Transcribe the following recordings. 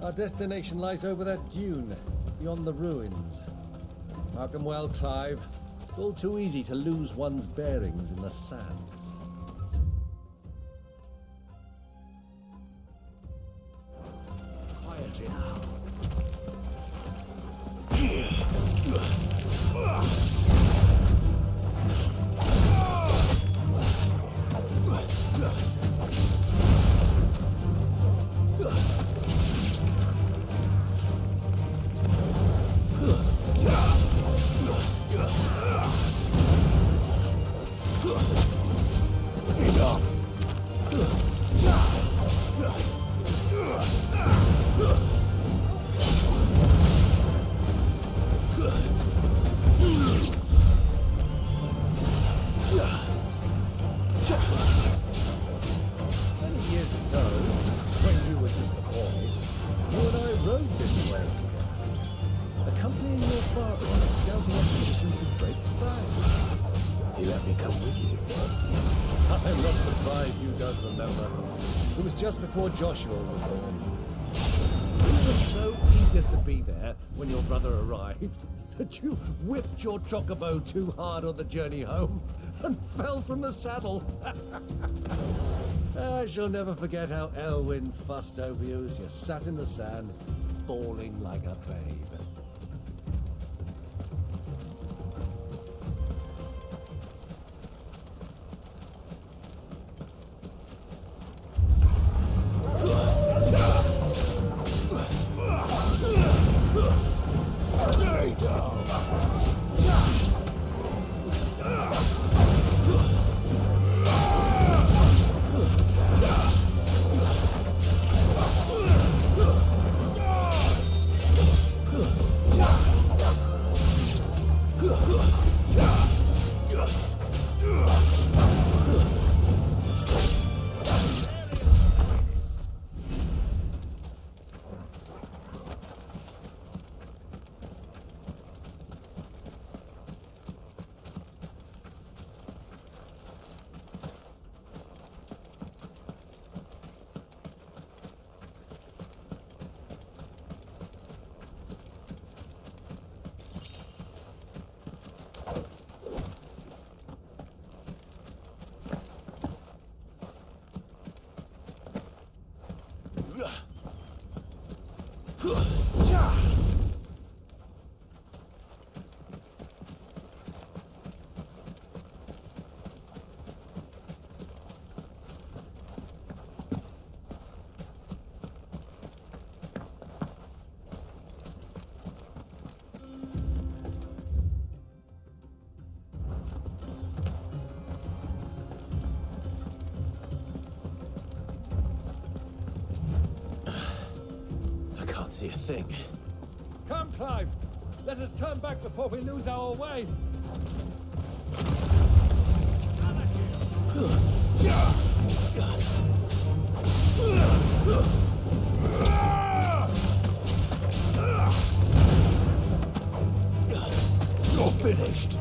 Our destination lies over that dune, beyond the ruins. Mark 'em well, Clive. It's all too easy to lose one's bearings in the sands. Quietly now. Just before Joshua was born. You were so eager to be there when your brother arrived that you whipped your chocobo too hard on the journey home and fell from the saddle. I shall never forget how Elwyn fussed over you as you sat in the sand, bawling like a babe. See a thing. Come, Clive! Let us turn back before we lose our way! You're finished!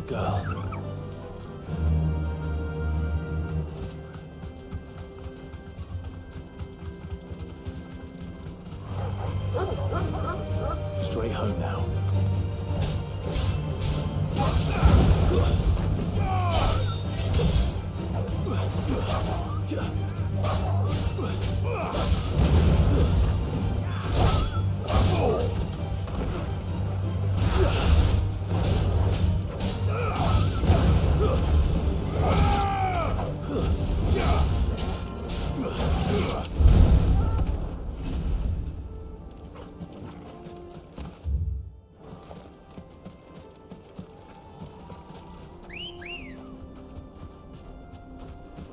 girl. Straight home now.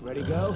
Ready, go?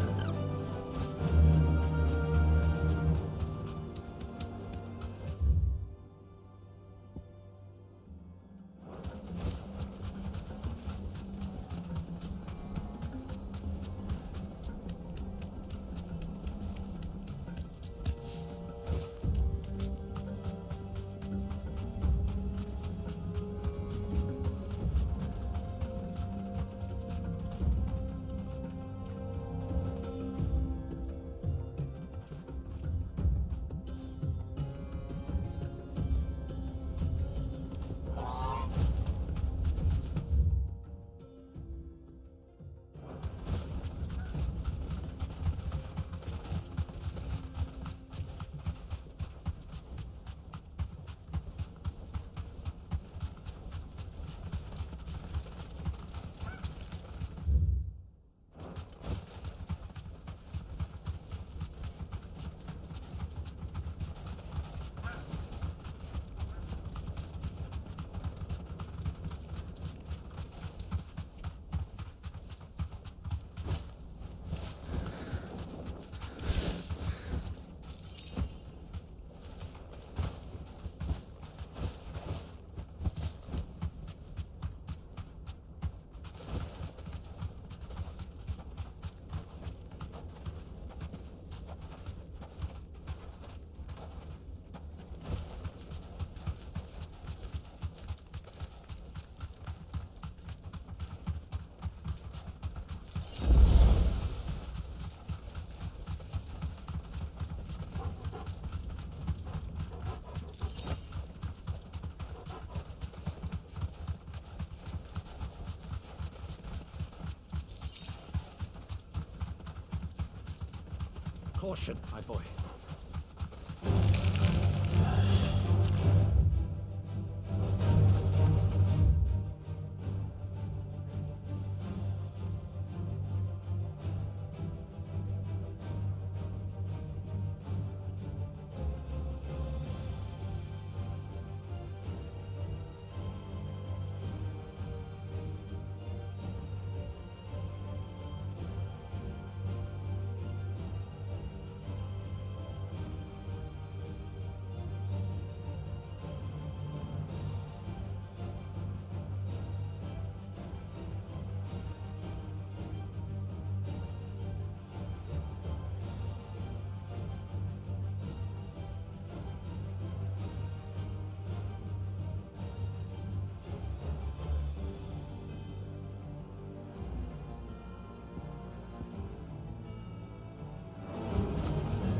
Caution, my boy.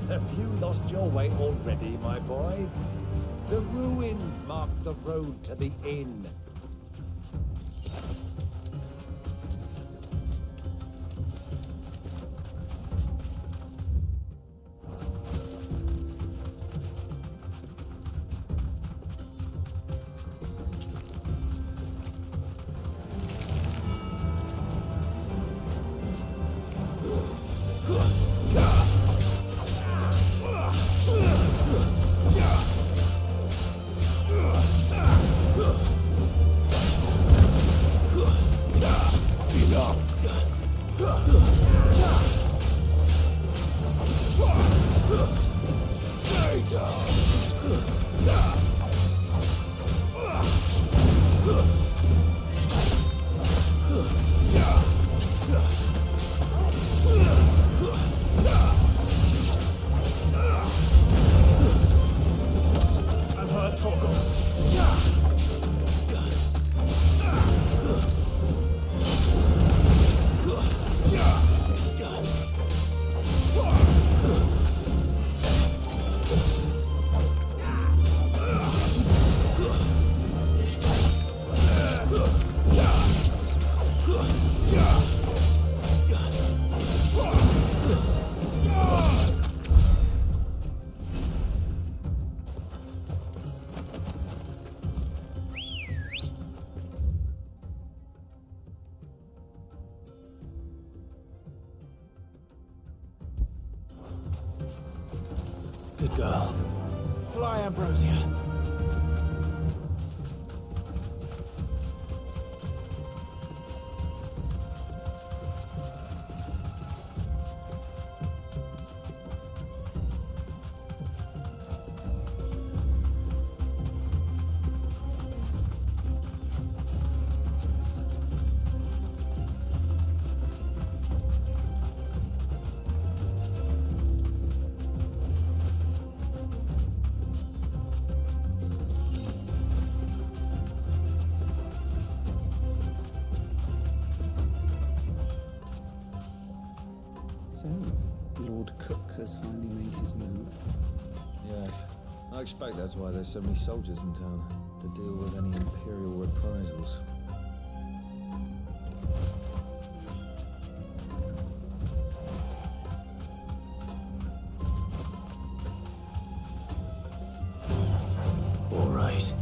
Have you lost your way already, my boy? The ruins mark the road to the inn. girl. Fly, Ambrosia. So, Lord Cook has finally made his move. Yes. I expect that's why there's so many soldiers in town, to deal with any Imperial reprisals. All right.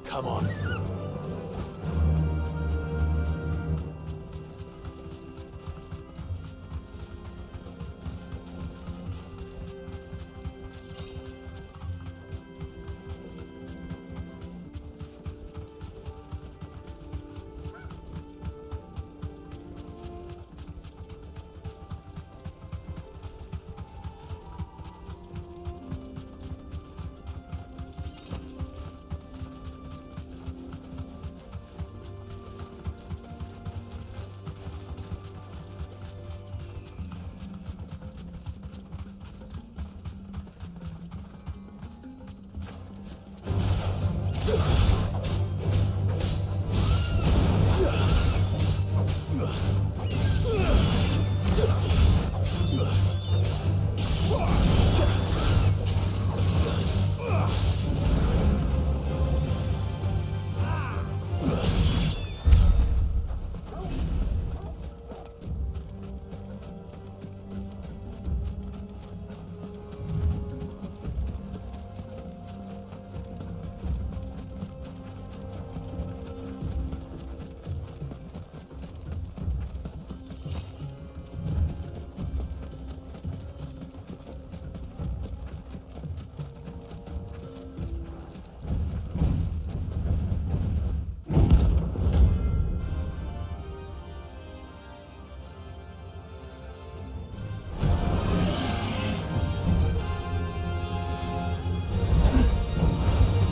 Come on.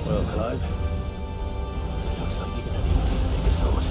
Well, Clive, looks like you're gonna need a bigger sword.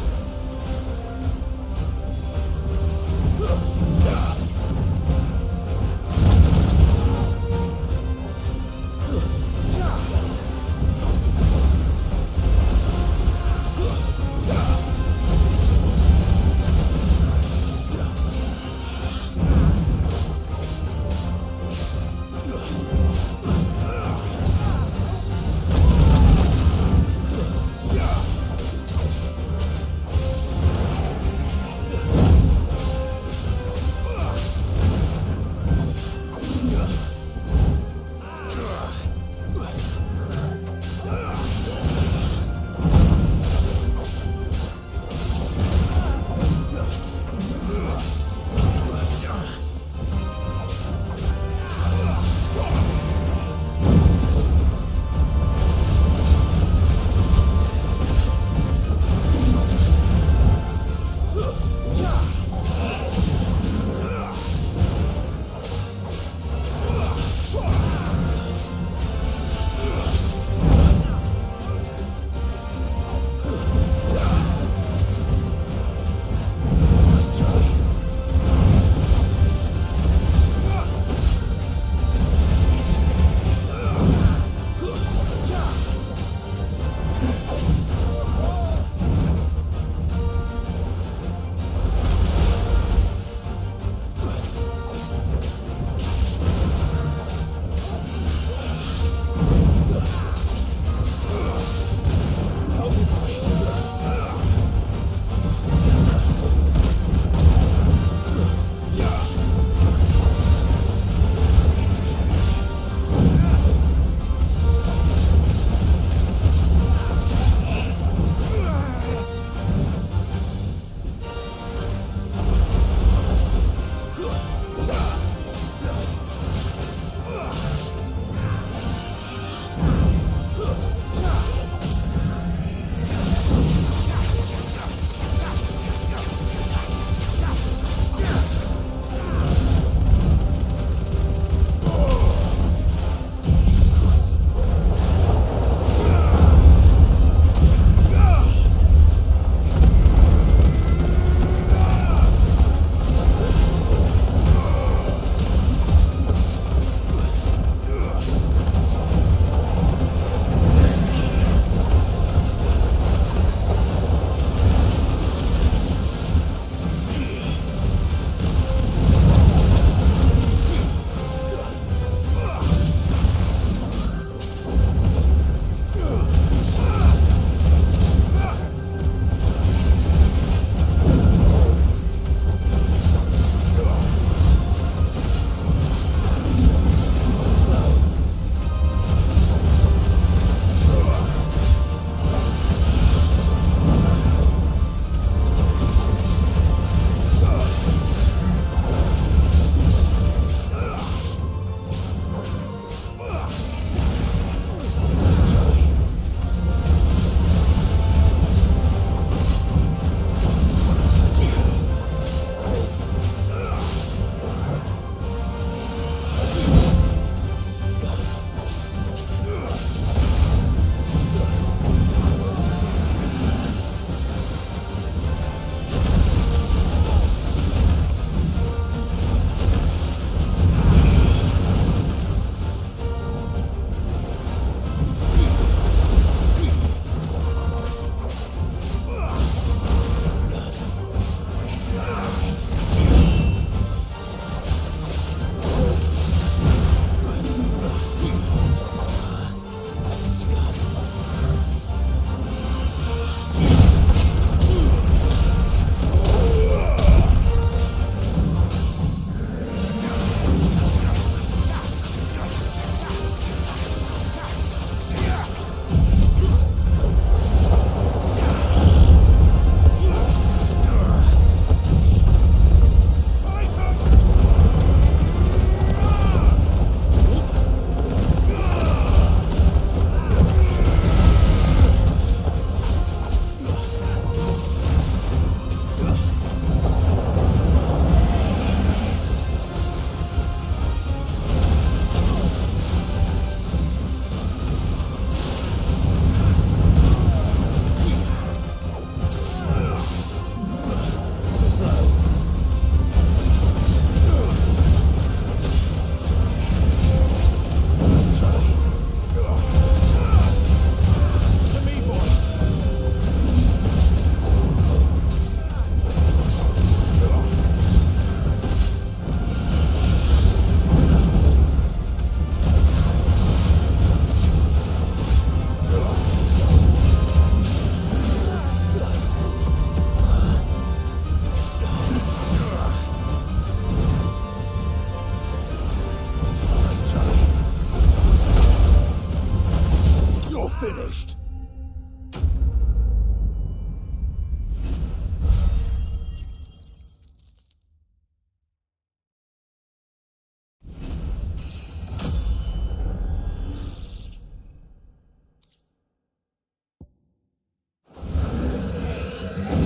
You're finished.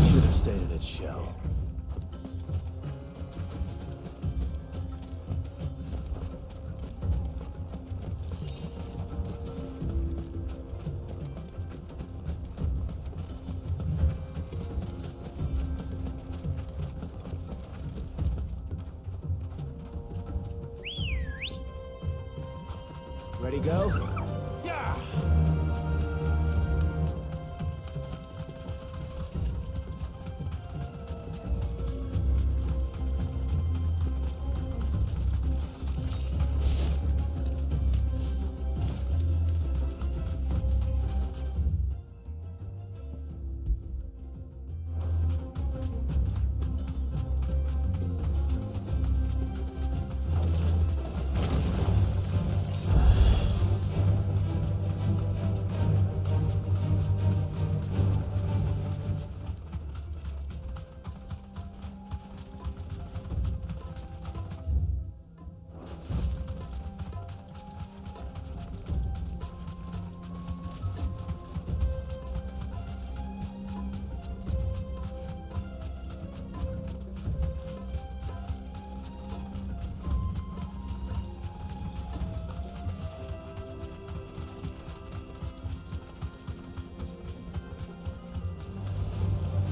Should have stayed in its shell. Ready, go? Yeah!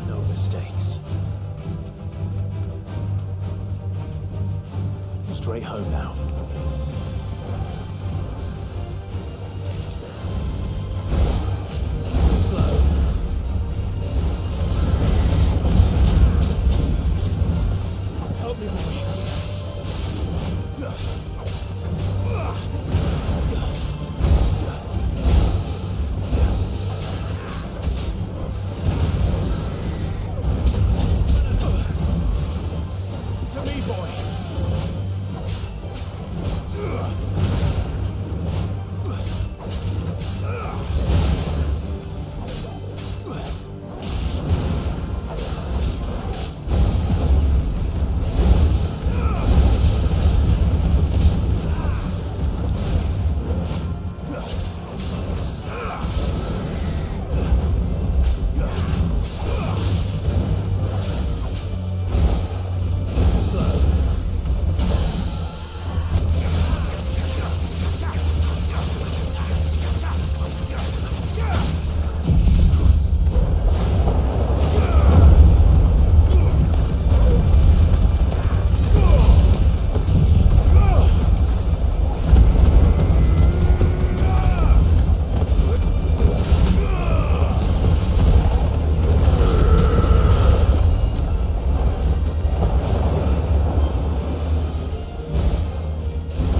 No mistakes. Straight home now. Slow. Help me, boy. To me, boy.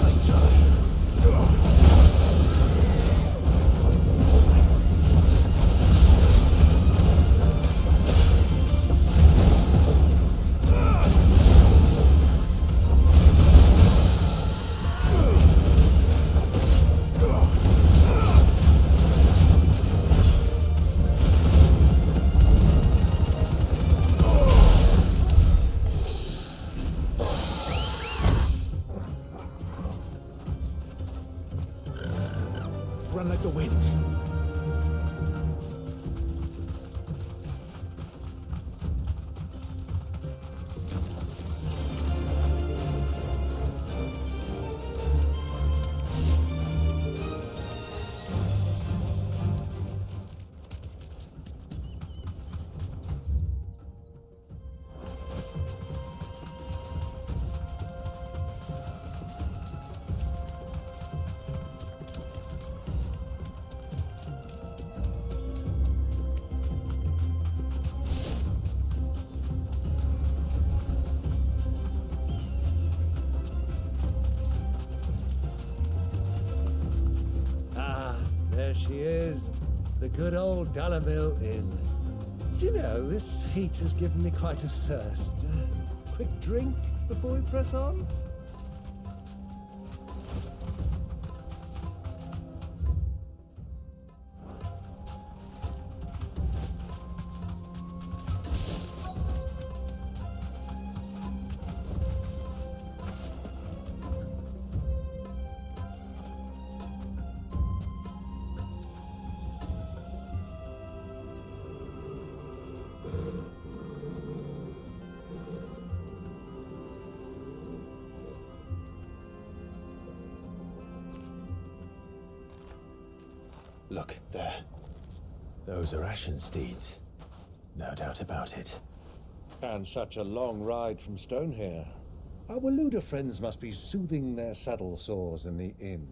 Nice try. Run like the wind. There she is, the good old Dalamil Inn. Do you know, this heat has given me quite a thirst. Quick drink before we press on? Look, there. Those are Ashen steeds. No doubt about it. And such a long ride from Stonehair. Our Waluda friends must be soothing their saddle sores in the inn.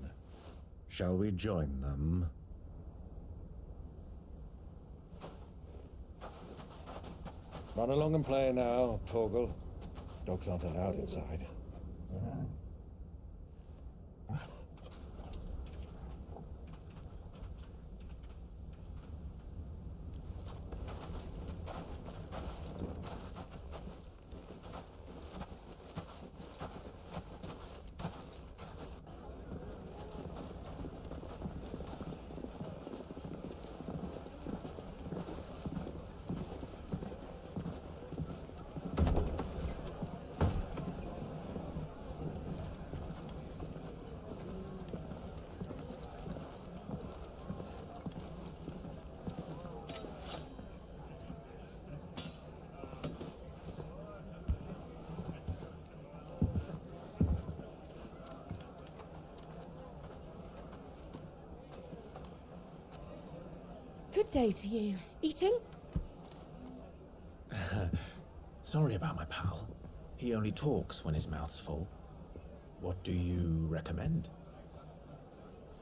Shall we join them? Run along and play now, Torgal. Dogs aren't allowed inside. Good day to you. Eating? Sorry about my pal. He only talks when his mouth's full. What do you recommend?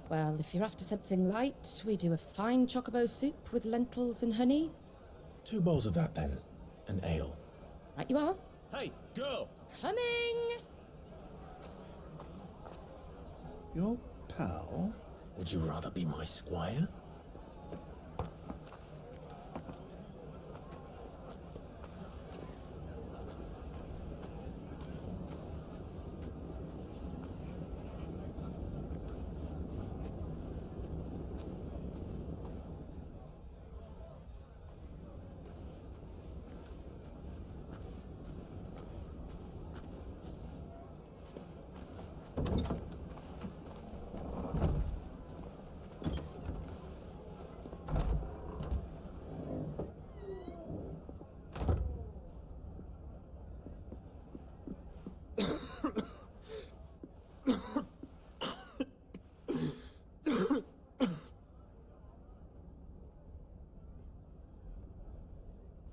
Well, if you're after something light, we do a fine chocobo soup with lentils and honey. 2 bowls of that then. An ale. Right you are. Hey, girl! Coming! Your pal? Would you rather be my squire?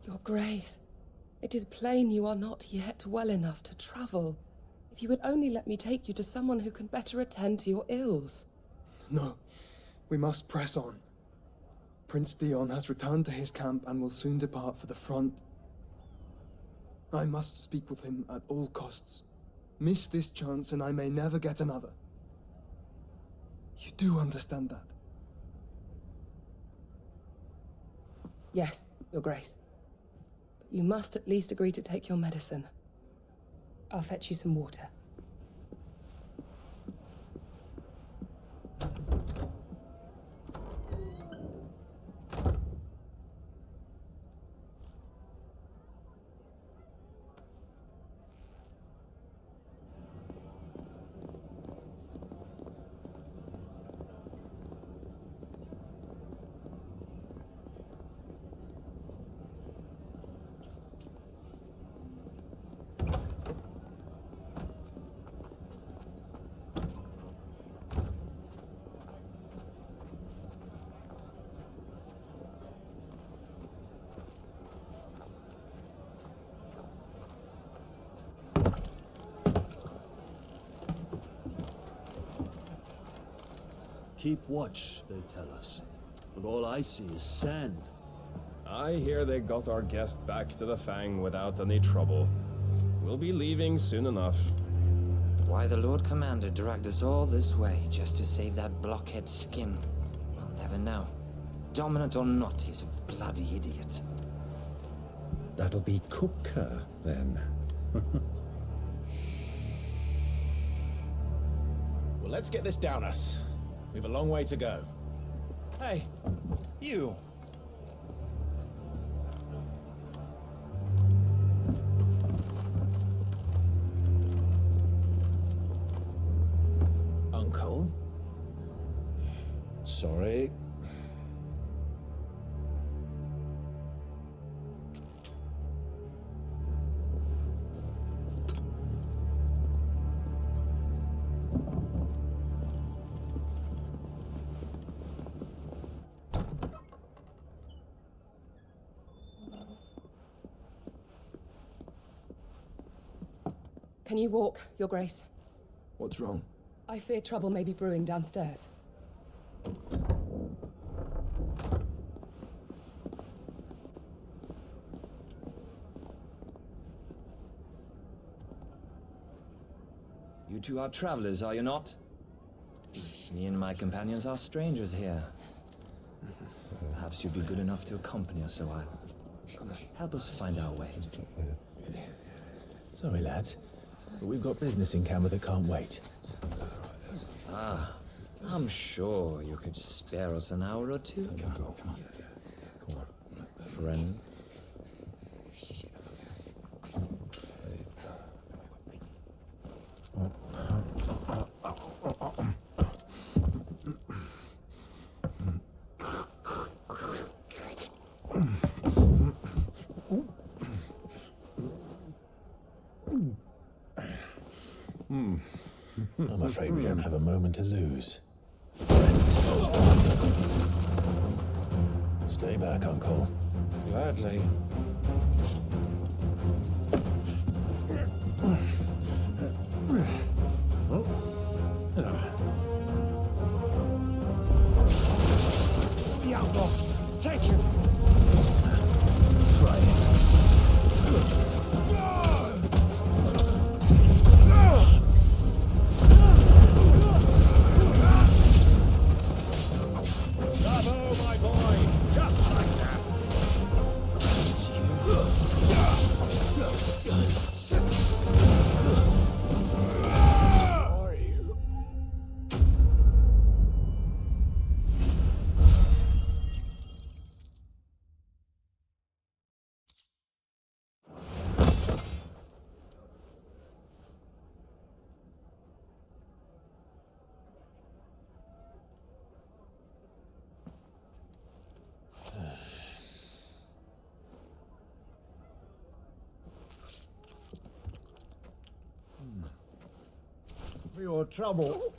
Your Grace, it is plain you are not yet well enough to travel. If you would only let me take you to someone who can better attend to your ills. No, we must press on. Prince Dion has returned to his camp and will soon depart for the front. I must speak with him at all costs. Miss this chance and I may never get another. You do understand that? Yes, Your Grace. But you must at least agree to take your medicine. I'll fetch you some water. Keep watch, they tell us. But all I see is sand. I hear they got our guest back to the Fang without any trouble. We'll be leaving soon enough. Why the Lord Commander dragged us all this way just to save that blockhead skin, we'll never know. Dominant or not, he's a bloody idiot. That'll be Cooker, then. Well, let's get this down us. We've a long way to go. Hey, you. Uncle? Sorry. Can you walk, Your Grace? What's wrong? I fear trouble may be brewing downstairs. You two are travelers, are you not? Me and my companions are strangers here. Perhaps you'd be good enough to accompany us a while. Help us find our way. Sorry, lads, but we've got business in camera that can't wait. Ah, I'm sure you could spare us an hour or two. Come on. Friend. I'm afraid we don't have a moment to lose. Friend. Stay back, Uncle. Gladly. The outlaw! Take him! Try it. Bravo, my boy! Just like that! Are you? For your trouble.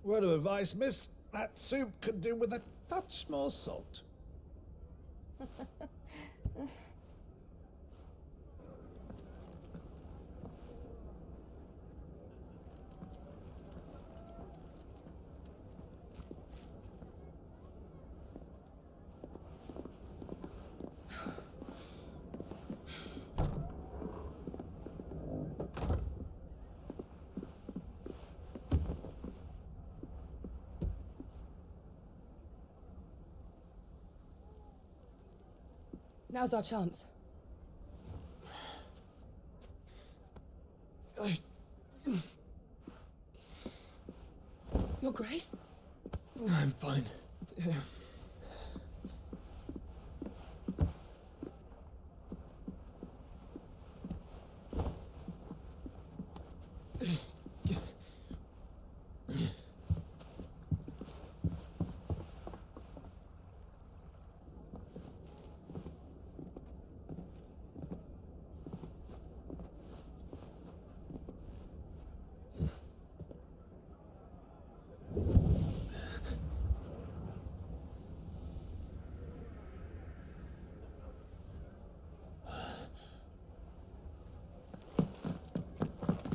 Word of advice, miss. That soup could do with a touch more salt. Now's our chance. Your Grace? I'm fine. Yeah.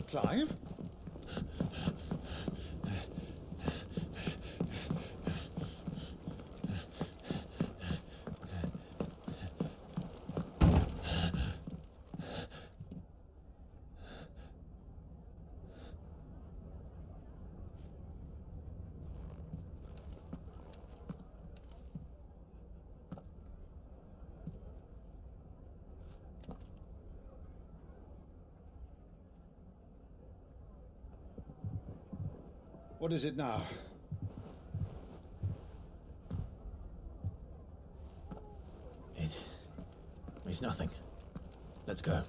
Clive? What is it now? It's nothing. Let's go.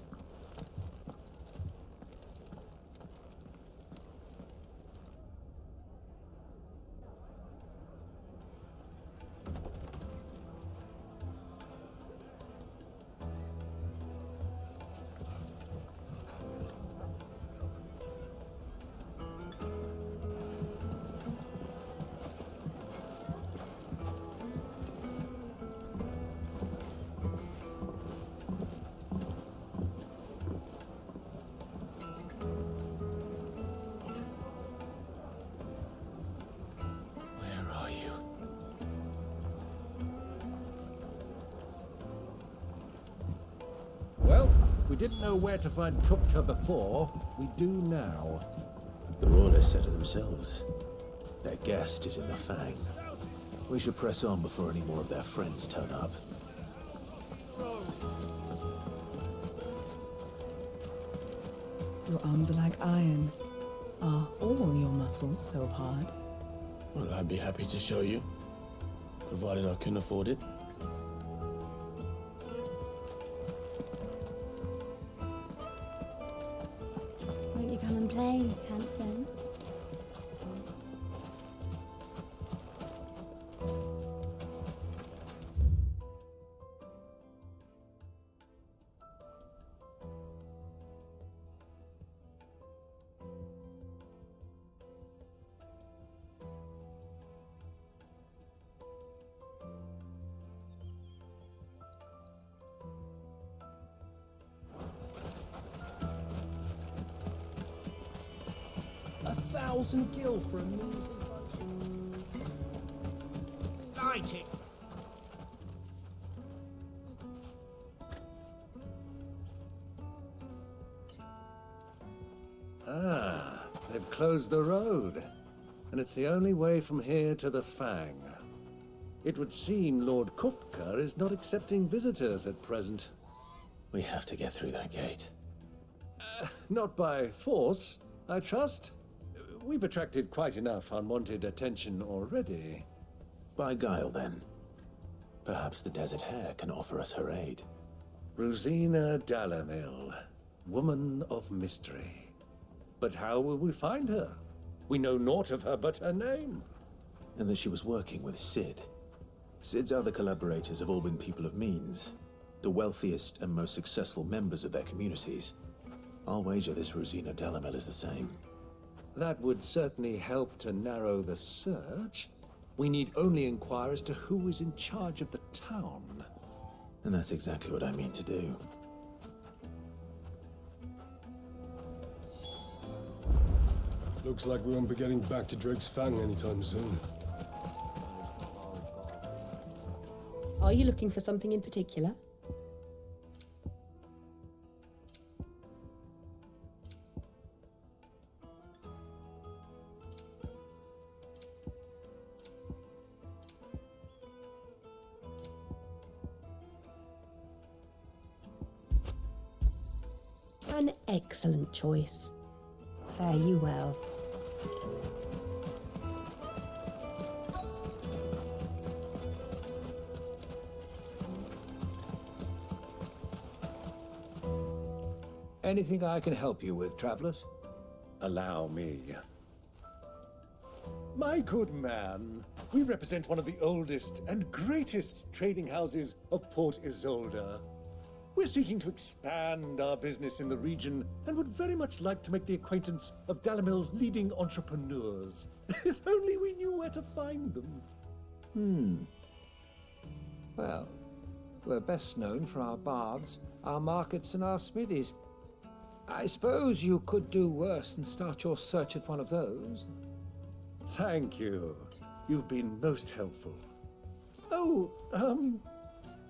didn't know where to find Kupka before, we do now. The Royalists said it themselves. Their guest is in the Fang. We should press on before any more of their friends turn up. Your arms are like iron. Are all your muscles so hard? Well, I'd be happy to show you, provided I can afford it. Won't you come and play, handsome? $1,000 gil for a measly function. Light it! Ah, they've closed the road. And it's the only way from here to the Fang. It would seem Lord Kupka is not accepting visitors at present. We have to get through that gate. Not by force, I trust. We've attracted quite enough unwanted attention already. By guile, then. Perhaps the Desert Hare can offer us her aid. Rosina Dalamil, woman of mystery. But how will we find her? We know naught of her but her name. And that she was working with Sid. Sid's other collaborators have all been people of means, the wealthiest and most successful members of their communities. I'll wager this Rosina Dalamil is the same. That would certainly help to narrow the search. We need only inquire as to who is in charge of the town. And that's exactly what I mean to do. Looks like we won't be getting back to Drake's Fang anytime soon. Are you looking for something in particular? An excellent choice. Fare you well. Anything I can help you with, travelers? Allow me. My good man, we represent one of the oldest and greatest trading houses of Port Isolde. We're seeking to expand our business in the region and would very much like to make the acquaintance of Dalamil's leading entrepreneurs. If only we knew where to find them. Well, we're best known for our baths, our markets, and our smithies. I suppose you could do worse than start your search at one of those. Thank you. You've been most helpful. Oh,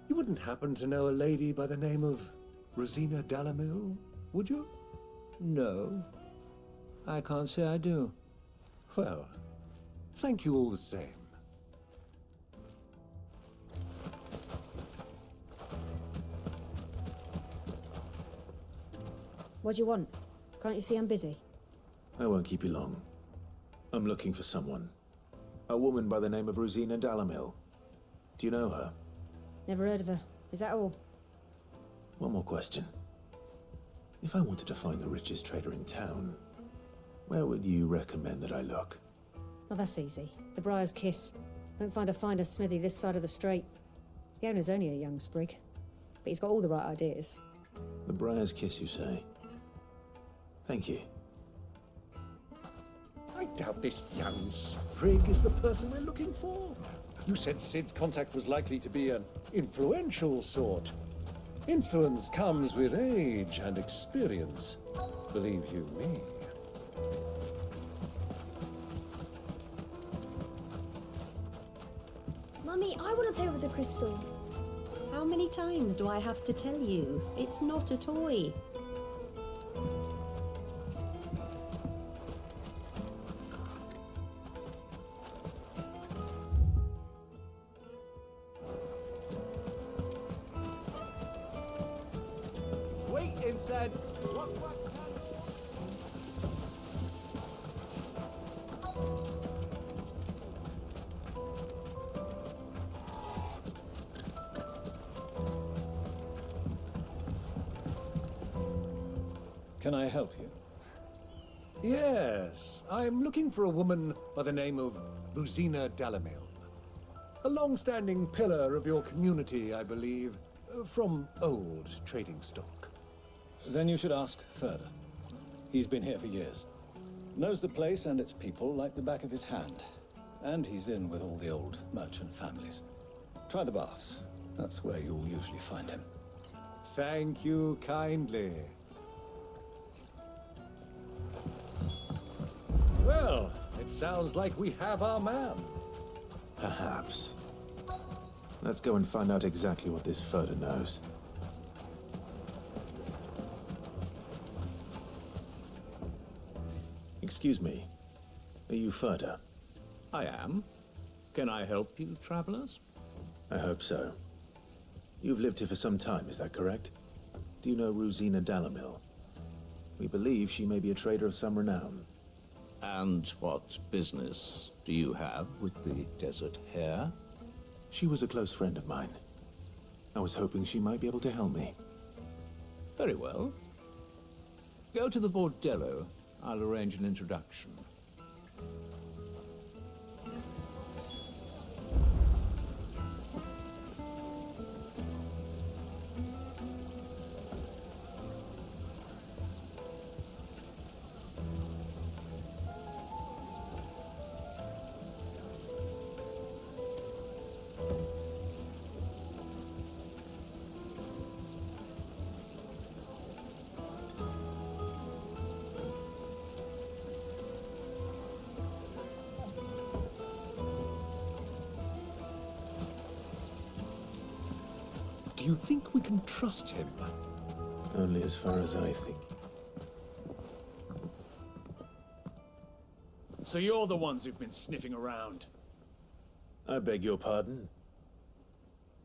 you wouldn't happen to know a lady by the name of Rosina Dalamil, would you? No, I can't say I do. Well, thank you all the same. What do you want? Can't you see I'm busy? I won't keep you long. I'm looking for someone. A woman by the name of Rosina Dalamil. Do you know her? Never heard of her. Is that all? One more question. If I wanted to find the richest trader in town, where would you recommend that I look? Well, that's easy. The Briar's Kiss. Won't find a finer smithy this side of the strait. The owner's only a young sprig, but he's got all the right ideas. The Briar's Kiss, you say? Thank you. I doubt this young sprig is the person we're looking for. You said Sid's contact was likely to be an influential sort. Influence comes with age and experience, believe you me. Mummy, I want to play with the crystal. How many times do I have to tell you? It's not a toy. Sweet incense! What's Can I help you? Yes, I'm looking for a woman by the name of Rosina Dalamil. A long-standing pillar of your community, I believe, from old trading stock. Then you should ask Furder. He's been here for years. Knows the place and its people like the back of his hand. And he's in with all the old merchant families. Try the baths. That's where you'll usually find him. Thank you kindly. Well, it sounds like we have our man. Perhaps. Let's go and find out exactly what this Furder knows. Excuse me. Are you Furder? I am. Can I help you, travelers? I hope so. You've lived here for some time, is that correct? Do you know Rosina Dalamil? We believe she may be a trader of some renown. And what business do you have with the Desert Hare? She was a close friend of mine. I was hoping she might be able to help me. Very well. Go to the bordello. I'll arrange an introduction. Do you think we can trust him? Only as far as I think. So you're the ones who've been sniffing around? I beg your pardon?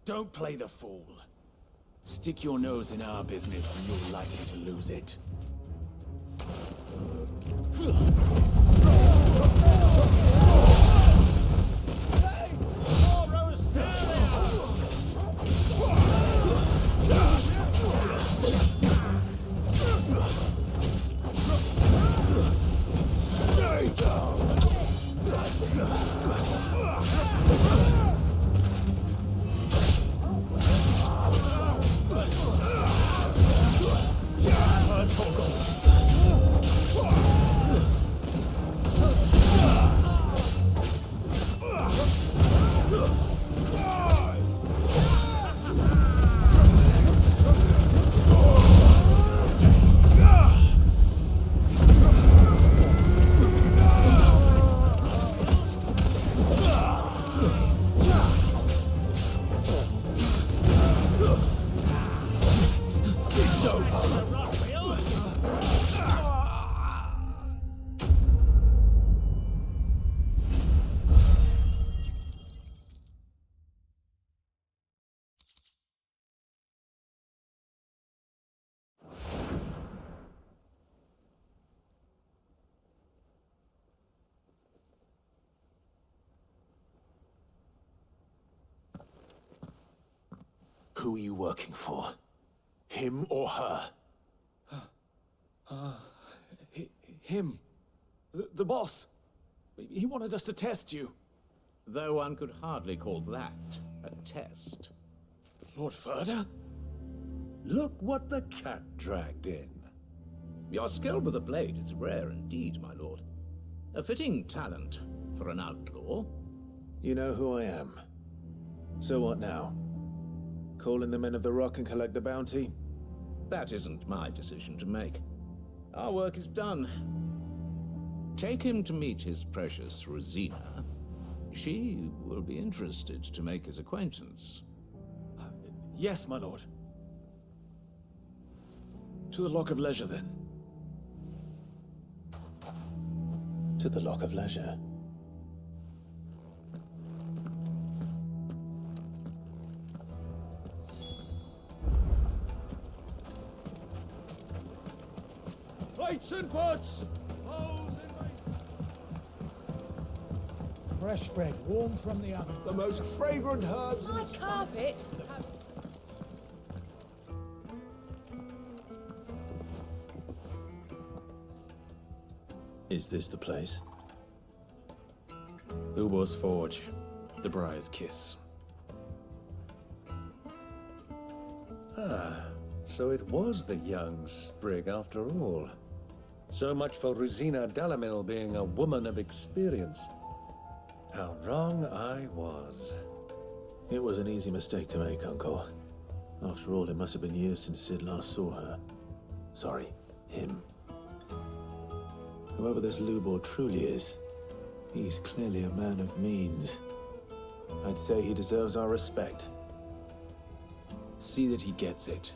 Don't play the fool. Stick your nose in our business and you're likely to lose it. Who are you working for? Him or her? Him. The boss. He wanted us to test you. Though one could hardly call that a test. Lord Furder? Look what the cat dragged in. Your skill with the blade is rare indeed, my lord. A fitting talent for an outlaw. You know who I am. So what now? Call in the Men of the Rock and collect the bounty? That isn't my decision to make. Our work is done. Take him to meet his precious Rosina. She will be interested to make his acquaintance. Yes, my lord. To the Lock of Leisure, then. To the Lock of Leisure. Plates and pots! Fresh bread, warm from the oven. The most fragrant herbs My and spices. carpets. Is this the place? Ubor's Forge. The Briar's Kiss. Ah, so it was the young sprig after all. So much for Rosina Delamil being a woman of experience. How wrong I was. It was an easy mistake to make, Uncle. After all, it must have been years since Sid last saw her. Sorry, him. Whoever this Lubor truly is, he's clearly a man of means. I'd say he deserves our respect. See that he gets it.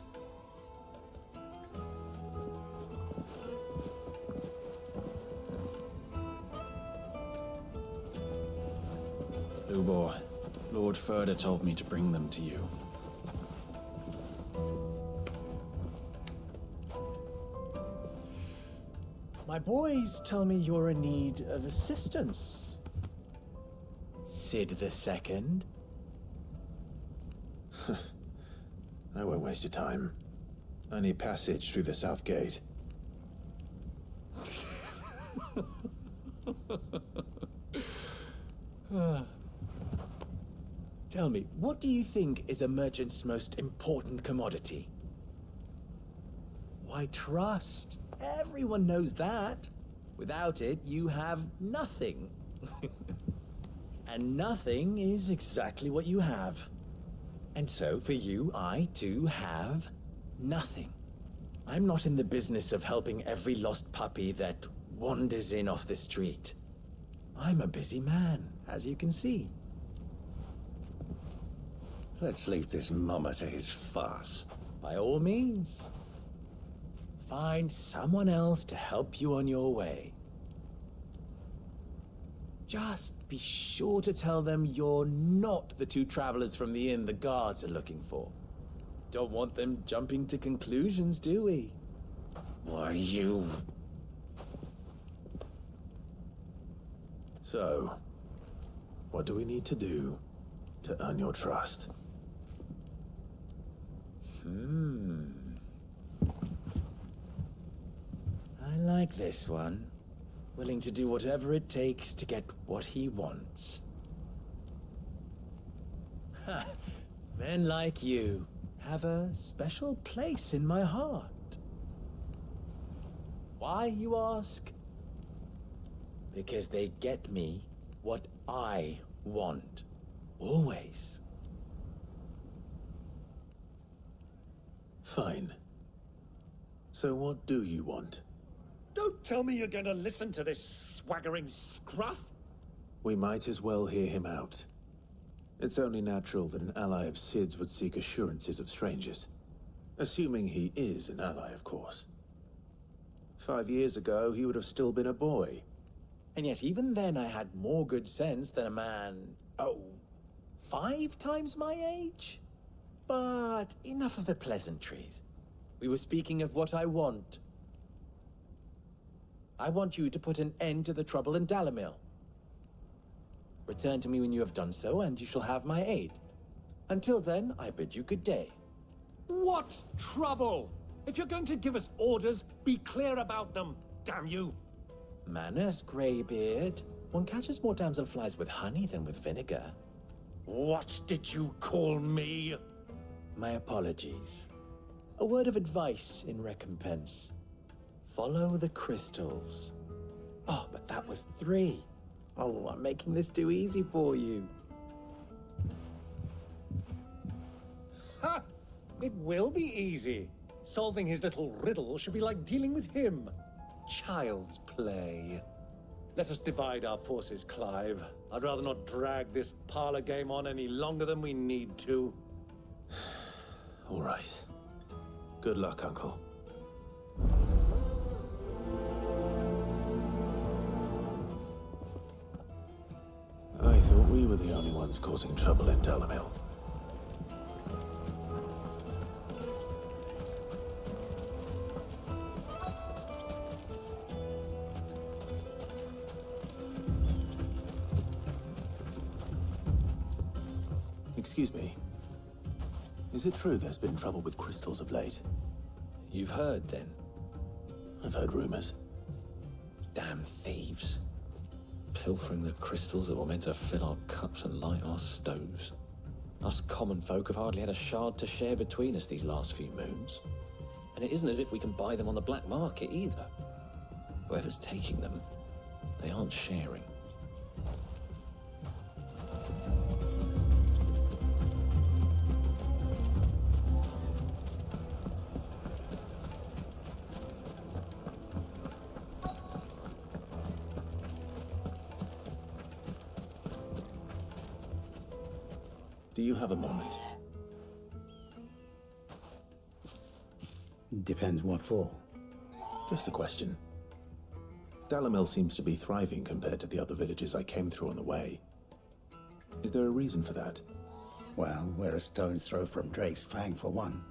Lubor, Lord Furder told me to bring them to you. My boys tell me you're in need of assistance. Sid the Second? I won't waste your time. I need passage through the south gate. Tell me, what do you think is a merchant's most important commodity? Why, trust. Everyone knows that. Without it, you have nothing. And nothing is exactly what you have. And so, for you, I too have nothing. I'm not in the business of helping every lost puppy that wanders in off the street. I'm a busy man, as you can see. Let's leave this mummer to his farce. By all means. Find someone else to help you on your way. Just be sure to tell them you're not the two travelers from the inn the guards are looking for. Don't want them jumping to conclusions, do we? Why, you... So, what do we need to do to earn your trust? I like this one. Willing to do whatever it takes to get what he wants. Ha! Men like you have a special place in my heart. Why, you ask? Because they get me what I want. Always. Fine. So what do you want? Don't tell me you're going to listen to this swaggering scruff! We might as well hear him out. It's only natural that an ally of Sid's would seek assurances of strangers. Assuming he is an ally, of course. 5 years ago, he would have still been a boy. And yet even then I had more good sense than a man, 5 times my age? But enough of the pleasantries. We were speaking of what I want. I want you to put an end to the trouble in Dalamil. Return to me when you have done so, and you shall have my aid. Until then, I bid you good day. What trouble? If you're going to give us orders, be clear about them, damn you! Manners, Greybeard. One catches more damselflies with honey than with vinegar. What did you call me? My apologies. A word of advice in recompense. Follow the crystals. Oh, but that was 3. Oh, I'm making this too easy for you. Ha! It will be easy. Solving his little riddle should be like dealing with him. Child's play. Let us divide our forces, Clive. I'd rather not drag this parlor game on any longer than we need to. All right. Good luck, Uncle. I thought we were the only ones causing trouble in Dalamil. Excuse me. Is it true there's been trouble with crystals of late? You've heard, then? I've heard rumors. Damn thieves. Pilfering the crystals that were meant to fill our cups and light our stoves. Us common folk have hardly had a shard to share between us these last few moons. And it isn't as if we can buy them on the black market either. Whoever's taking them, they aren't sharing. Do you have a moment? Depends what for. Just a question. Dalamil seems to be thriving compared to the other villages I came through on the way. Is there a reason for that? Well, we're a stone's throw from Drake's Fang, for one.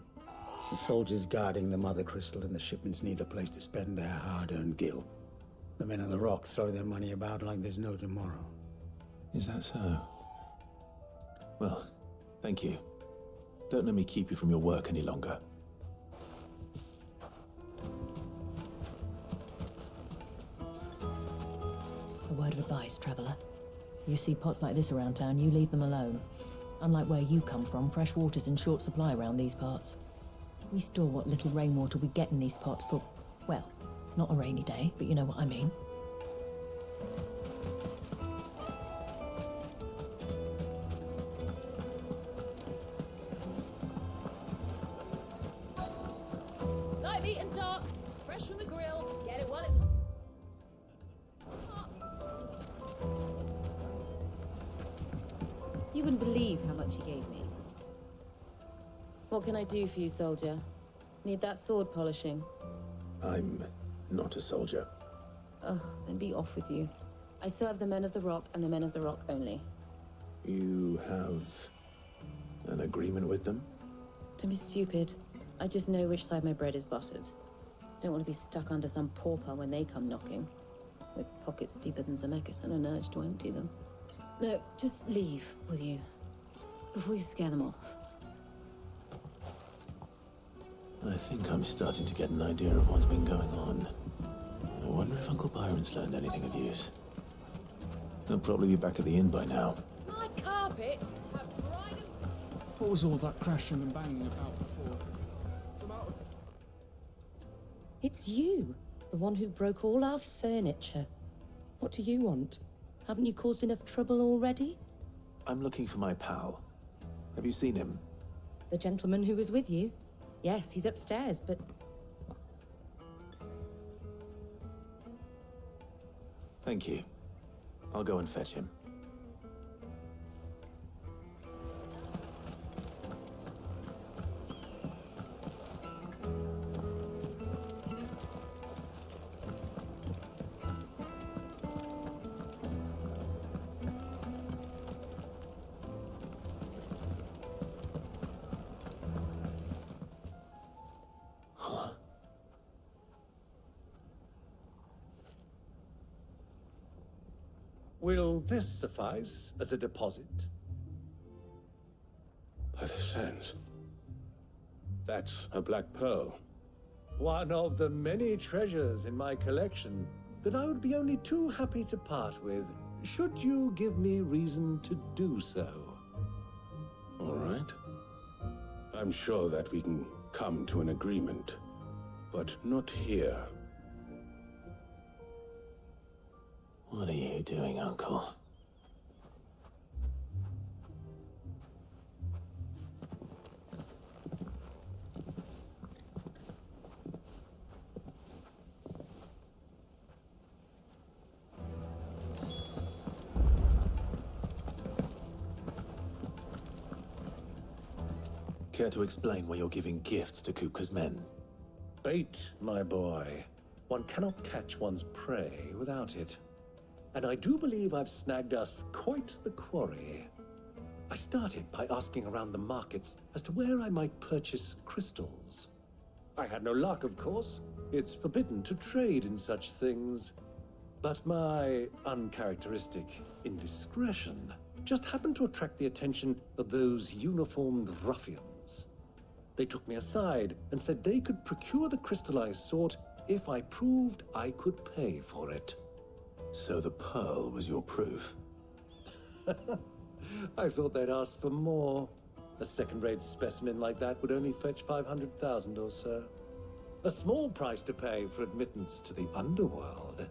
The soldiers guarding the Mother Crystal and the shipments need a place to spend their hard-earned gil. The men of the Rock throw their money about like there's no tomorrow. Is that so? Well, thank you. Don't let me keep you from your work any longer. A word of advice, traveller. You see pots like this around town, you leave them alone. Unlike where you come from, fresh water's in short supply around these parts. We store what little rainwater we get in these pots for, well, not a rainy day, but you know what I mean. Light, meat and dark, fresh from the grill. Get it while it's hot. You wouldn't believe how much he gave me. What can I do for you, soldier? Need that sword polishing? I'm not a soldier. Oh, then be off with you. I serve the men of the Rock and the men of the Rock only. You have an agreement with them? Don't be stupid. I just know which side my bread is buttered. Don't want to be stuck under some pauper when they come knocking. With pockets deeper than Zemeckis and an urge to empty them. No, just leave, will you? Before you scare them off. I think I'm starting to get an idea of what's been going on. I wonder if Uncle Byron's learned anything of use. He'll probably be back at the inn by now. My carpets have dried and... What was all that crashing and banging about before? It's you, the one who broke all our furniture. What do you want? Haven't you caused enough trouble already? I'm looking for my pal. Have you seen him? The gentleman who was with you? Yes, he's upstairs, but... Thank you. I'll go and fetch him. Will this suffice as a deposit? By the sands. That's a black pearl. One of the many treasures in my collection that I would be only too happy to part with, should you give me reason to do so. All right. I'm sure that we can come to an agreement, but not here. What are you doing, Uncle? Care to explain why you're giving gifts to Kupka's men? Bait, my boy. One cannot catch one's prey without it. And I do believe I've snagged us quite the quarry. I started by asking around the markets as to where I might purchase crystals. I had no luck, of course. It's forbidden to trade in such things. But my uncharacteristic indiscretion just happened to attract the attention of those uniformed ruffians. They took me aside and said they could procure the crystal I sought if I proved I could pay for it. So the pearl was your proof? I thought they'd ask for more. A second-rate specimen like that would only fetch 500,000 or so. A small price to pay for admittance to the underworld.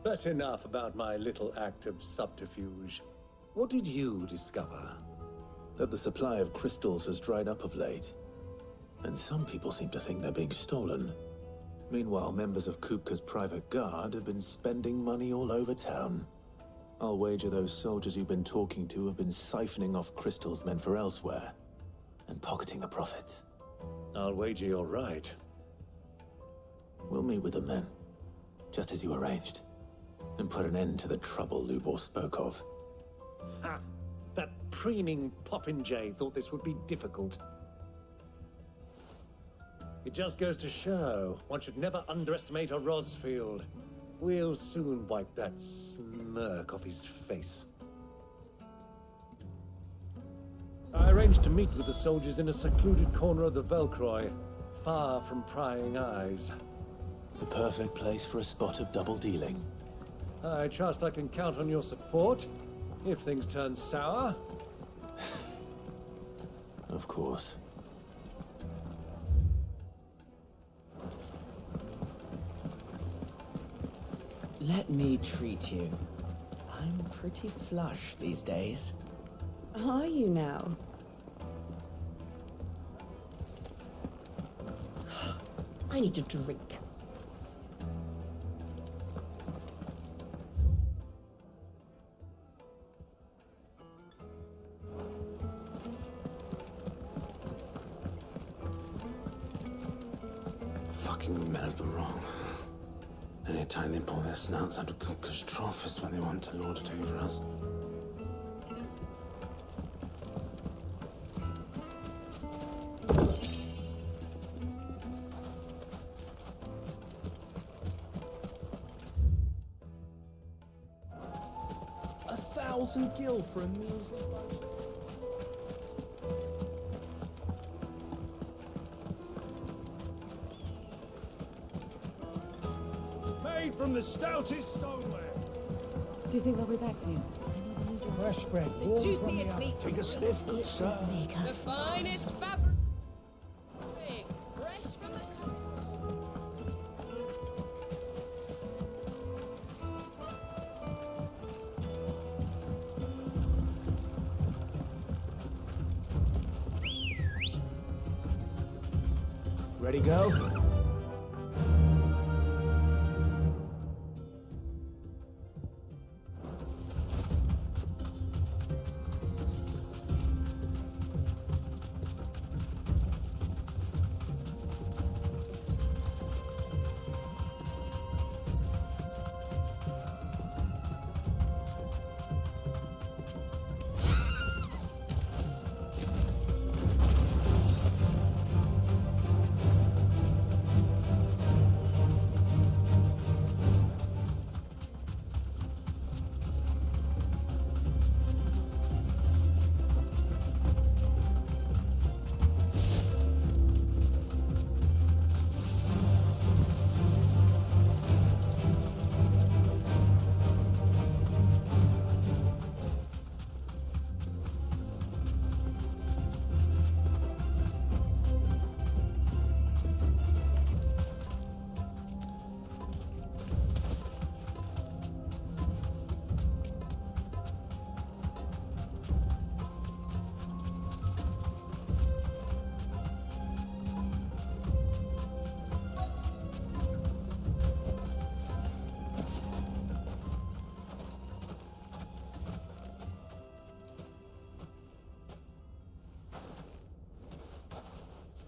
But enough about my little act of subterfuge. What did you discover? That the supply of crystals has dried up of late. And some people seem to think they're being stolen. Meanwhile, members of Kupka's private guard have been spending money all over town. I'll wager those soldiers you've been talking to have been siphoning off crystals meant for elsewhere, and pocketing the profits. I'll wager you're right. We'll meet with them then, just as you arranged, and put an end to the trouble Lubor spoke of. Ha! That preening popinjay thought this would be difficult. It just goes to show, one should never underestimate a Rosfield. We'll soon wipe that smirk off his face. I arranged to meet with the soldiers in a secluded corner of the Velcroy, far from prying eyes. The perfect place for a spot of double dealing. I trust I can count on your support, if things turn sour. Of course. Let me treat you. I'm pretty flush these days. Are you now? I need a drink. Fucking men of the wrong. Anytime they pull their snouts out of Kupka's trough is when they want to lord it over us. $1,000 gil for a measly bunch. Made from the stoutest stoneware. Do you think they'll be back soon? Fresh bread. The juiciest meat. Take a sniff, good sir. The finest fabric. Fresh from the Ready, go?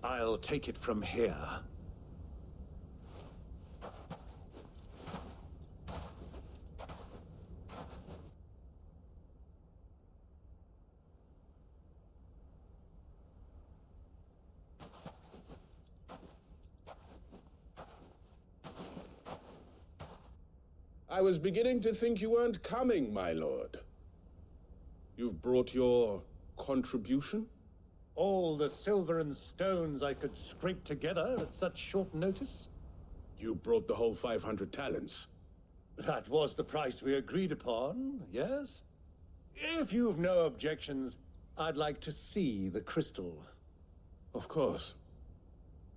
I'll take it from here. I was beginning to think you weren't coming, my lord. You've brought your contribution? All the silver and stones I could scrape together at such short notice? You brought the whole 500 talents. That was the price we agreed upon, yes? If you've no objections, I'd like to see the crystal. Of course.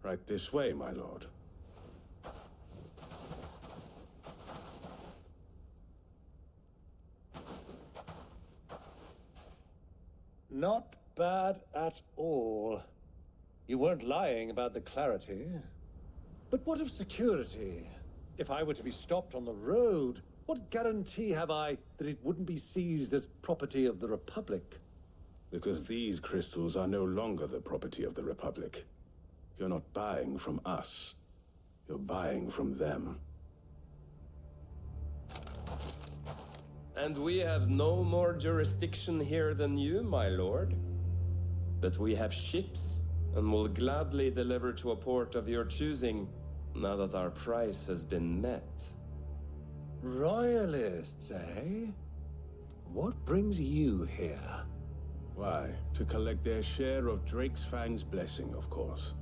Right this way, my lord. Not bad at all. You weren't lying about the clarity. But what of security? If I were to be stopped on the road, what guarantee have I that it wouldn't be seized as property of the Republic? Because these crystals are no longer the property of the Republic. You're not buying from us. You're buying from them. And we have no more jurisdiction here than you, my lord. But we have ships, and will gladly deliver to a port of your choosing, now that our price has been met. Royalists, eh? What brings you here? Why, to collect their share of Drake's Fang's blessing, of course.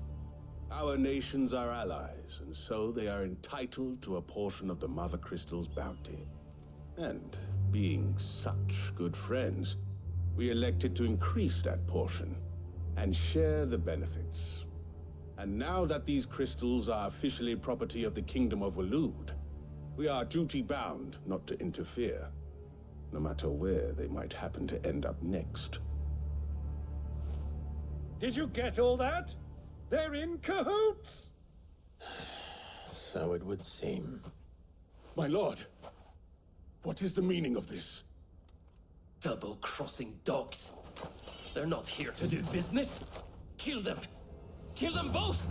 Our nations are allies, and so they are entitled to a portion of the Mother Crystal's bounty. And being such good friends, we elected to increase that portion and share the benefits. And now that these crystals are officially property of the Kingdom of Waloed, we are duty-bound not to interfere, no matter where they might happen to end up next. Did you get all that? They're in cahoots! So it would seem. My lord, what is the meaning of this? Double-crossing dogs. They're not here to do business. Kill them. Kill them both!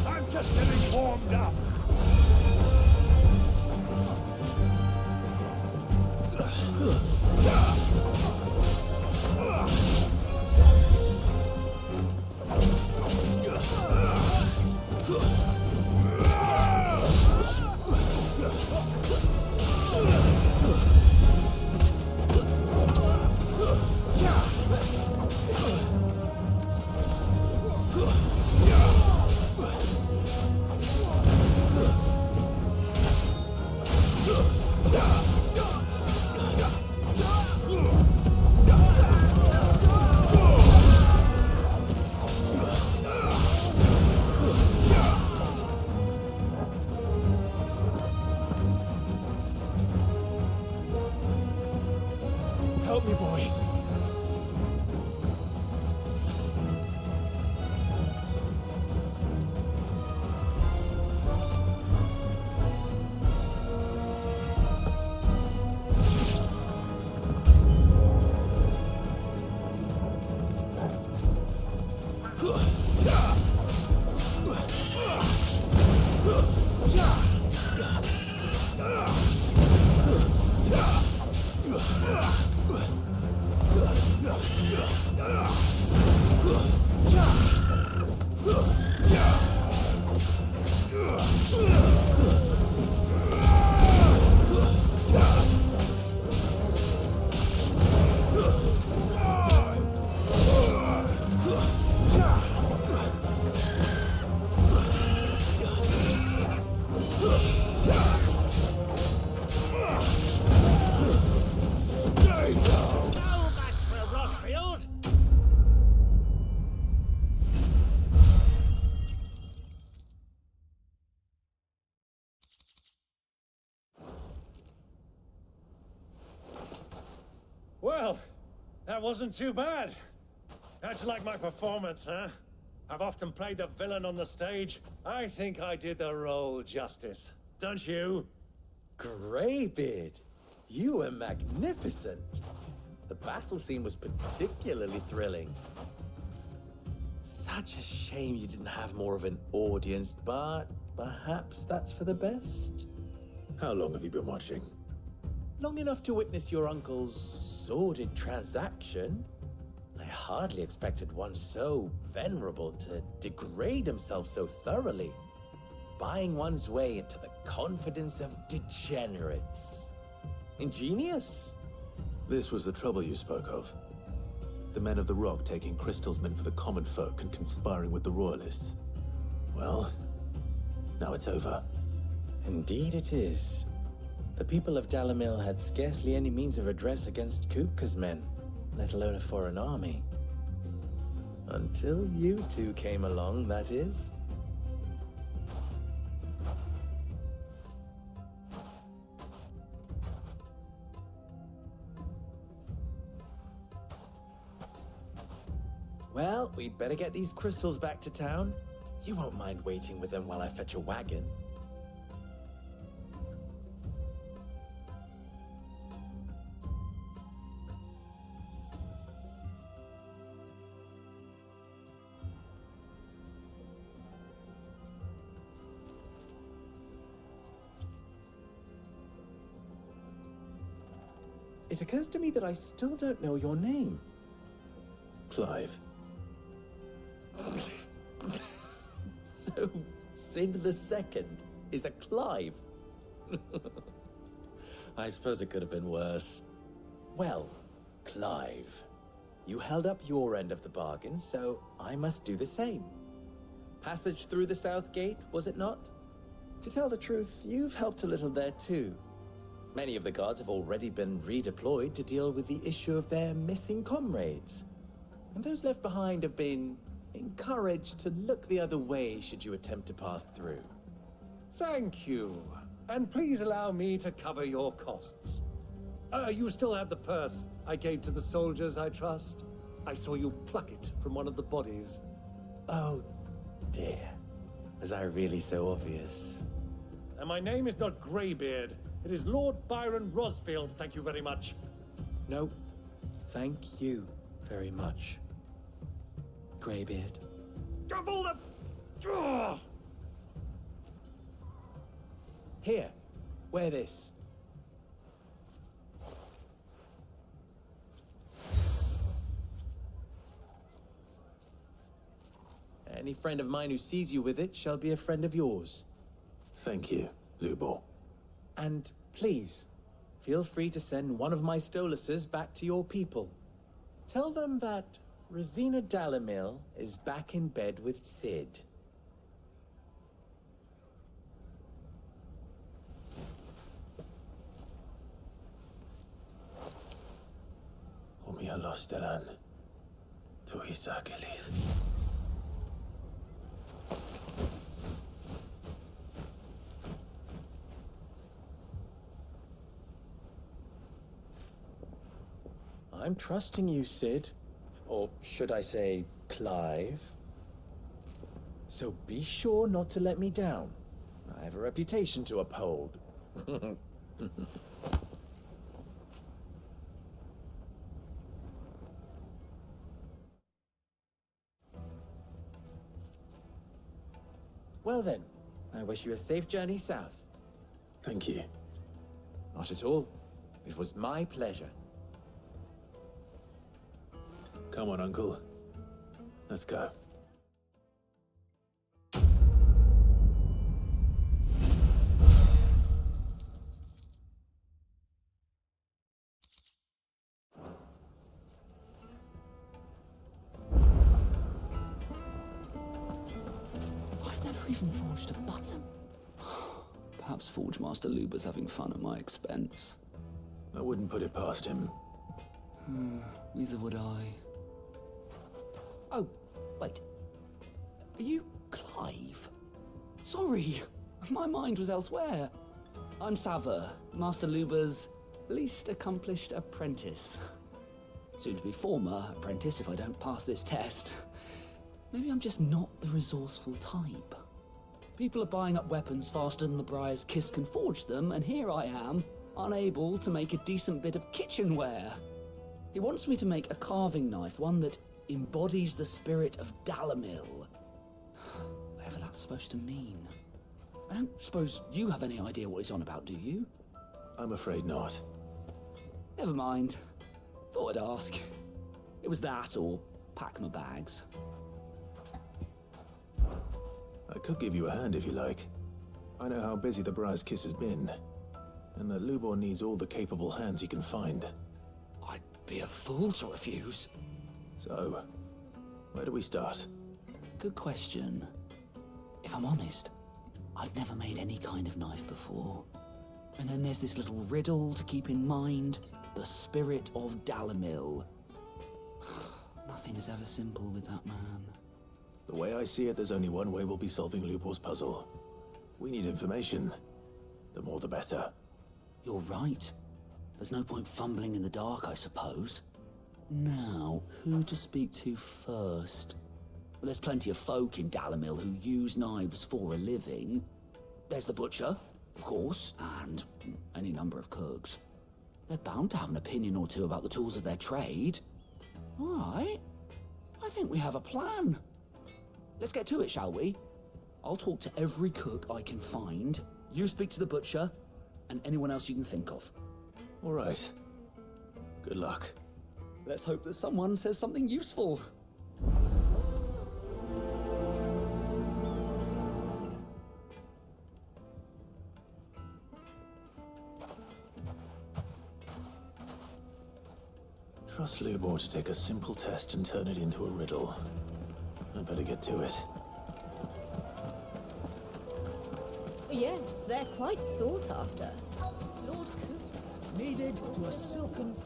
I'm just getting warmed up. Help me, boy. Well, that wasn't too bad. How'd you like my performance, huh? I've often played the villain on the stage. I think I did the role justice. Don't you? Greybeard, you were magnificent. The battle scene was particularly thrilling. Such a shame you didn't have more of an audience, but perhaps that's for the best. How long have you been watching? Long enough to witness your uncle's sordid transaction. I hardly expected one so venerable to degrade himself so thoroughly, buying one's way into the confidence of degenerates. Ingenious. This was the trouble you spoke of. The men of the Rock taking crystals meant for the common folk and conspiring with the Royalists. Well, now it's over. Indeed it is. The people of Dalamil had scarcely any means of redress against Kupka's men, let alone a foreign army. Until you two came along, that is. Well, we'd better get these crystals back to town. You won't mind waiting with them while I fetch a wagon. It occurs to me that I still don't know your name. Clive. So, Sid the Second is a Clive. I suppose it could have been worse. Well, Clive, you held up your end of the bargain, so I must do the same. Passage through the South Gate, was it not? To tell the truth, you've helped a little there too. Many of the guards have already been redeployed to deal with the issue of their missing comrades. And those left behind have been encouraged to look the other way should you attempt to pass through. Thank you. And please allow me to cover your costs. You still have the purse I gave to the soldiers, I trust? I saw you pluck it from one of the bodies. Oh, dear. Was I really so obvious? And my name is not Greybeard. It is Lord Byron Rosfield, thank you very much. No, thank you very much, Greybeard. Double the... Here, wear this. Any friend of mine who sees you with it shall be a friend of yours. Thank you, Lubor. And please, feel free to send one of my Stoluses back to your people. Tell them that Rosina Dalamil is back in bed with Sid. Omia los delan. Tu isakelis. I'm trusting you, Sid. Or should I say, Clive. So be sure not to let me down. I have a reputation to uphold. Well then, I wish you a safe journey south. Thank you. Not at all. It was my pleasure. Come on, Uncle. Let's go. I've never even forged a button. Perhaps Forge Master Luber's having fun at my expense. I wouldn't put it past him. Neither would I. Oh, wait. Are you Clive? Sorry, my mind was elsewhere. I'm Sava, Master Luber's least accomplished apprentice. Soon to be former apprentice if I don't pass this test. Maybe I'm just not the resourceful type. People are buying up weapons faster than the Briar's Kiss can forge them, and here I am, unable to make a decent bit of kitchenware. He wants me to make a carving knife, one that embodies the spirit of Dalamil. Whatever that's supposed to mean. I don't suppose you have any idea what he's on about, do you? I'm afraid not. Never mind. Thought I'd ask. It was that or pack my bags. I could give you a hand if you like. I know how busy the Briar's Kiss has been, and that Lubor needs all the capable hands he can find. I'd be a fool to refuse. So, where do we start? Good question. If I'm honest, I've never made any kind of knife before. And then there's this little riddle to keep in mind. The spirit of Dalamil. Nothing is ever simple with that man. The way I see it, there's only one way we'll be solving Lubor's puzzle. We need information. The more the better. You're right. There's no point fumbling in the dark, I suppose. Now, who to speak to first? Well, there's plenty of folk in Dalamil who use knives for a living. There's the butcher, of course, and any number of cooks. They're bound to have an opinion or two about the tools of their trade. All right. I think we have a plan. Let's get to it, shall we? I'll talk to every cook I can find. You speak to the butcher, and anyone else you can think of. All right. Good luck. Let's hope that someone says something useful. Trust Lubor to take a simple test and turn it into a riddle. I better get to it. Yes, they're quite sought after. Lord Cook. Needed to a silken...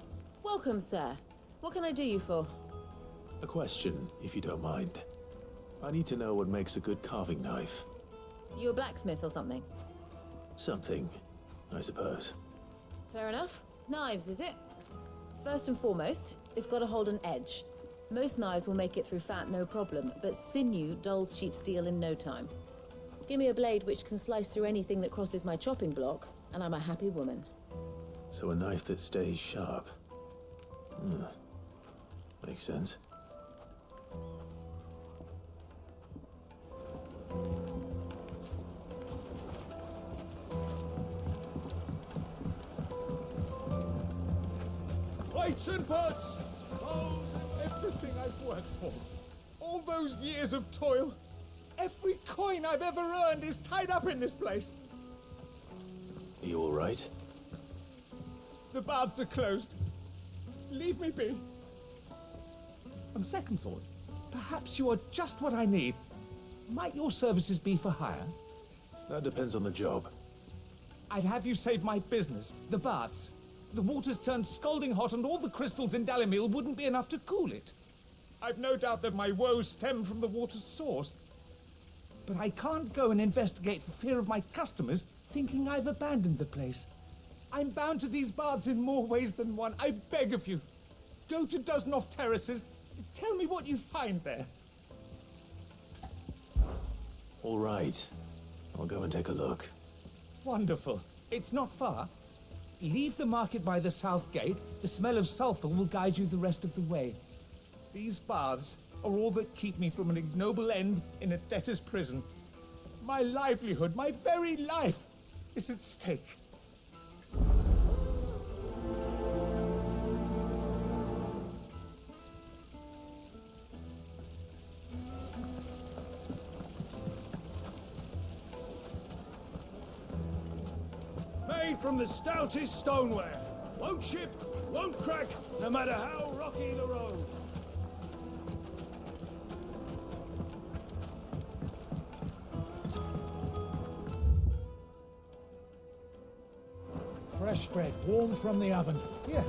Welcome, sir. What can I do you for? A question, if you don't mind. I need to know what makes a good carving knife. You a blacksmith or something? Something, I suppose. Fair enough. Knives, is it? First and foremost, it's got to hold an edge. Most knives will make it through fat, no problem, but sinew dulls cheap steel in no time. Give me a blade which can slice through anything that crosses my chopping block, and I'm a happy woman. So a knife that stays sharp. Makes sense. Plates and pots! Everything I've worked for. All those years of toil. Every coin I've ever earned is tied up in this place. Are you all right? The baths are closed. Leave me be. On second thought, perhaps you are just what I need. Might your services be for hire? That depends on the job. I'd have you save my business, the baths. The water's turned scalding hot and all the crystals in Dalamil wouldn't be enough to cool it. I've no doubt that my woes stem from the water's source. But I can't go and investigate for fear of my customers thinking I've abandoned the place. I'm bound to these baths in more ways than one. I beg of you. Go to Dusnoff Terraces. Tell me what you find there. All right. I'll go and take a look. Wonderful. It's not far. Leave the market by the south gate. The smell of sulfur will guide you the rest of the way. These baths are all that keep me from an ignoble end in a debtor's prison. My livelihood, my very life, is at stake. Made from the stoutest stoneware. Won't chip, won't crack, no matter how rocky the road. Fresh bread, warm from the oven. Here,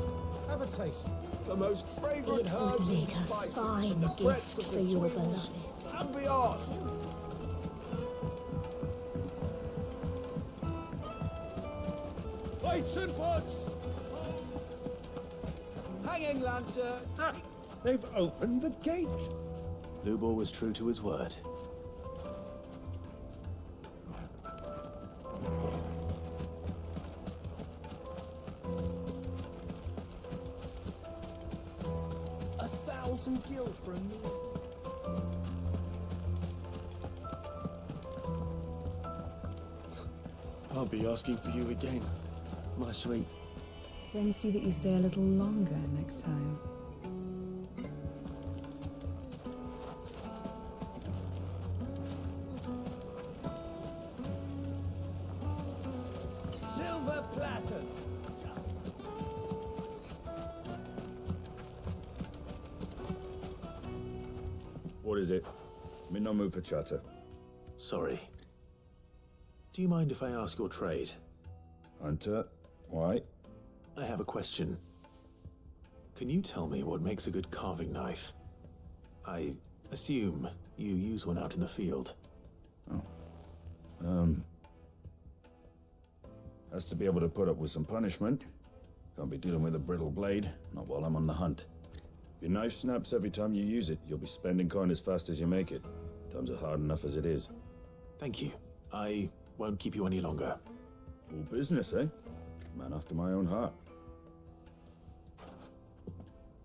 have a taste. The most fragrant It herbs would and make a spices fine from the gift breadths of for the your Twins beloved. and beyond. Plates and pots! Hanging lanterns! They've opened the gate! Lubor was true to his word. A 1,000 gil for a meal. I'll be asking for you again, my sweet. Then see that you stay a little longer next time. Silver platters! What is it? I'm in no mood for chatter. Sorry. Do you mind if I ask your trade? Hunter, why? I have a question. Can you tell me what makes a good carving knife? I assume you use one out in the field. Has to be able to put up with some punishment. Can't be dealing with a brittle blade, not while I'm on the hunt. If your knife snaps every time you use it, you'll be spending coin as fast as you make it. Times are hard enough as it is. Thank you. I won't keep you any longer. All business, eh? Man after my own heart.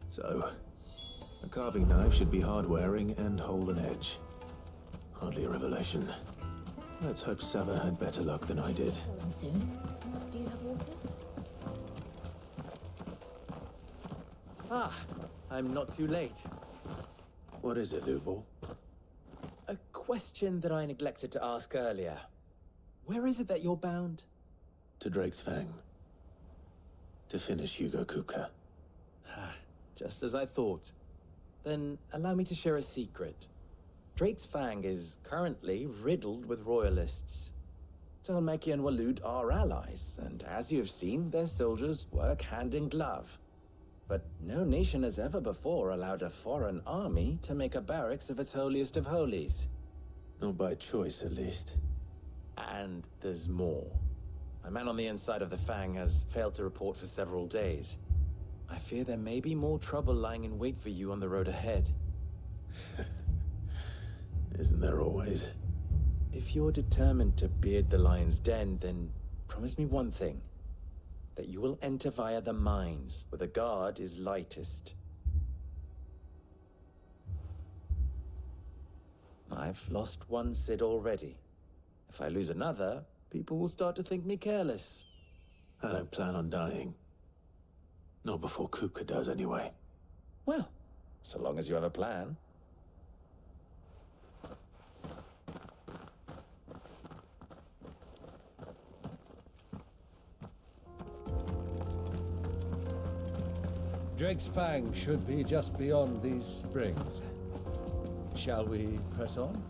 So, a carving knife should be hard-wearing and hold an edge. Hardly a revelation. Let's hope Sava had better luck than I did. Soon. Do you have water? Ah, I'm not too late. What is it, Lubor? A question that I neglected to ask earlier. Where is it that you're bound? To Drake's Fang. To finish Hugo Kupka. Just as I thought. Then allow me to share a secret. Drake's Fang is currently riddled with royalists. Talmeki and Walud are allies, and as you have seen, their soldiers work hand in glove. But no nation has ever before allowed a foreign army to make a barracks of its holiest of holies. Not by choice, at least. And there's more. A man on the inside of the Fang has failed to report for several days. I fear there may be more trouble lying in wait for you on the road ahead. Isn't there always? If you're determined to beard the lion's den, then promise me one thing. That you will enter via the mines, where the guard is lightest. I've lost one Cid already. If I lose another, people will start to think me careless. I don't plan on dying. Not before Kupka does, anyway. Well, so long as you have a plan. Drake's Fang should be just beyond these springs. Shall we press on?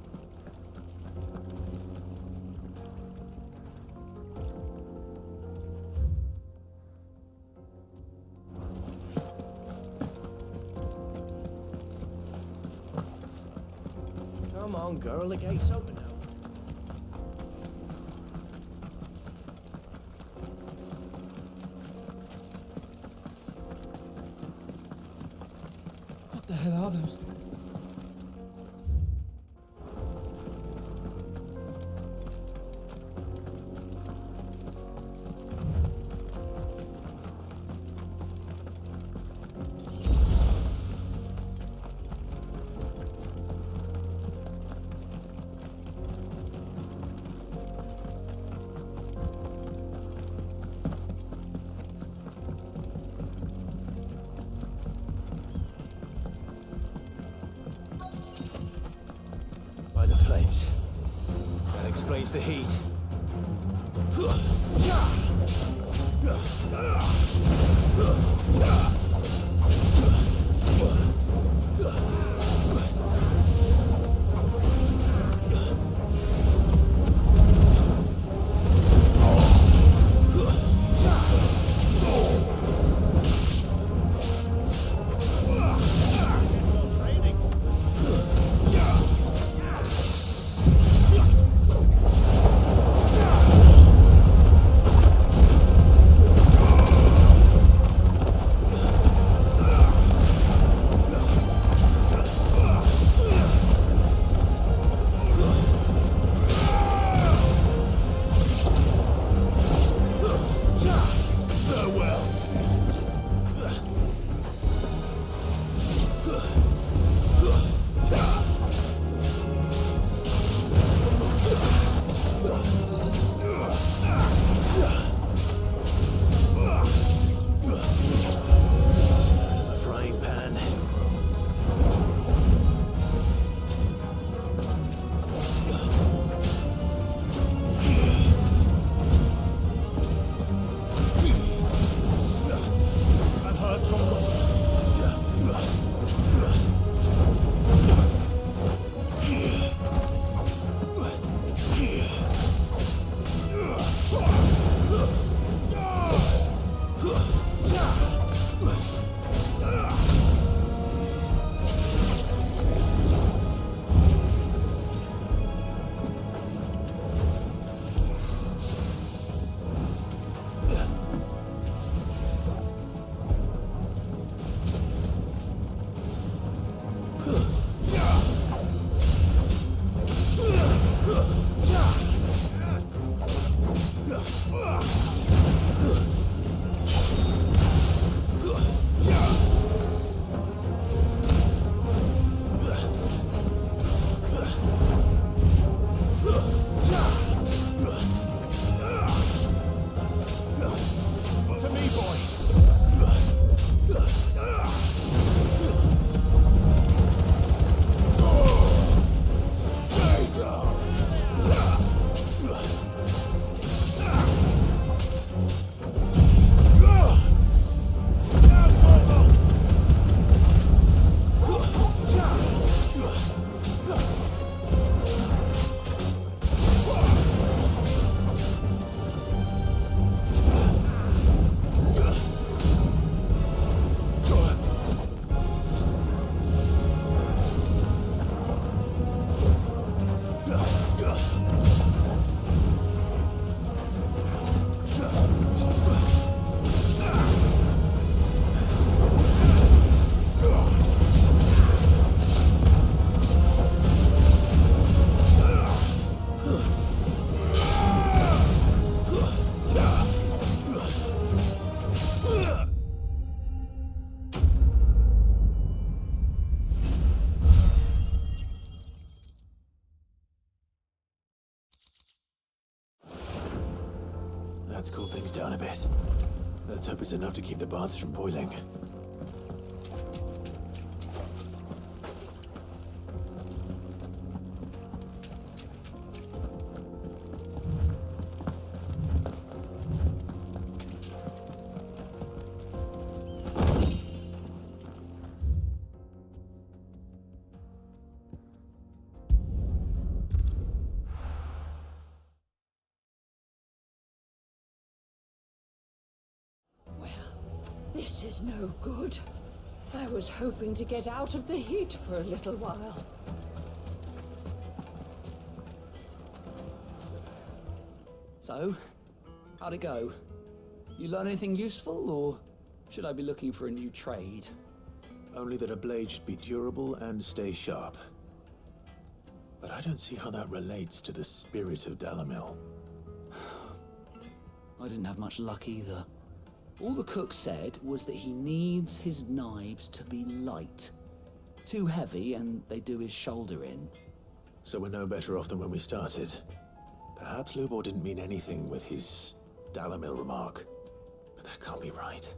Come on, girl, the gate's open now. What the hell are those things? By the flames. That explains the heat. Let's cool things down a bit. Let's hope it's enough to keep the baths from boiling. This is no good. I was hoping to get out of the heat for a little while. So, how'd it go? You learn anything useful, or should I be looking for a new trade? Only that a blade should be durable and stay sharp. But I don't see how that relates to the spirit of Dalamil. I didn't have much luck either. All the cook said was that he needs his knives to be light. Too heavy and they do his shoulder in. So we're no better off than when we started. Perhaps Lubor didn't mean anything with his Dalamil remark. But that can't be right.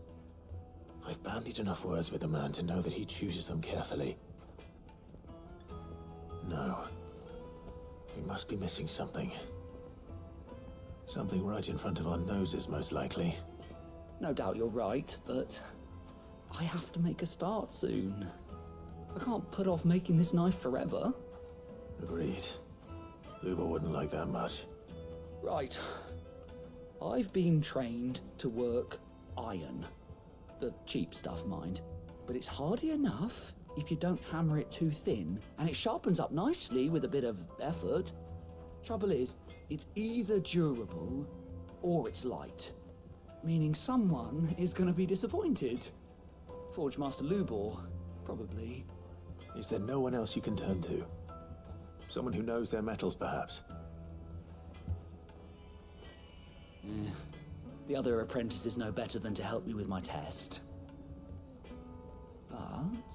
I've bandied enough words with the man to know that he chooses them carefully. No. We must be missing something. Something right in front of our noses, most likely. No doubt you're right, but I have to make a start soon. I can't put off making this knife forever. Agreed. Lubor wouldn't like that much. Right. I've been trained to work iron. The cheap stuff, mind. But it's hardy enough if you don't hammer it too thin, and it sharpens up nicely with a bit of effort. Trouble is, it's either durable or it's light. Meaning someone is going to be disappointed. Forge Master Lubor, probably. Is there no one else you can turn to? Someone who knows their metals, perhaps? The other apprentices know better than to help me with my test. But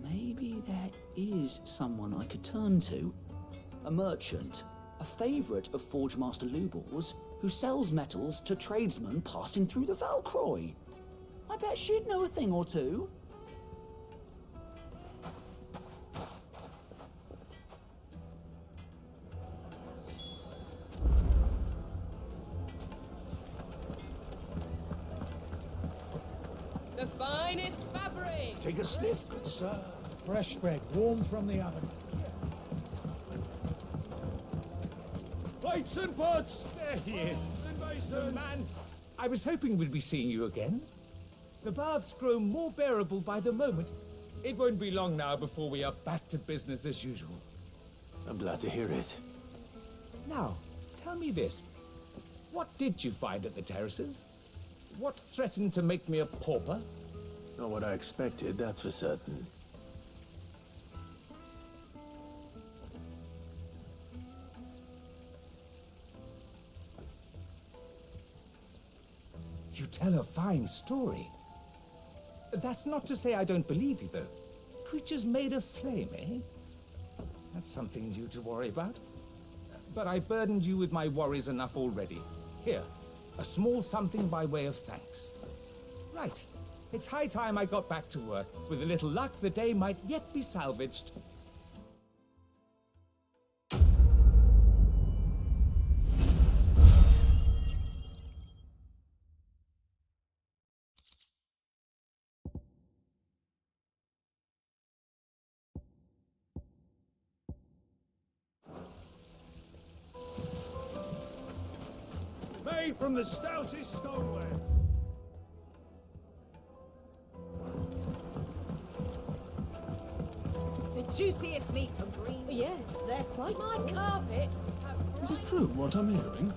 maybe there is someone I could turn to. A merchant, a favorite of Forge Master Lubor's, who sells metals to tradesmen passing through the Valcroy. I bet she'd know a thing or two. The finest fabric! Take a sniff, good sir. Fresh bread, warm from the oven. Plates and pots! There he is. Good man. I was hoping we'd be seeing you again. The baths grow more bearable by the moment. It won't be long now before we are back to business as usual. I'm glad to hear it. Now, tell me this. What did you find at the terraces? What threatened to make me a pauper? Not what I expected, that's for certain. You tell a fine story. That's not to say I don't believe you, though. Creatures made of flame, eh? That's something new to worry about. But I burdened you with my worries enough already. Here, a small something by way of thanks. Right. It's high time I got back to work. With a little luck, the day might yet be salvaged. Made from the stoutest stoneware. The juiciest meat from green. Yes, they're quite My soft. carpets have Is it true what I'm hearing?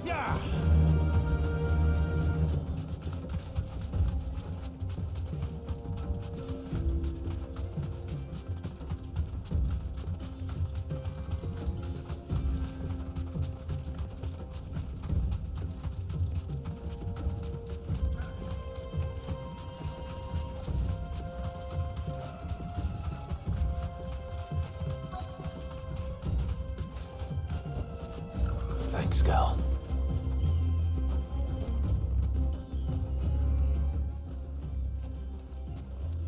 Yeah! Thanks, Gal.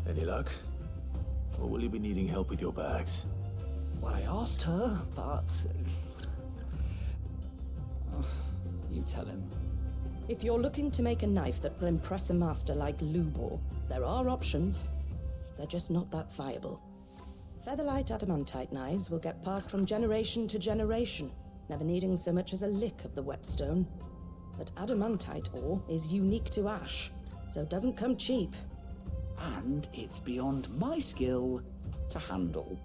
Any luck? Or will you be needing help with your bags? Well, I asked her, but... you tell him. If you're looking to make a knife that will impress a master like Lubor, there are options. They're just not that viable. Featherlight adamantite knives will get passed from generation to generation, never needing so much as a lick of the whetstone. But adamantite ore is unique to ash, so it doesn't come cheap. And it's beyond my skill to handle.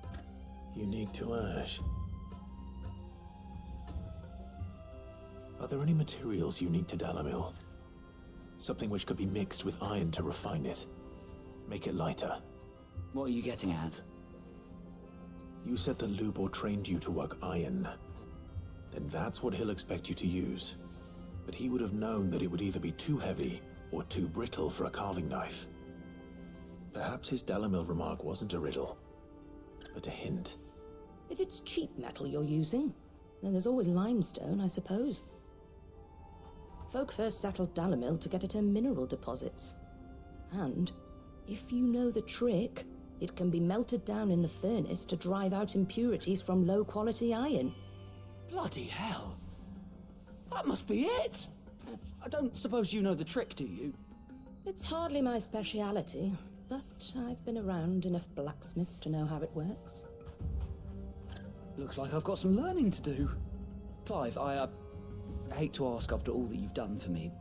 Unique to ash. Are there any materials unique to Dalamil? Something which could be mixed with iron to refine it. Make it lighter. What are you getting at? You said that Lubor trained you to work iron. Then that's what he'll expect you to use. But he would have known that it would either be too heavy or too brittle for a carving knife. Perhaps his Dalamil remark wasn't a riddle, but a hint. If it's cheap metal you're using, then there's always limestone, I suppose. Folk first settled Dalamil to get at her mineral deposits. And, if you know the trick, it can be melted down in the furnace to drive out impurities from low-quality iron. Bloody hell! That must be it! I don't suppose you know the trick, do you? It's hardly my speciality, but I've been around enough blacksmiths to know how it works. Looks like I've got some learning to do. Clive, I hate to ask after all that you've done for me,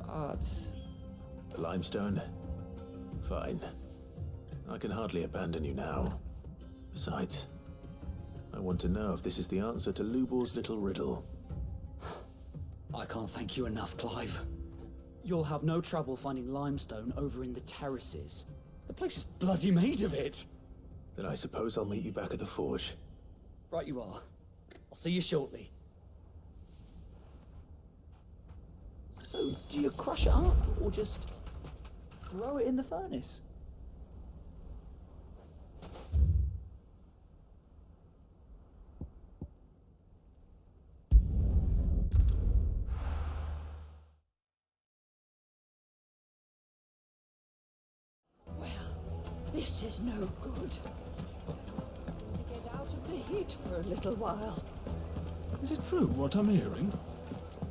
but... Limestone? Fine. I can hardly abandon you now. Besides, I want to know if this is the answer to Lubor's little riddle. I can't thank you enough, Clive. You'll have no trouble finding limestone over in the terraces. The place is bloody made of it. Then I suppose I'll meet you back at the forge. Right you are. I'll see you shortly. So, do you crush it up, or just throw it in the furnace? This is no good. To get out of the heat for a little while. Is it true what I'm hearing?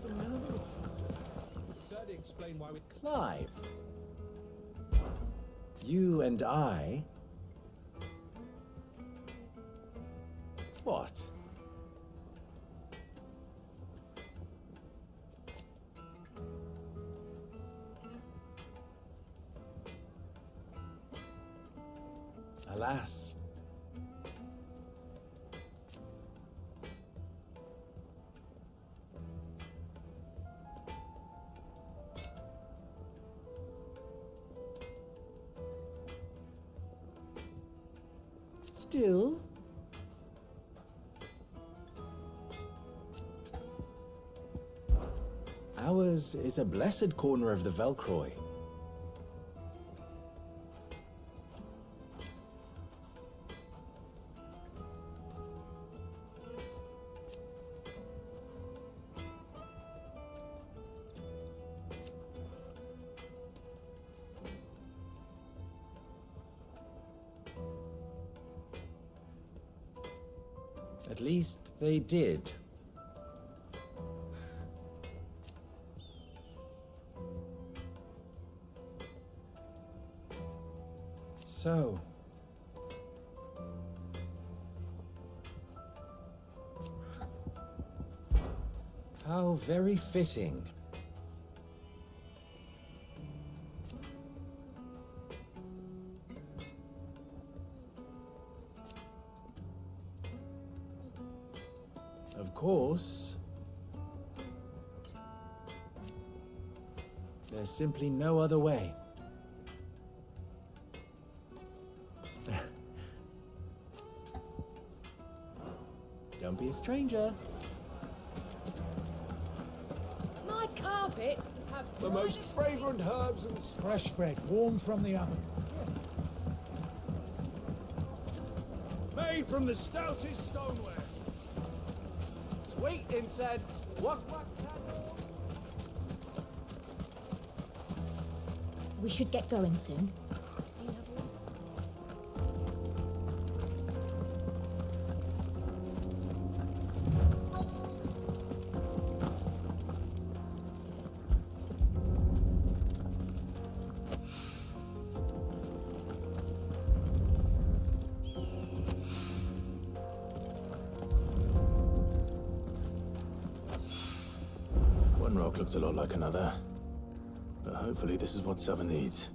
Would certainly explain why we... Clive. You and I... What? Alas. Still, ours is a blessed corner of the Velcroy. At least they did. So, how very fitting. Of course, there's simply no other way. Don't be a stranger. My carpets have The most fragrant herbs and fresh bread, warm from the oven. Made from the stoutest stoneware. Wait, incense! What? We should get going soon. One rock looks a lot like another. But hopefully this is what Seven needs.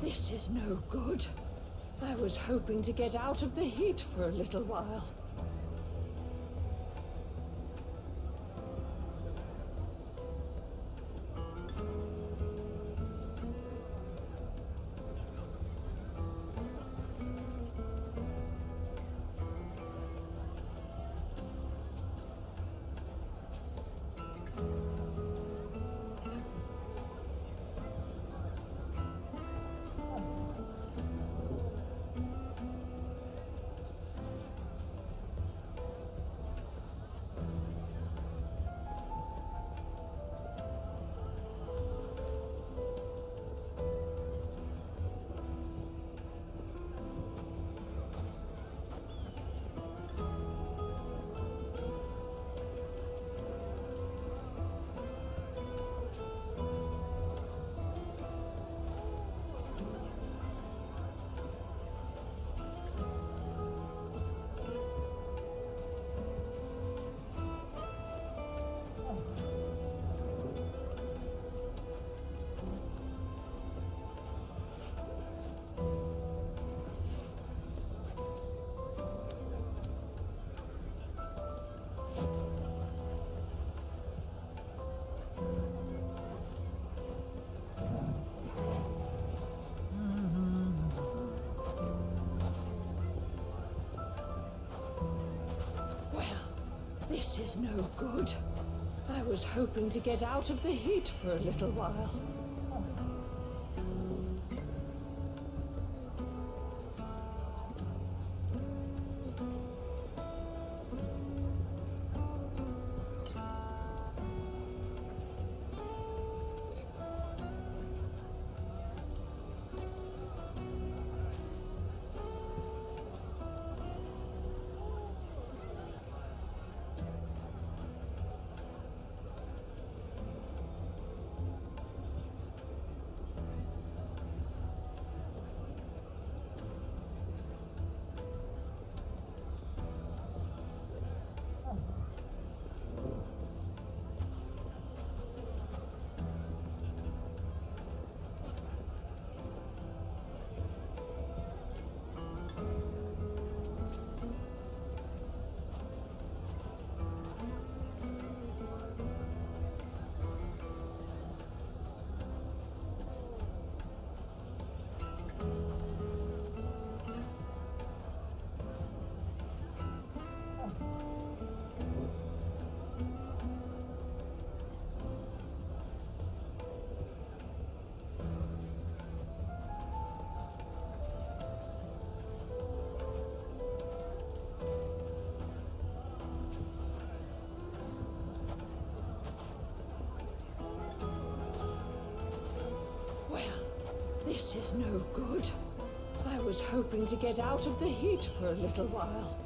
This is no good. I was hoping to get out of the heat for a little while. This is no good. I was hoping to get out of the heat for a little while. This is no good. I was hoping to get out of the heat for a little while.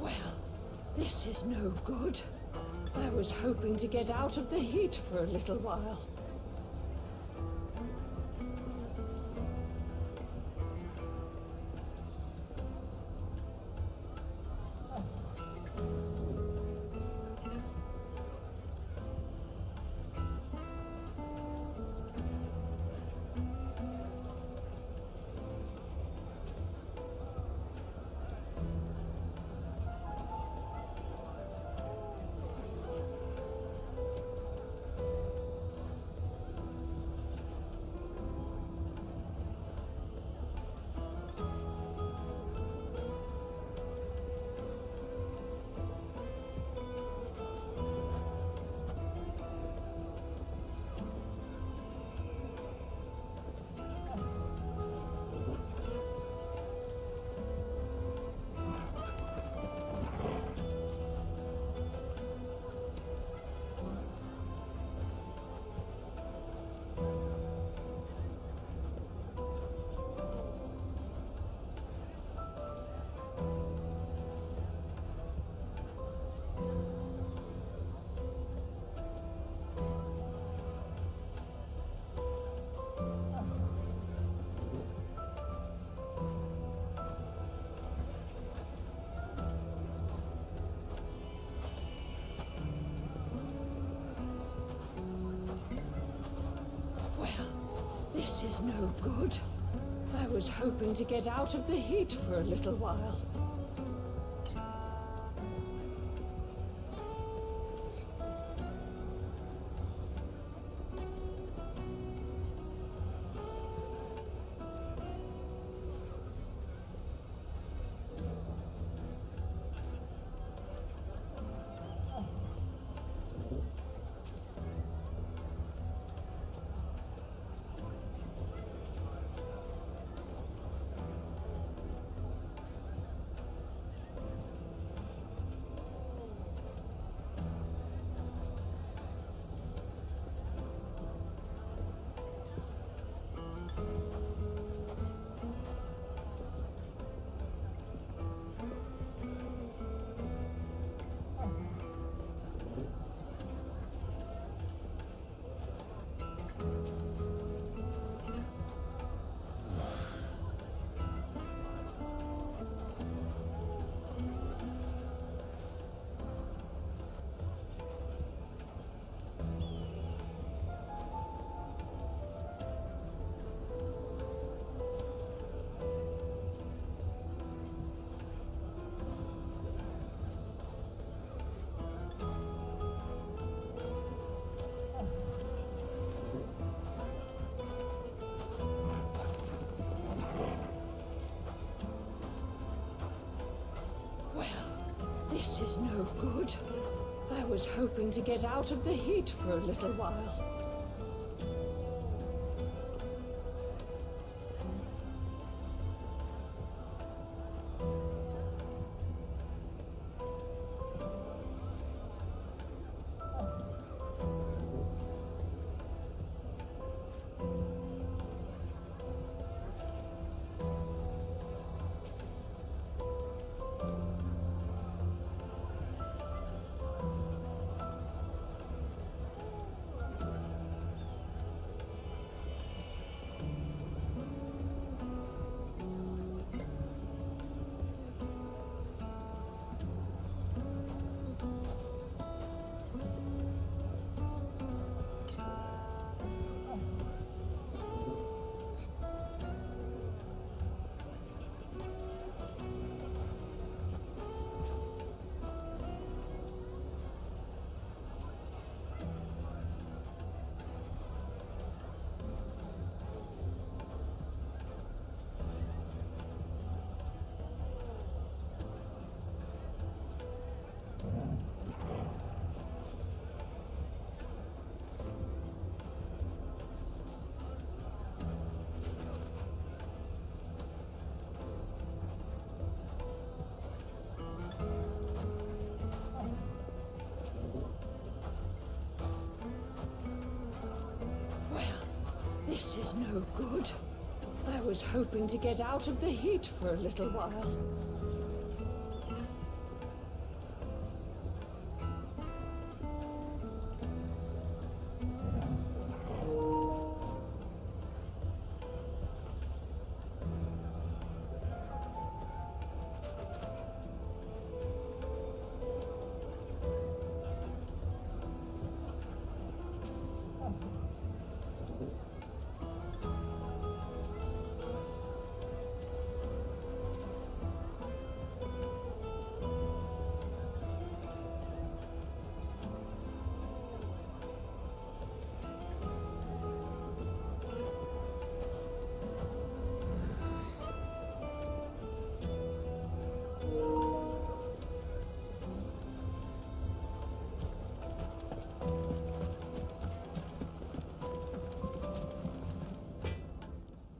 Well, this is no good. I was hoping to get out of the heat for a little while. This is no good. I was hoping to get out of the heat for a little while. This is no good. I was hoping to get out of the heat for a little while. This is no good. I was hoping to get out of the heat for a little while.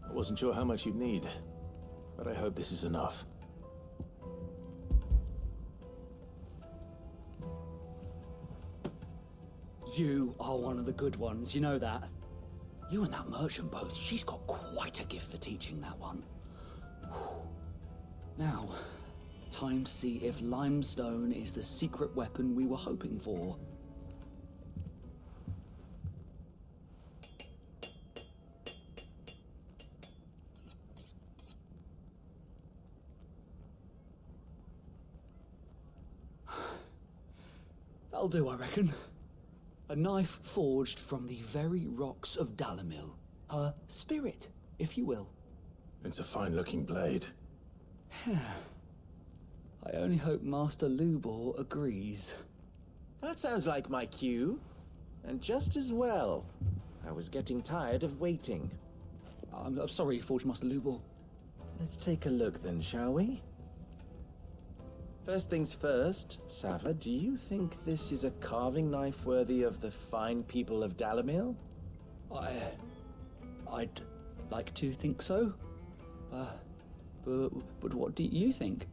I wasn't sure how much you'd need, but I hope this is enough. You are one of the good ones, you know that. You and that merchant both, she's got quite a gift for teaching that one. Now, time to see if limestone is the secret weapon we were hoping for. That'll do, I reckon. A knife forged from the very rocks of Dalamil. Her spirit, if you will. It's a fine-looking blade. I only hope Master Lubor agrees. That sounds like my cue. And just as well. I was getting tired of waiting. I'm sorry, Forge Master Lubor. Let's take a look then, shall we? First things first, Sava, do you think this is a carving knife worthy of the fine people of Dalamil? I'd like to think so. But what do you think?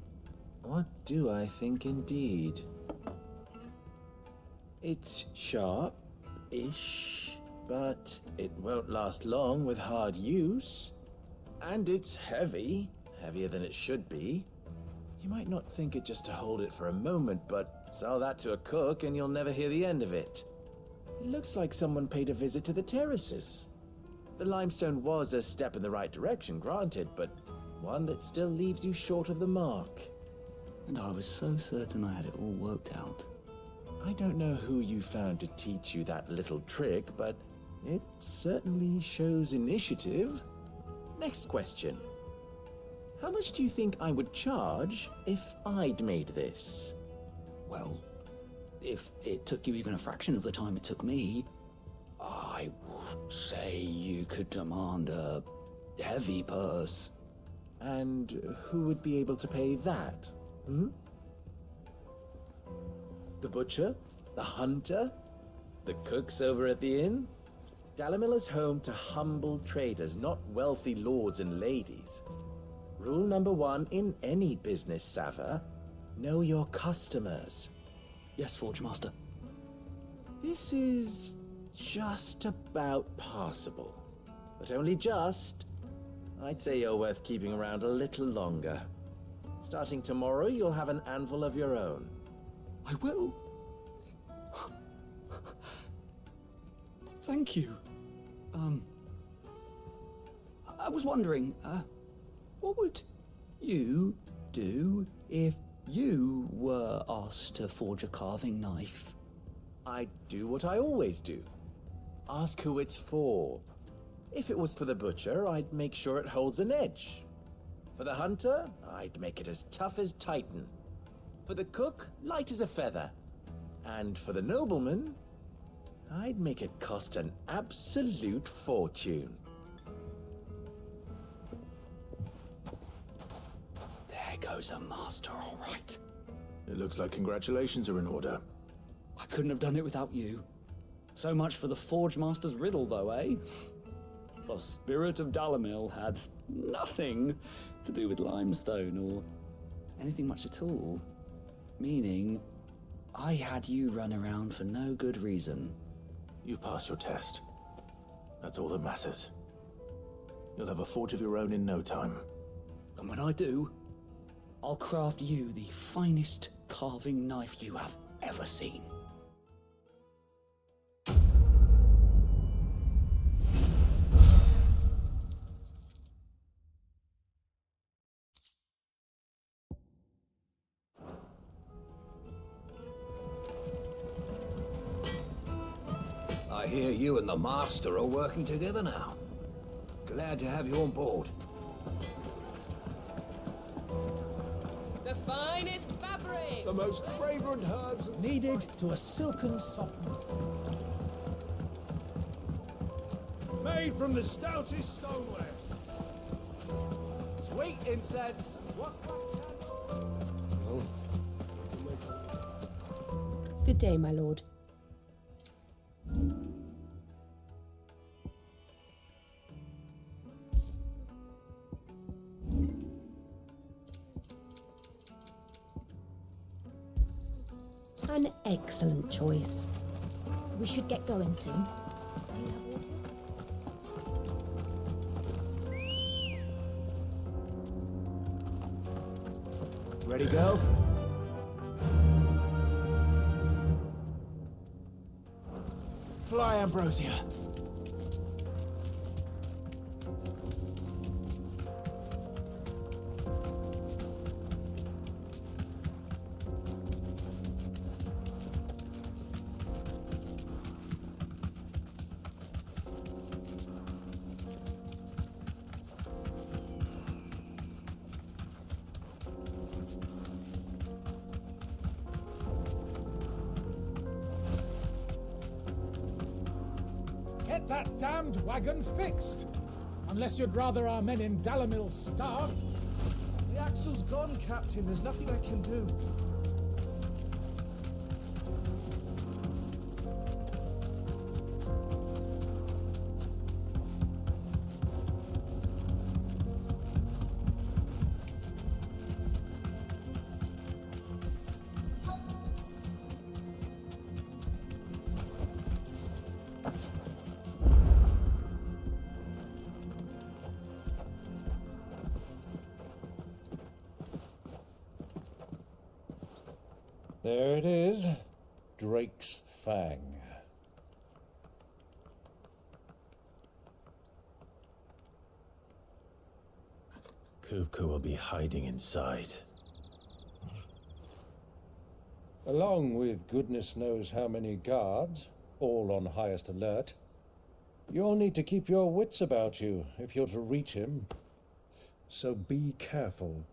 What do I think indeed? It's sharp-ish, but it won't last long with hard use. And it's heavy, heavier than it should be. You might not think it just to hold it for a moment, but sell that to a cook and you'll never hear the end of it. It looks like someone paid a visit to the terraces. The limestone was a step in the right direction, granted, but one that still leaves you short of the mark. And I was so certain I had it all worked out. I don't know who you found to teach you that little trick, but it certainly shows initiative. Next question. How much do you think I would charge if I'd made this? Well, if it took you even a fraction of the time it took me, I would say you could demand a heavy purse. And who would be able to pay that? The butcher? The hunter? The cooks over at the inn? Dalamil is home to humble traders, not wealthy lords and ladies. Rule number 1 in any business, Sava. Know your customers. Yes, Forge Master. This is just about passable. But only just. I'd say you're worth keeping around a little longer. Starting tomorrow, you'll have an anvil of your own. I will. Thank you. I was wondering, what would you do if you were asked to forge a carving knife? I'd do what I always do. Ask who it's for. If it was for the butcher, I'd make sure it holds an edge. For the hunter, I'd make it as tough as Titan. For the cook, light as a feather. And for the nobleman, I'd make it cost an absolute fortune. There goes a master, all right. It looks like congratulations are in order. I couldn't have done it without you. So much for the Forge Master's riddle, though, eh? The spirit of Dalamil had nothing to do with limestone or anything much at all. Meaning, I had you run around for no good reason. You've passed your test. That's all that matters. You'll have a forge of your own in no time. And when I do, I'll craft you the finest carving knife you have ever seen. I hear you and the Master are working together now. Glad to have you on board. The finest fabric! The most fragrant herbs needed to a silken softness. Made from the stoutest stoneware. Sweet incense. Good day, my lord. An excellent choice. We should get going soon. Do you have water? Ready, girl? Fly, Ambrosia. Get that damned wagon fixed! Unless you'd rather our men in Dalamil starved. The axle's gone, Captain. There's nothing I can do. There it is. Drake's Fang. Kupka will be hiding inside. Along with goodness knows how many guards, all on highest alert. You'll need to keep your wits about you if you're to reach him. So be careful.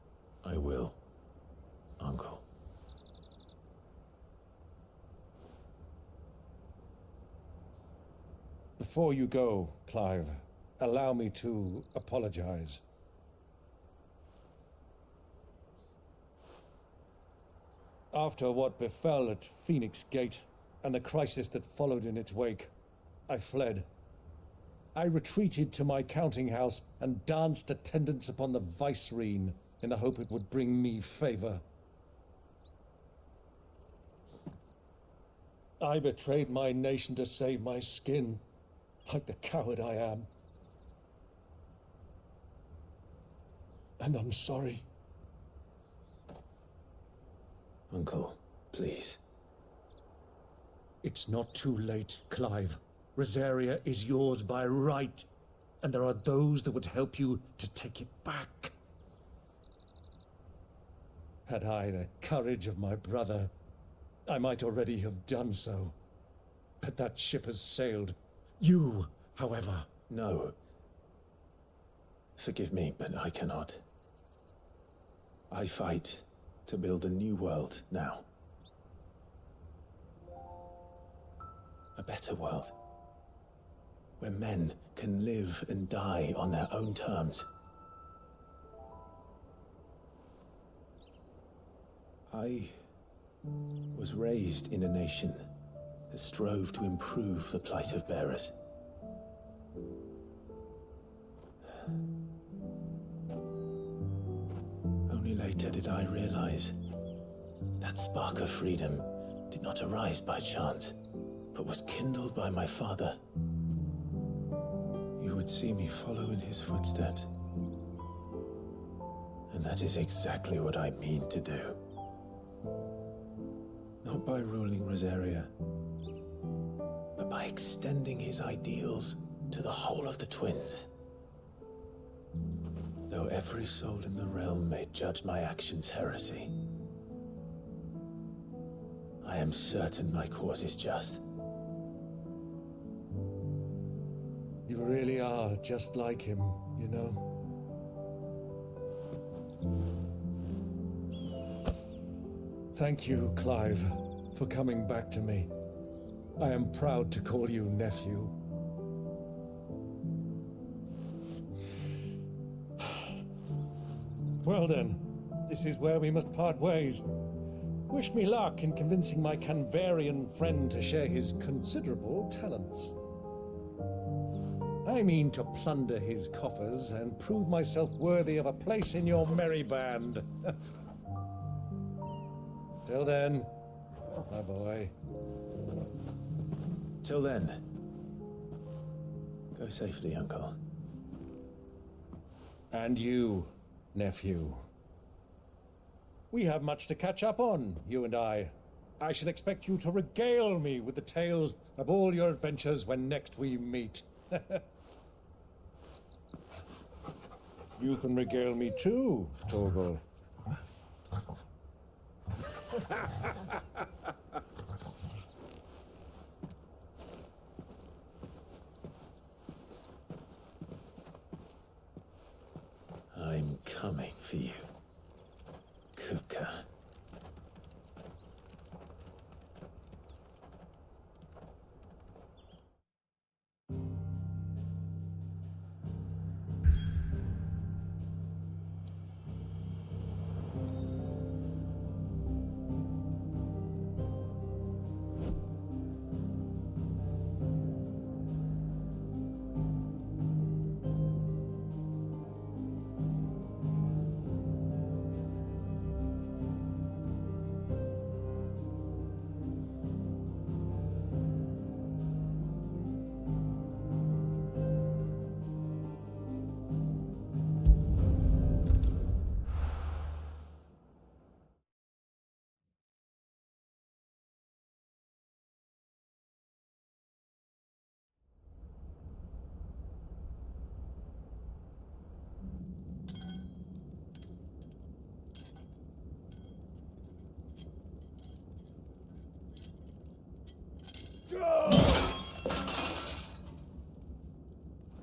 I will, Uncle. Before you go, Clive, allow me to apologize. After what befell at Phoenix Gate and the crisis that followed in its wake, I fled. I retreated to my counting house and danced attendance upon the vicereine in the hope it would bring me favor. I betrayed my nation to save my skin, like the coward I am. And I'm sorry. Uncle, please. It's not too late, Clive. Rosaria is yours by right, and there are those that would help you to take it back. Had I the courage of my brother, I might already have done so. But that ship has sailed. You, however... No. Forgive me, but I cannot. I fight to build a new world now. A better world. Where men can live and die on their own terms. I was raised in a nation that strove to improve the plight of bearers. Only later did I realize that spark of freedom did not arise by chance, but was kindled by my father. you would see me follow in his footsteps. And that is exactly what I mean to do. Not by ruling Rosaria, but by extending his ideals to the whole of the twins. Though every soul in the realm may judge my actions heresy, I am certain my cause is just. You really are just like him, you know? Thank you, Clive, for coming back to me. I am proud to call you nephew. Well then, this is where we must part ways. Wish me luck in convincing my Canvarian friend to share his considerable talents. I mean to plunder his coffers and prove myself worthy of a place in your merry band. Till then, my boy. Till then, go safely, Uncle. And you, nephew. We have much to catch up on, you and I. I shall expect you to regale me with the tales of all your adventures when next we meet. You can regale me too, Torgal. I'm coming for you, Kuka.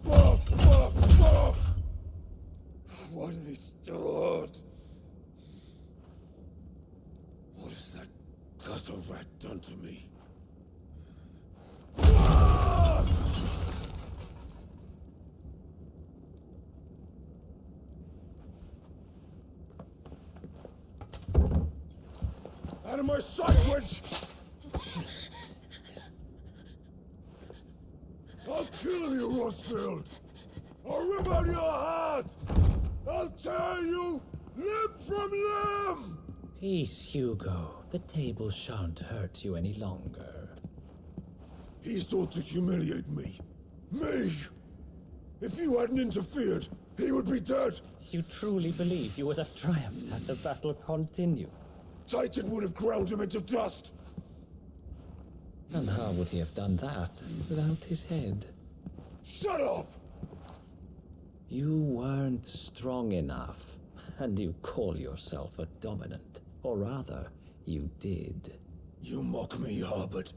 Fuck! Why do they start? What has that gutter rat done to me? Out of my sight, witch! I'll kill you, Rosfield! I'll rip out your heart! I'll tear you limb from limb! Peace, Hugo. The table shan't hurt you any longer. He sought to humiliate me. Me! If you hadn't interfered, he would be dead! You truly believe you would have triumphed had the battle continued? Titan would have ground him into dust! And how would he have done that without his head? Shut up! You weren't strong enough, and you call yourself a dominant. Or rather, you did. You mock me, Harbert.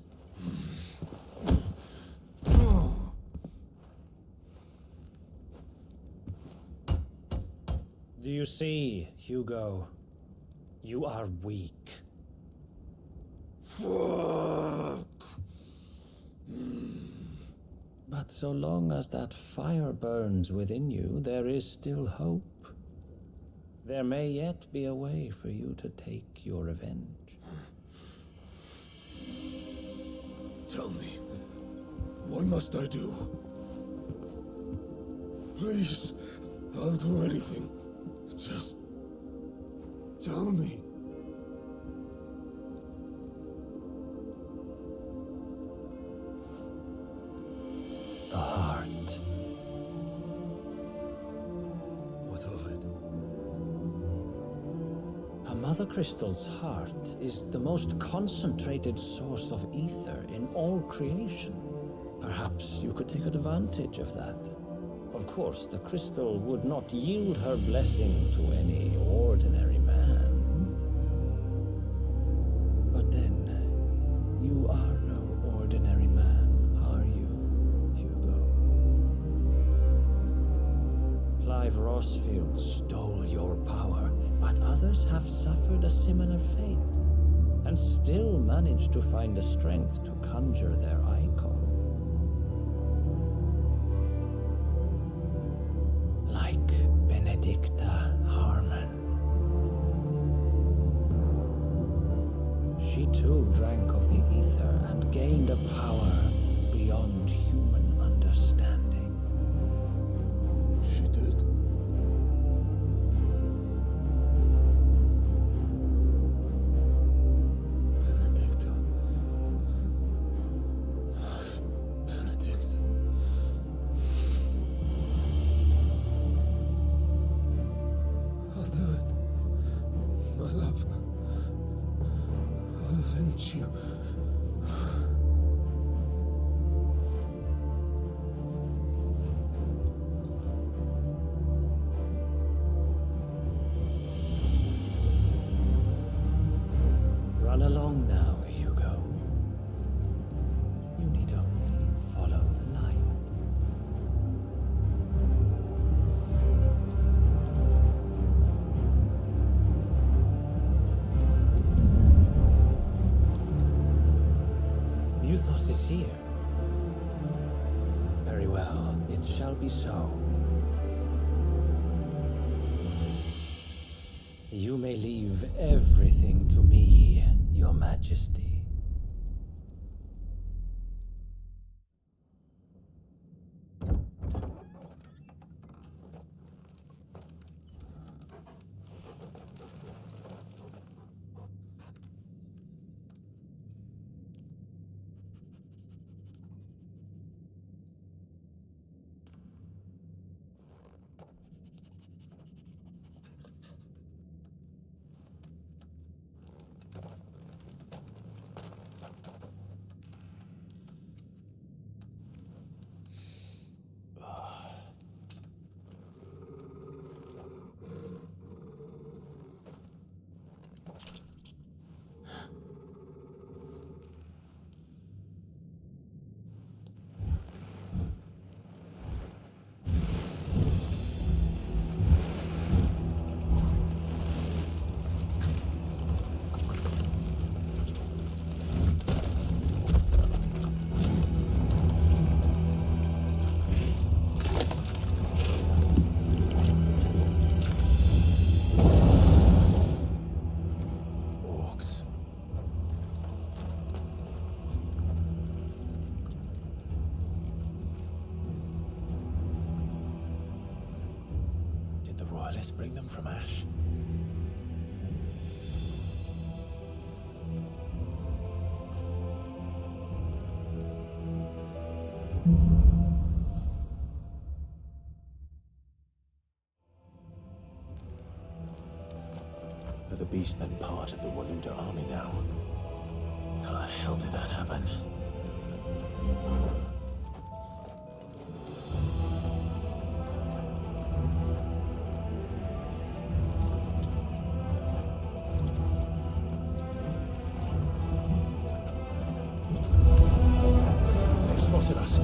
Do you see, Hugo? You are weak. Fuck! But so long as that fire burns within you, there is still hope. There may yet be a way for you to take your revenge. Tell me, what must I do? Please, I'll do anything. Just tell me. The heart Mother Crystal's heart is the most concentrated source of ether in all creation. Perhaps you could take advantage of that. Of course, the crystal would not yield her blessing to any ordinary man. But then, you are no ordinary man, are you, Hugo? Clive Rossfield stole your power, but others have suffered a similar fate, and still managed to find the strength to conjure their icon. Like Benedicta Harmon. She too drank of the ether and gained a power beyond human understanding. She did? Benedicta. Benedict. I'll do it. My love. I'll avenge you. Run along now, Hugo. You need only follow the light. Muthos is here. Very well, it shall be so. You may leave everything to me, Your Majesty. Royalists bring them from Ash? Are the Beastmen part of the Waluda army now? How the hell did that happen? They've spotted us.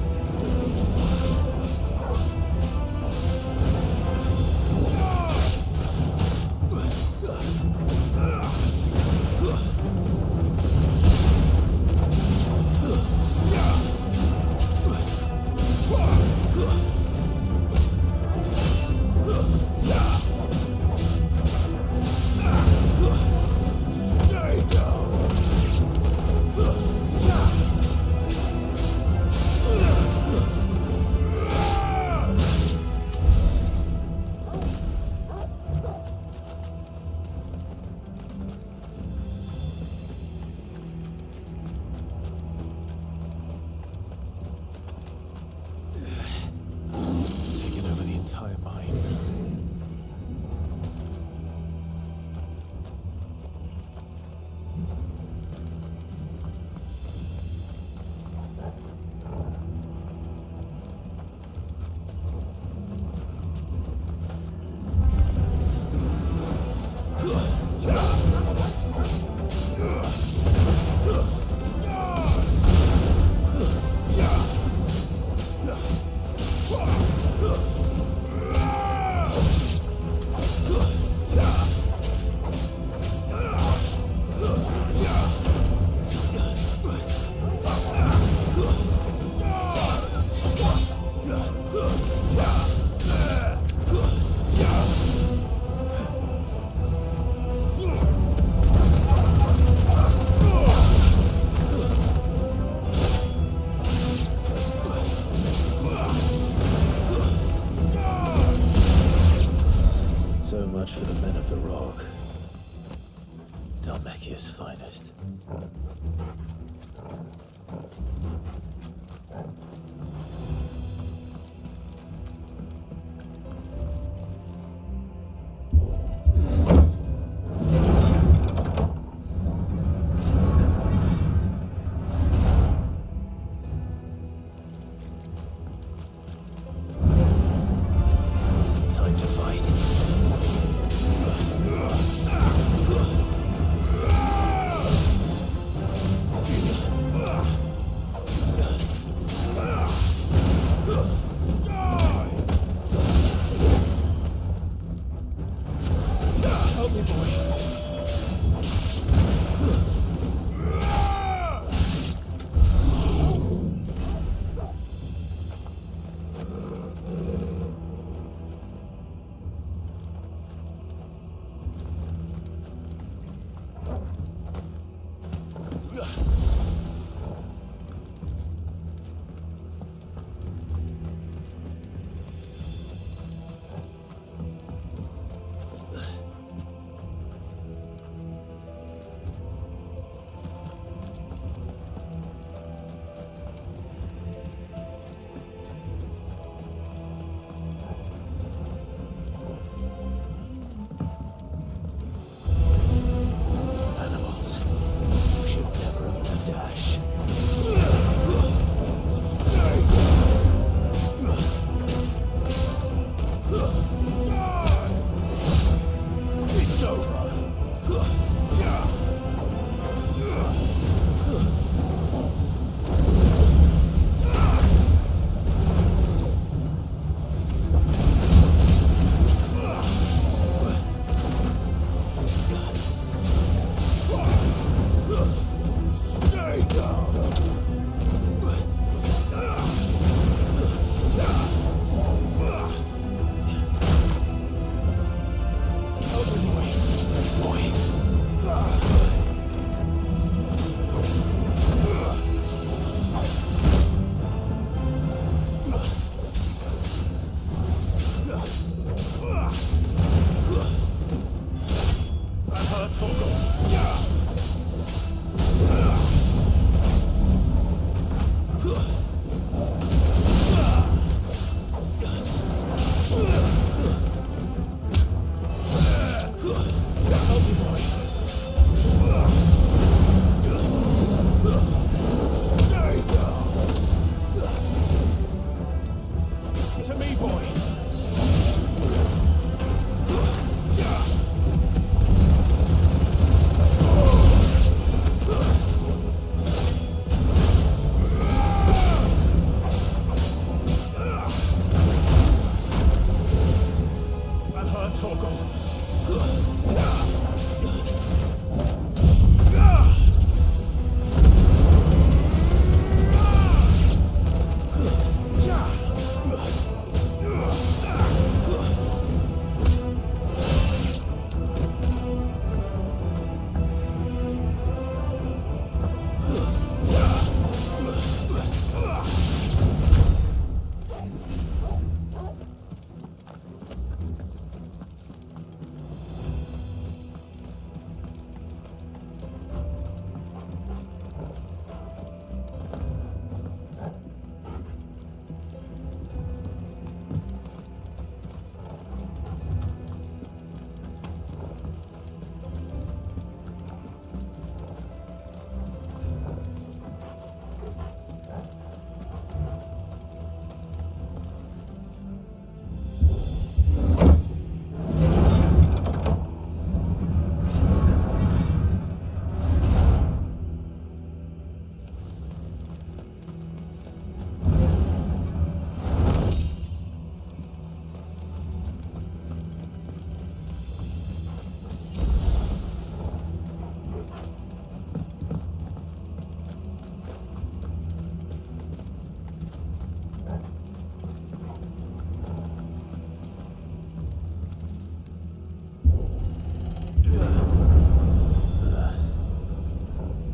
much for the men of the Rock. Dalmekia's finest. Time to fight. Help me, boy. Animals. You should never have left Ash. It's over. Stay down. Help me, boy. Thanks, boy. That hurt, Help me, boy. Stay down. To me, boy. That hurt, Torgal.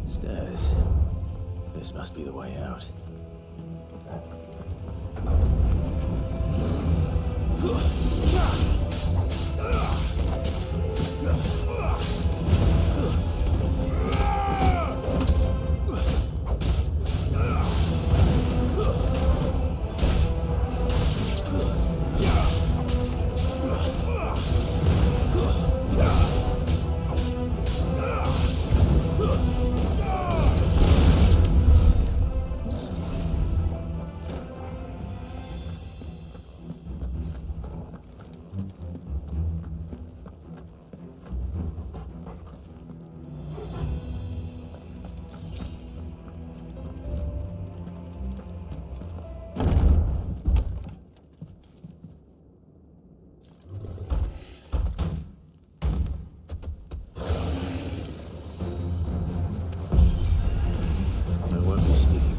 Stairs. This must be the way out.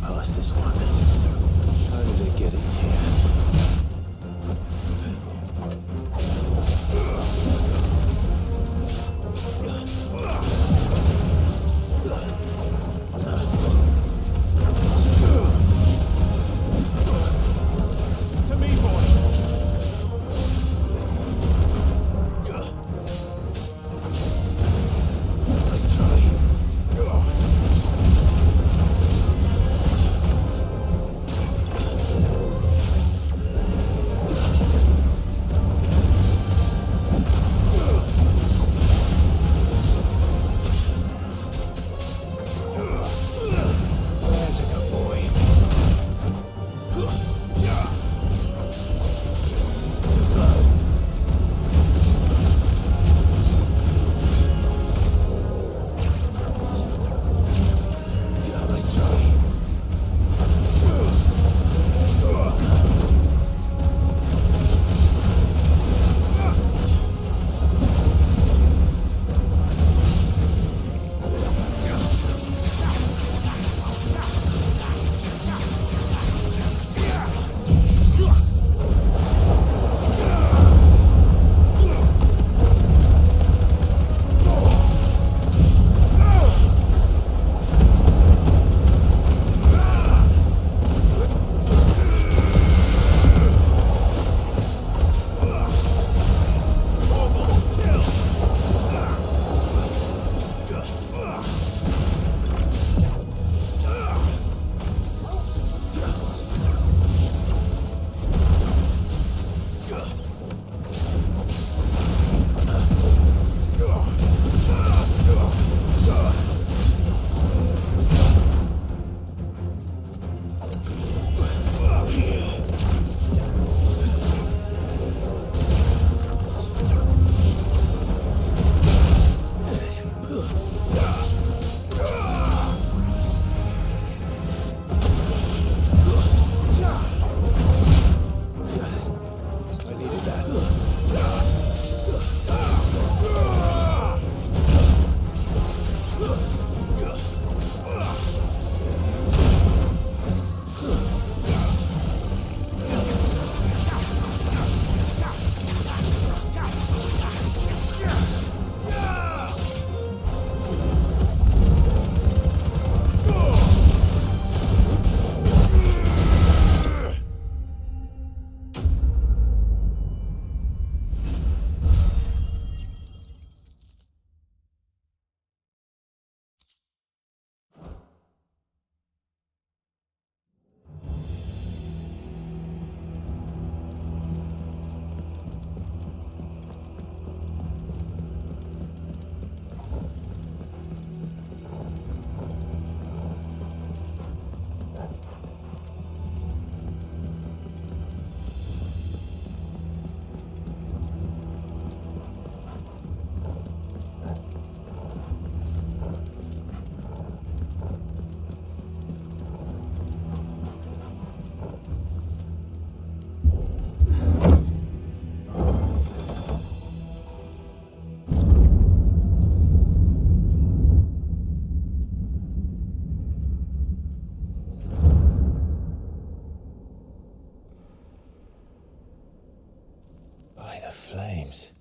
past this one. How did it get in here? To me, boy! Nice try. There's a good boy. Too slow. Nice try. I needed that. By the flames.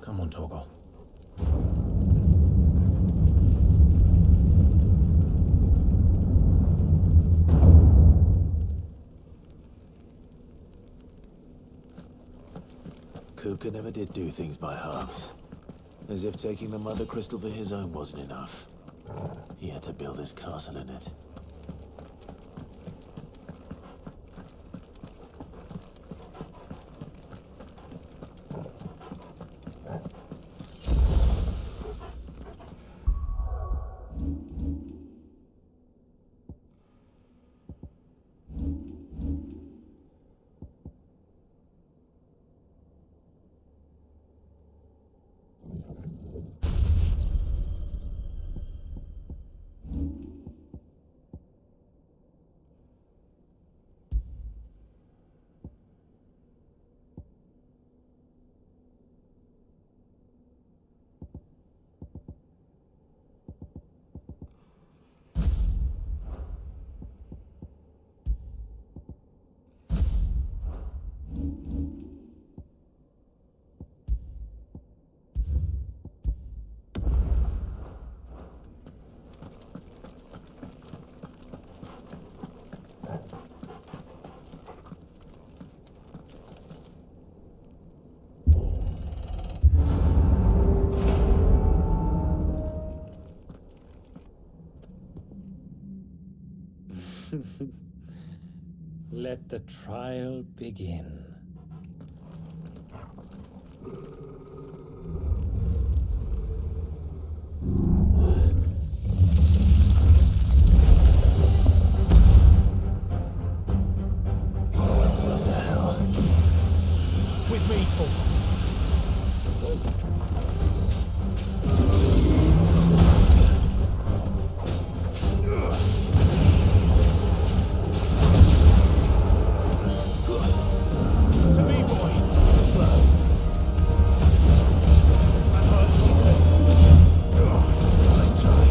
Come on, Torgal. Kupka never did do things by halves. As if taking the Mother Crystal for his own wasn't enough. He had to build his castle in it. Let the trial begin. What the hell? With me, Torgal. To me, boy. Too slow. That hurts, Torgal. Nice try.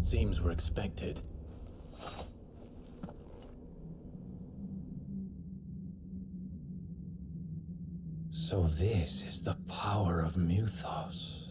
Seems we're expected. So this is the power of Muthos.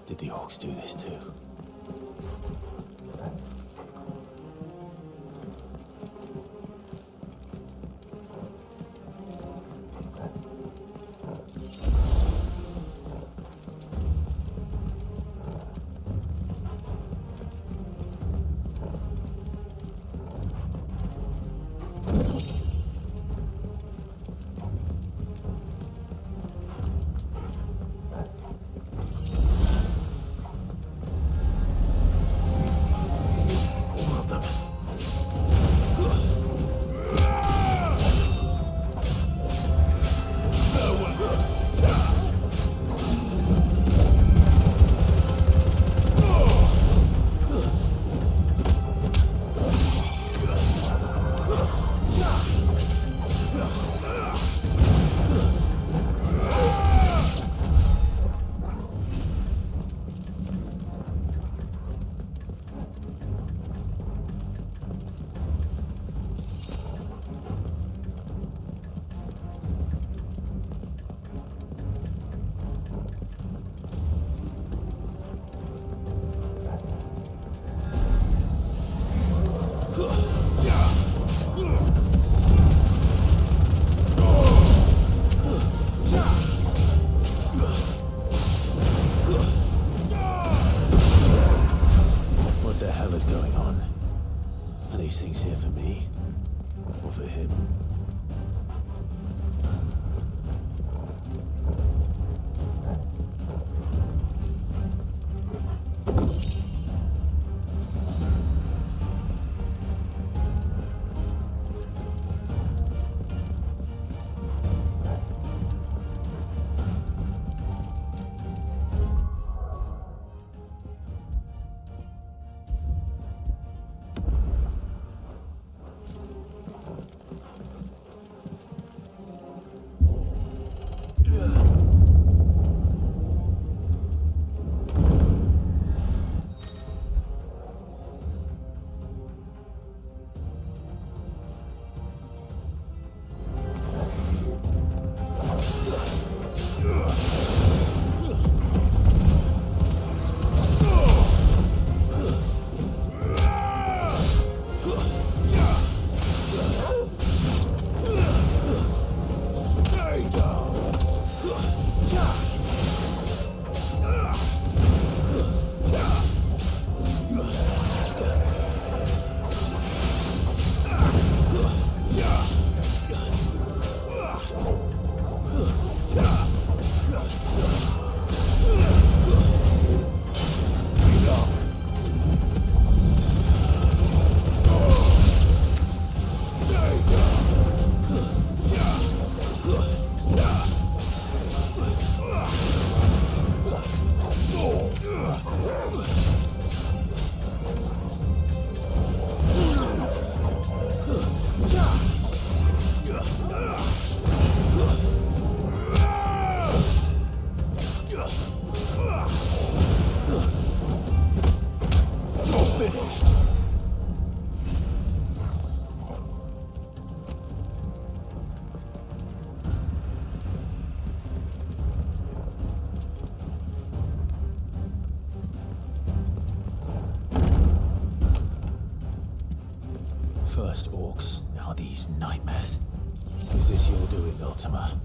Did the orcs do this too? What the hell is going on? Are these things here for me? Or for him? First orcs, now these nightmares. Is this your doing, Ultima?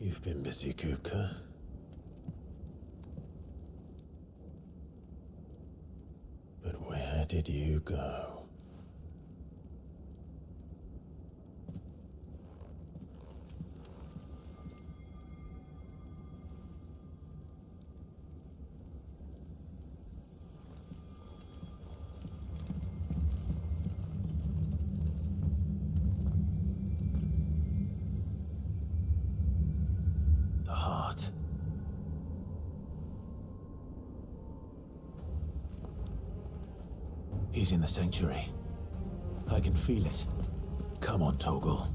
You've been busy, Kupka. But where did you go? The heart. He's in the sanctuary. I can feel it. Come on, Toggle.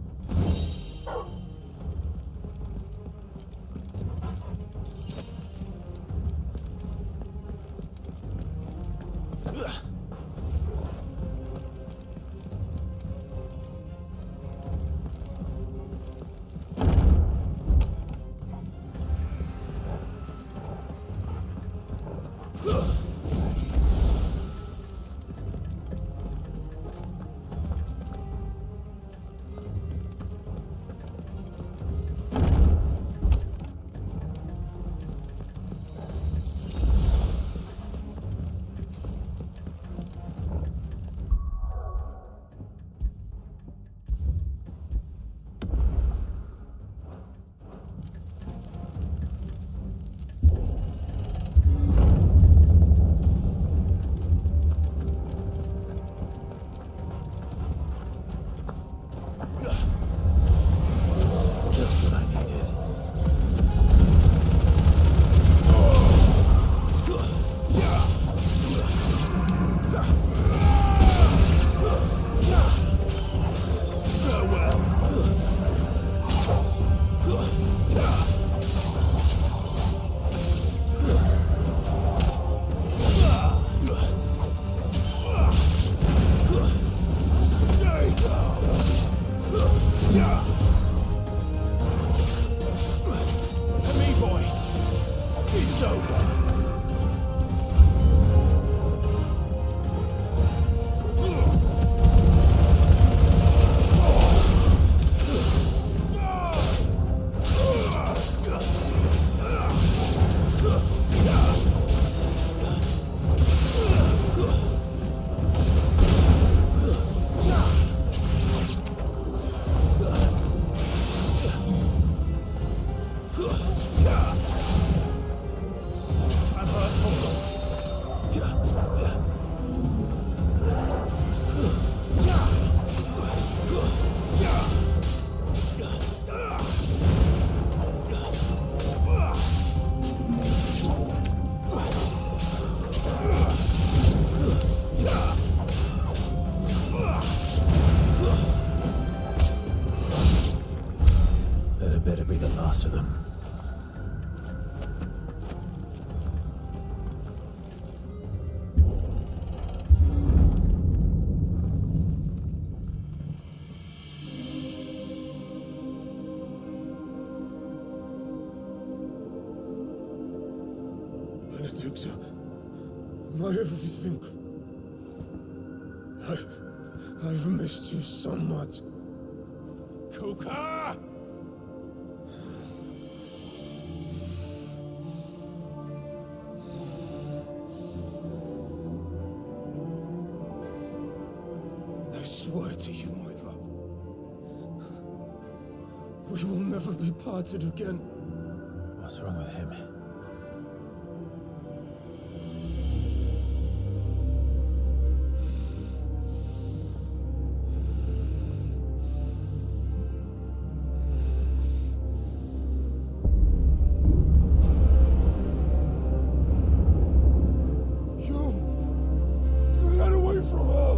I've missed you so much. Kuka! I swear to you, my love, we will never be parted again. What's wrong with him? Get away from her!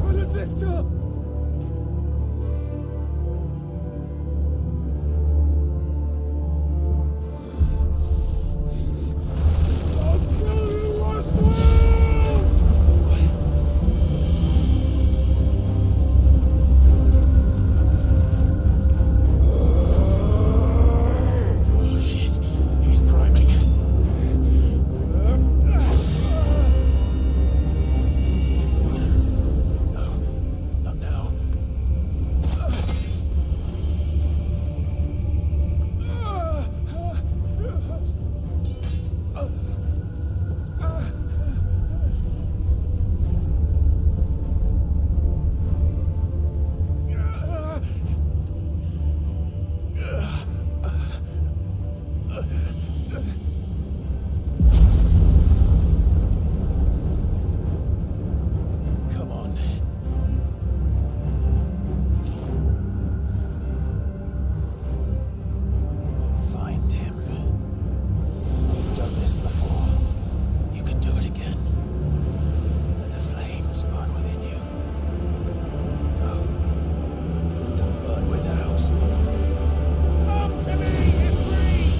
Benedicta! I'll kill you, Westworld! Oh shit, he's priming. Not now. Come on. Find him. You've done this before. You can do it again. Let the flames burn within you. No. Let them burn without. Come to me, Ifrit!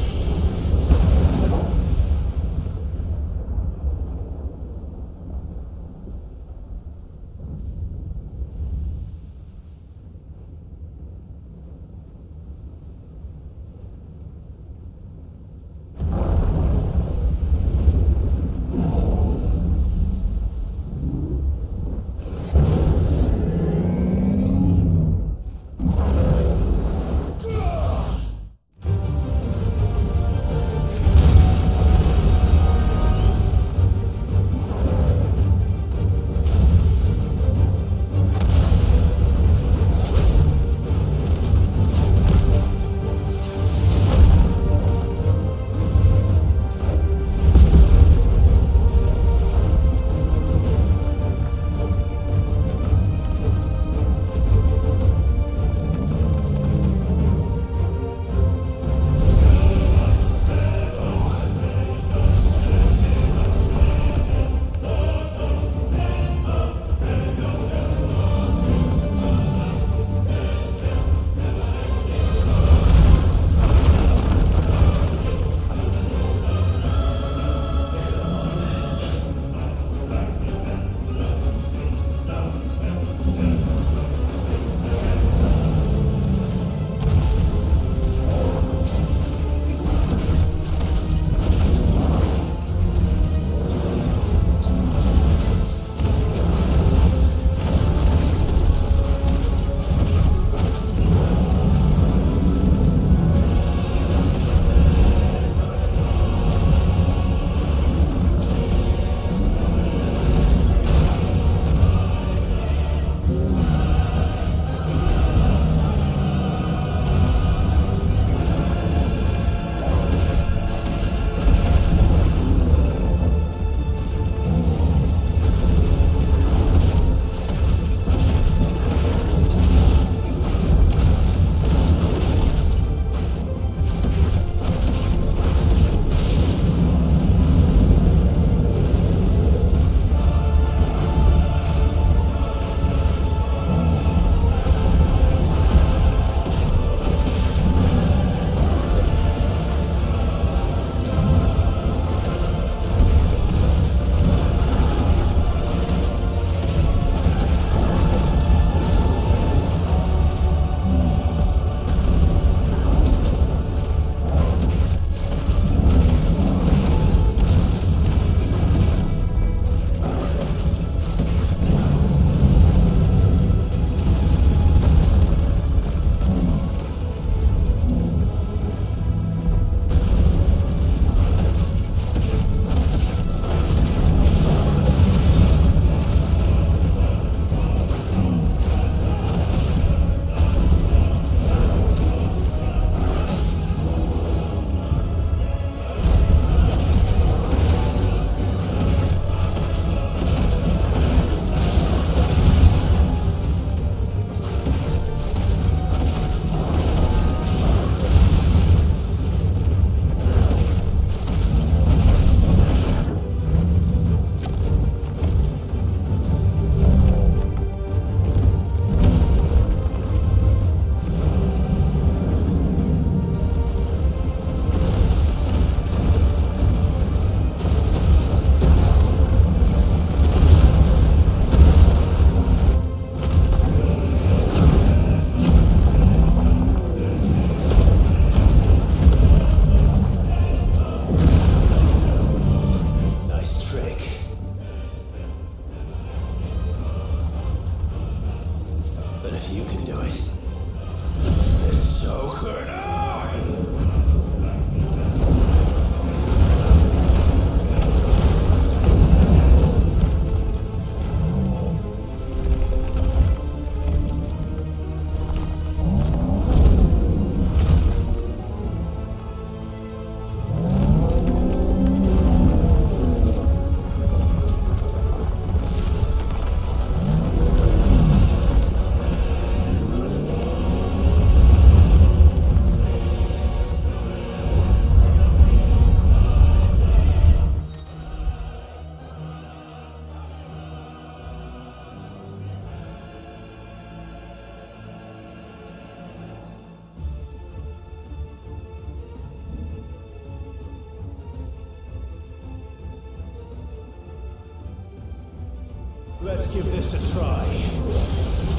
Let's give this a try.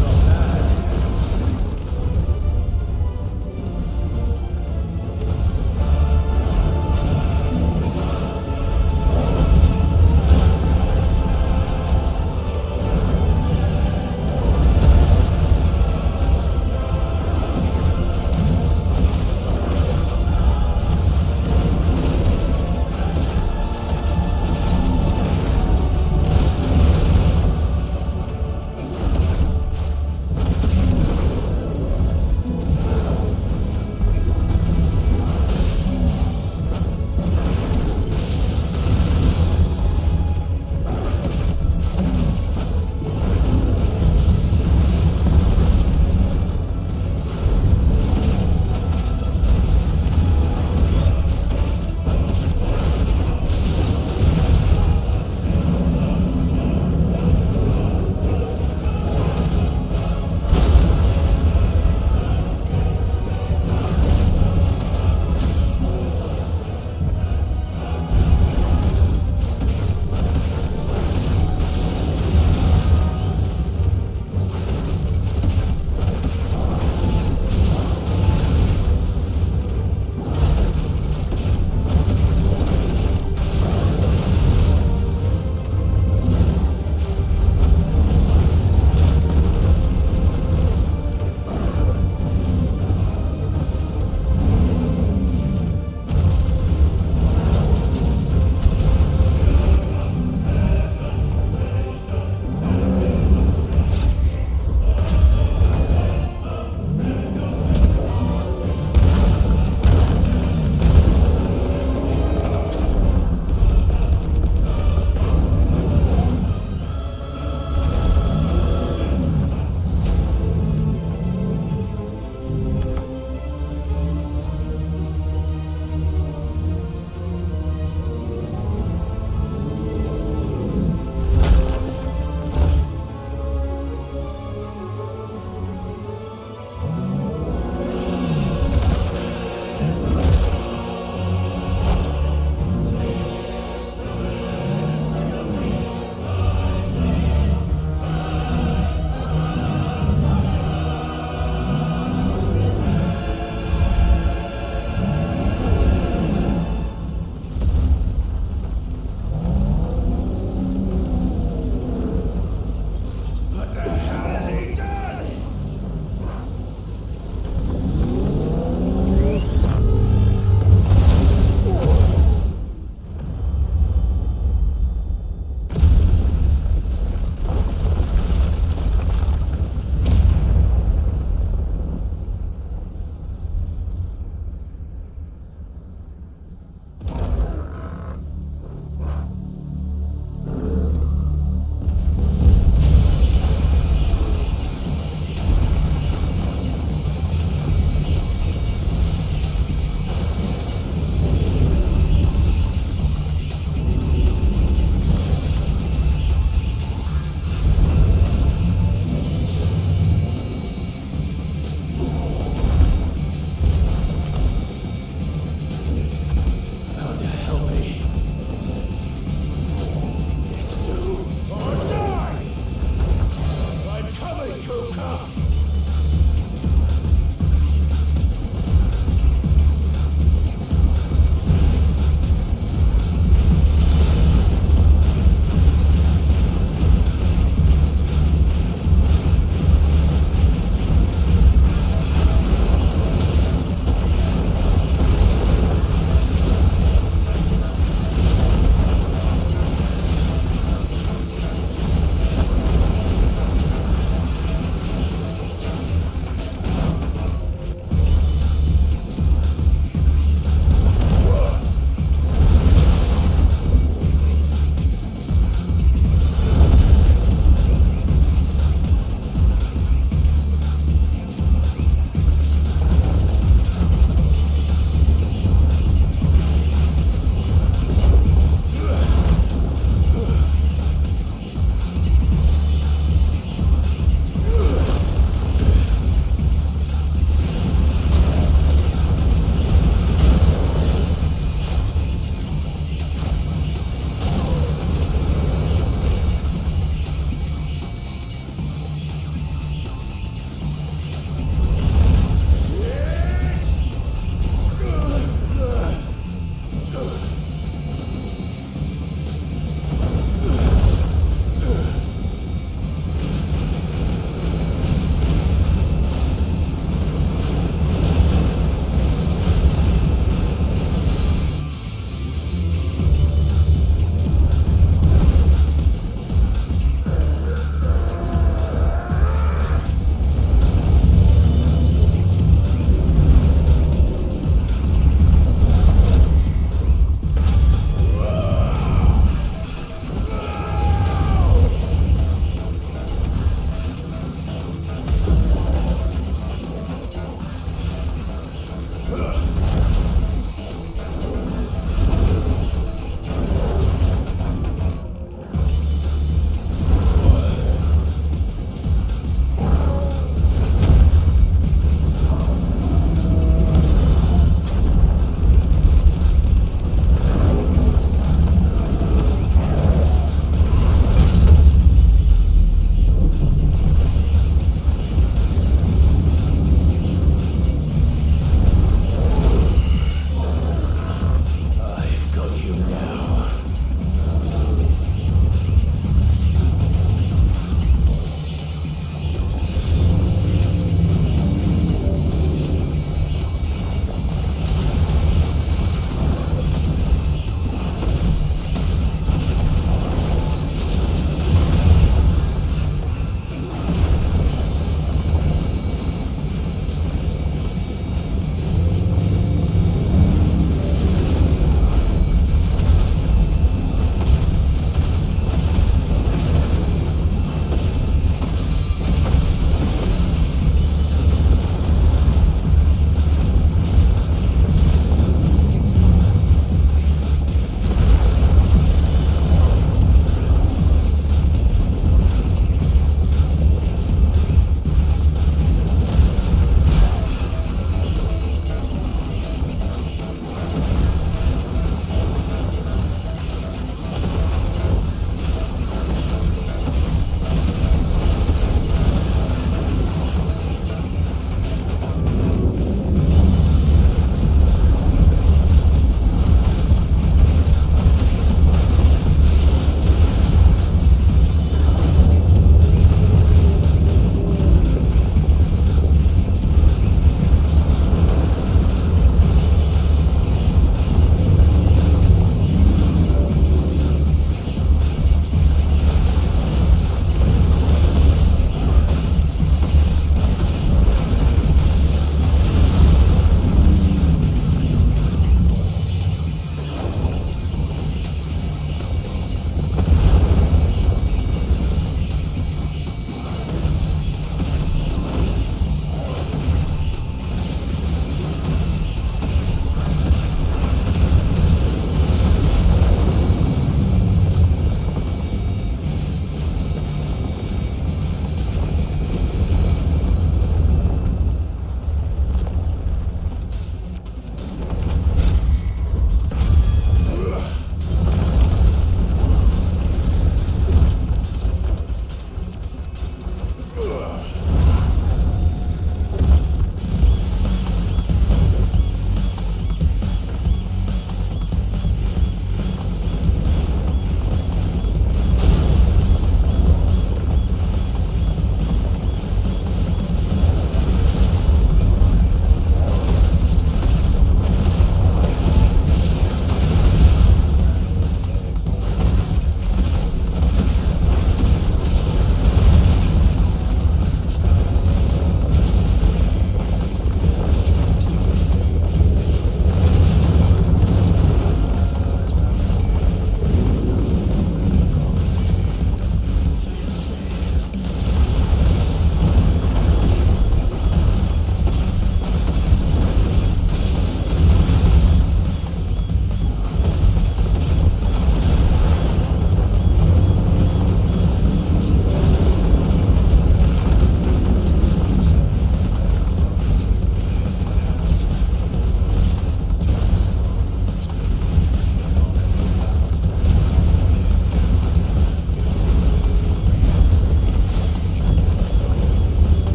Not bad.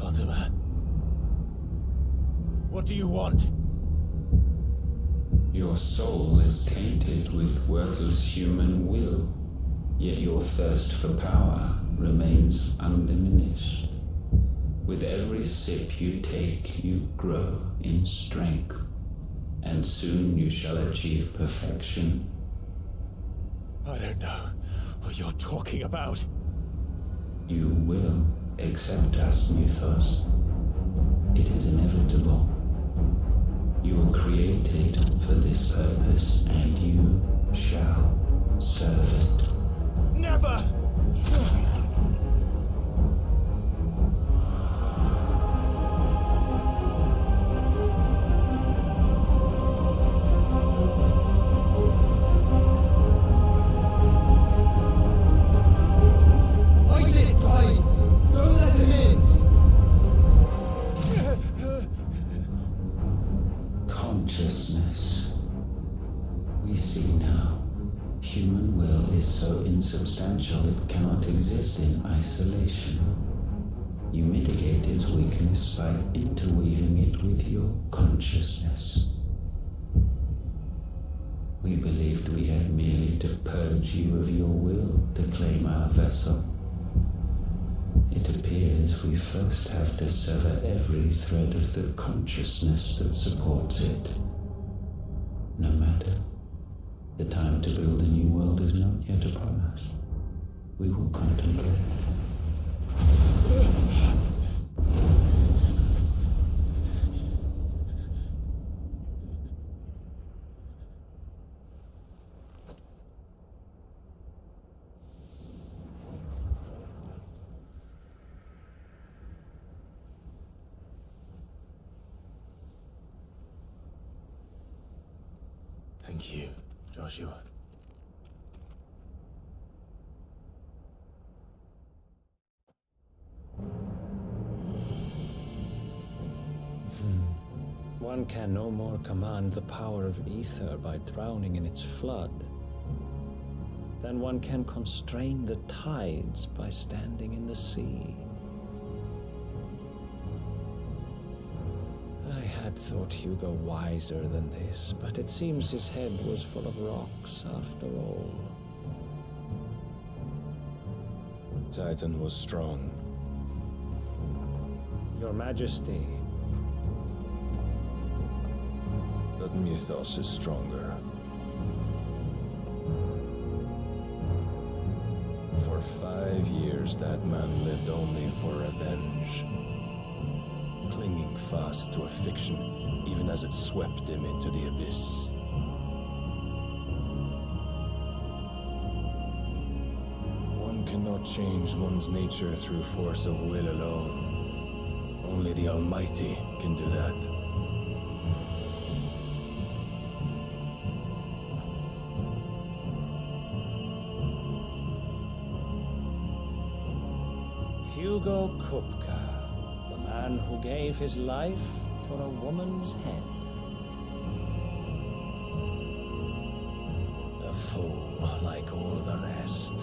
Fatima. What do you want? Your soul is tainted with worthless human will, yet your thirst for power remains undiminished. With every sip you take, you grow in strength, and soon you shall achieve perfection. I don't know what you're talking about. You will accept us, Mythos. It is inevitable. You were created for this purpose, and you shall serve it. Never! Fight it, Clyde! Don't let him in! Consciousness. We see now. Human will is so insubstantial it cannot exist in isolation. You mitigate its weakness by interweaving it with your consciousness. We believed we had merely to purge you of your will to claim our vessel. It appears we first have to sever every thread of the consciousness that supports it. No matter. The time to build a new world is not yet upon us. We will contemplate. Thank you, Joshua. One can no more command the power of ether by drowning in its flood than one can constrain the tides by standing in the sea. I had thought Hugo wiser than this, but it seems his head was full of rocks after all. Titan was strong. Your Majesty. But Mythos is stronger. For 5 years, that man lived only for revenge. Clinging fast to a fiction, even as it swept him into the abyss. One cannot change one's nature through force of will alone. Only the Almighty can do that. Hugo Kupka, the man who gave his life for a woman's head. A fool like all the rest.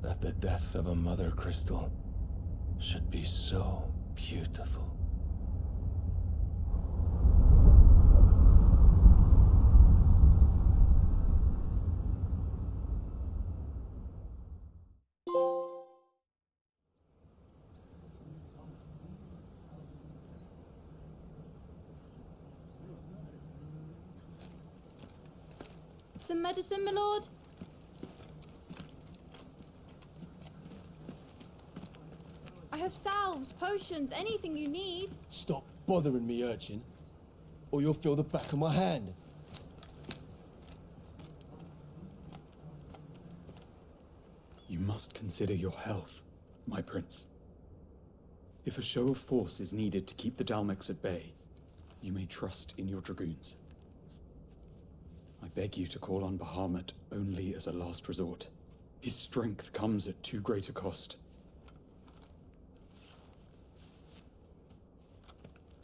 That the death of a mother crystal should be so beautiful. Some medicine, my lord? I have salves, potions, anything you need. Stop bothering me, urchin, or you'll feel the back of my hand. You must consider your health, my prince. If a show of force is needed to keep the Dalmex at bay, you may trust in your dragoons. I beg you to call on Bahamut only as a last resort. His strength comes at too great a cost.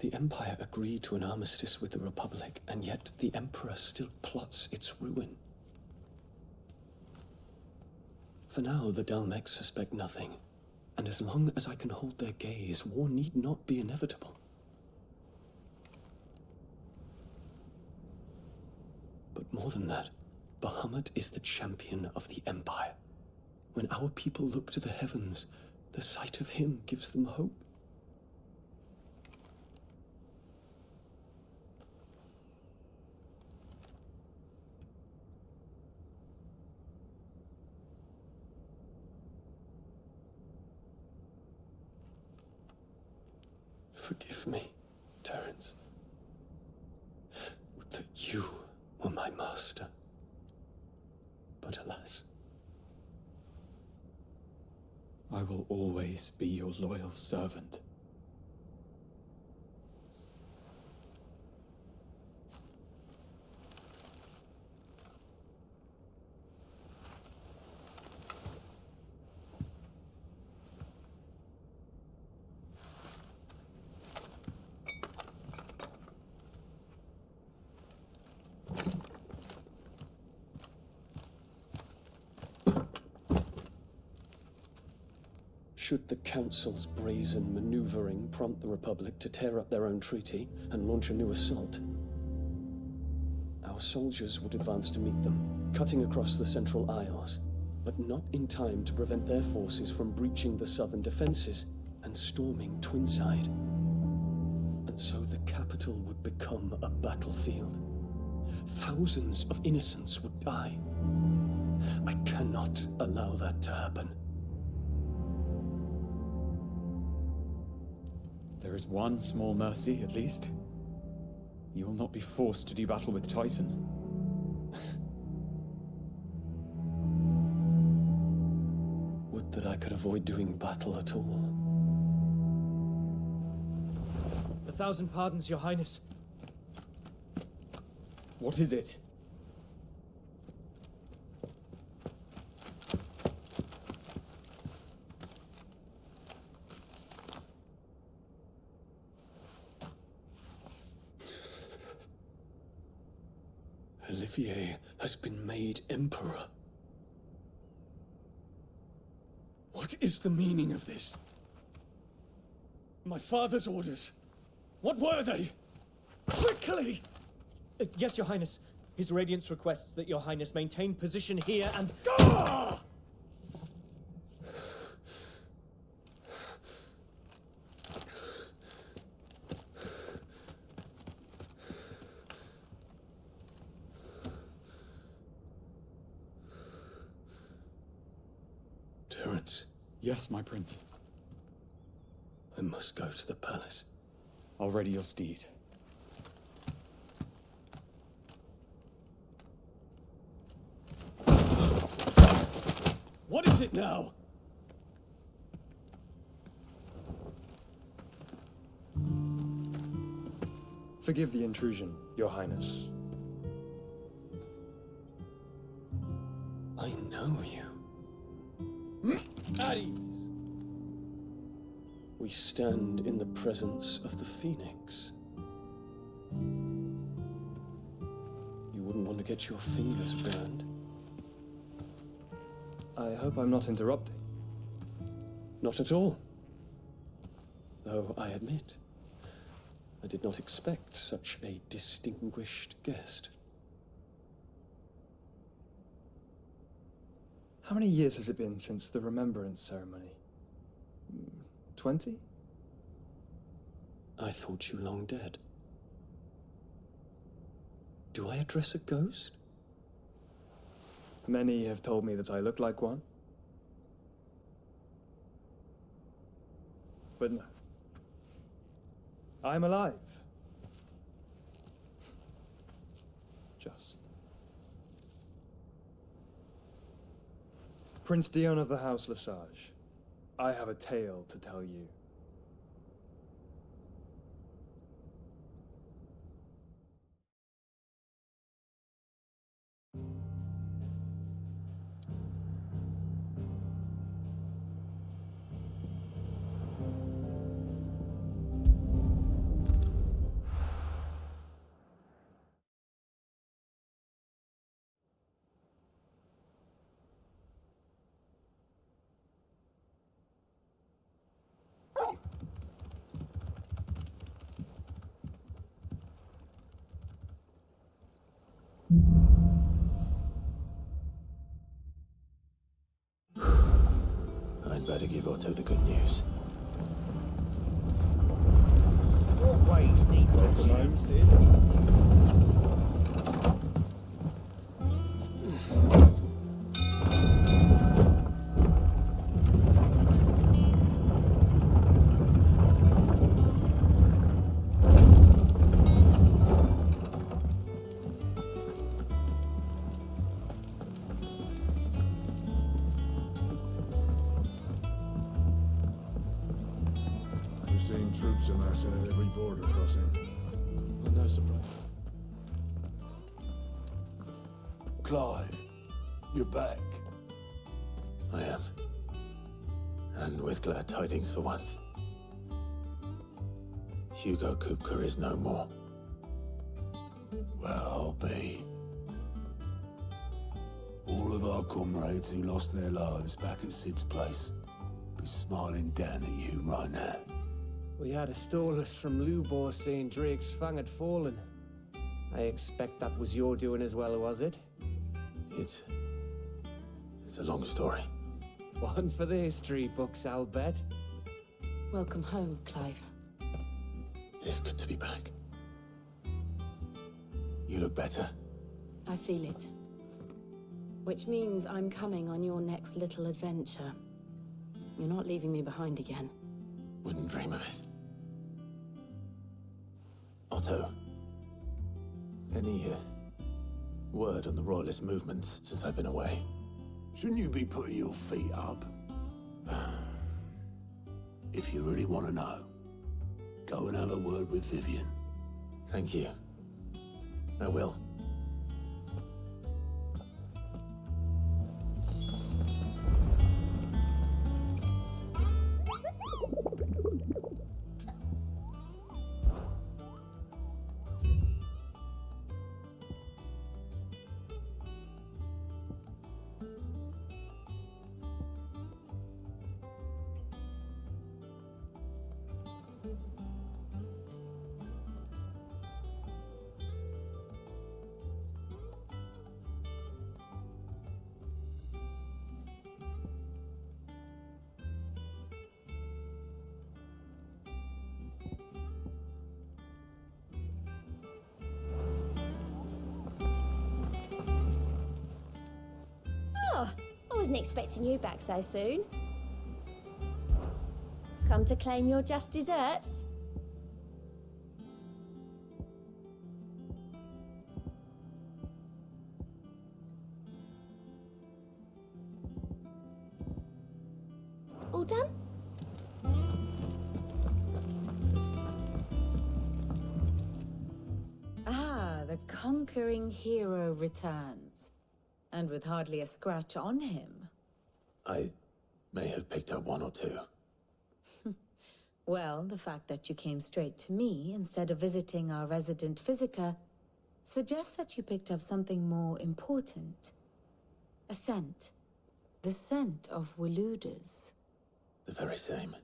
The Empire agreed to an armistice with the Republic, and yet the Emperor still plots its ruin. For now, the Dalmex suspect nothing, and as long as I can hold their gaze, war need not be inevitable. But more than that, Bahamut is the champion of the Empire. When our people look to the heavens, the sight of him gives them hope. Forgive me, Terence. Would that you were my master. But alas. I will always be your loyal servant. Should the Council's brazen maneuvering prompt the Republic to tear up their own treaty and launch a new assault, our soldiers would advance to meet them, cutting across the Central Isles, but not in time to prevent their forces from breaching the southern defenses and storming Twinside. And so the capital would become a battlefield. Thousands of innocents would die. I cannot allow that to happen. There is one small mercy, at least. You will not be forced to do battle with Titan. Would that I could avoid doing battle at all. 1,000 pardons, Your Highness. What is it? Olivier has been made Emperor. What is the meaning of this? My father's orders. What were they? Quickly! Yes, Your Highness. His Radiance requests that Your Highness maintain position here and... Ah! Terence. Yes, my prince. I must go to the palace. I'll ready your steed. What is it now? Forgive the intrusion, Your Highness. I know you. At ease. We stand in the presence of the Phoenix. You wouldn't want to get your fingers burned. I hope I'm not interrupting. Not at all. Though I admit, I did not expect such a distinguished guest. How many years has it been since the Remembrance ceremony? 20? I thought you long dead. Do I address a ghost? Many have told me that I look like one. But no. I'm alive. Just. Prince Dion of the House Lesage, I have a tale to tell you. I'd better give Otto the good news. Always need Welcome home, Sid. We're seeing troops amassing at every border crossing. No surprise. Clive, you're back. I am. And with glad tidings for once. Hugo Kupka is no more. Well, I'll be. All of our comrades who lost their lives back at Sid's place be smiling down at you right now. We had a stolus from Lubor saying Drake's fang had fallen. I expect that was your doing as well, was it? It's a long story. One for the history books, I'll bet. Welcome home, Clive. It's good to be back. You look better. I feel it. Which means I'm coming on your next little adventure. You're not leaving me behind again. Wouldn't dream of it. Otto, any word on the Royalist movement since I've been away? Shouldn't you be putting your feet up? If you really want to know, go and have a word with Vivian. Thank you. I will. Oh, I wasn't expecting you back so soon. Come to claim your just desserts? All done? Ah, the conquering hero returns. And with hardly a scratch on him. I may have picked up one or two. Well, the fact that you came straight to me instead of visiting our resident Physica suggests that you picked up something more important. A scent. The scent of Waludas. The very same.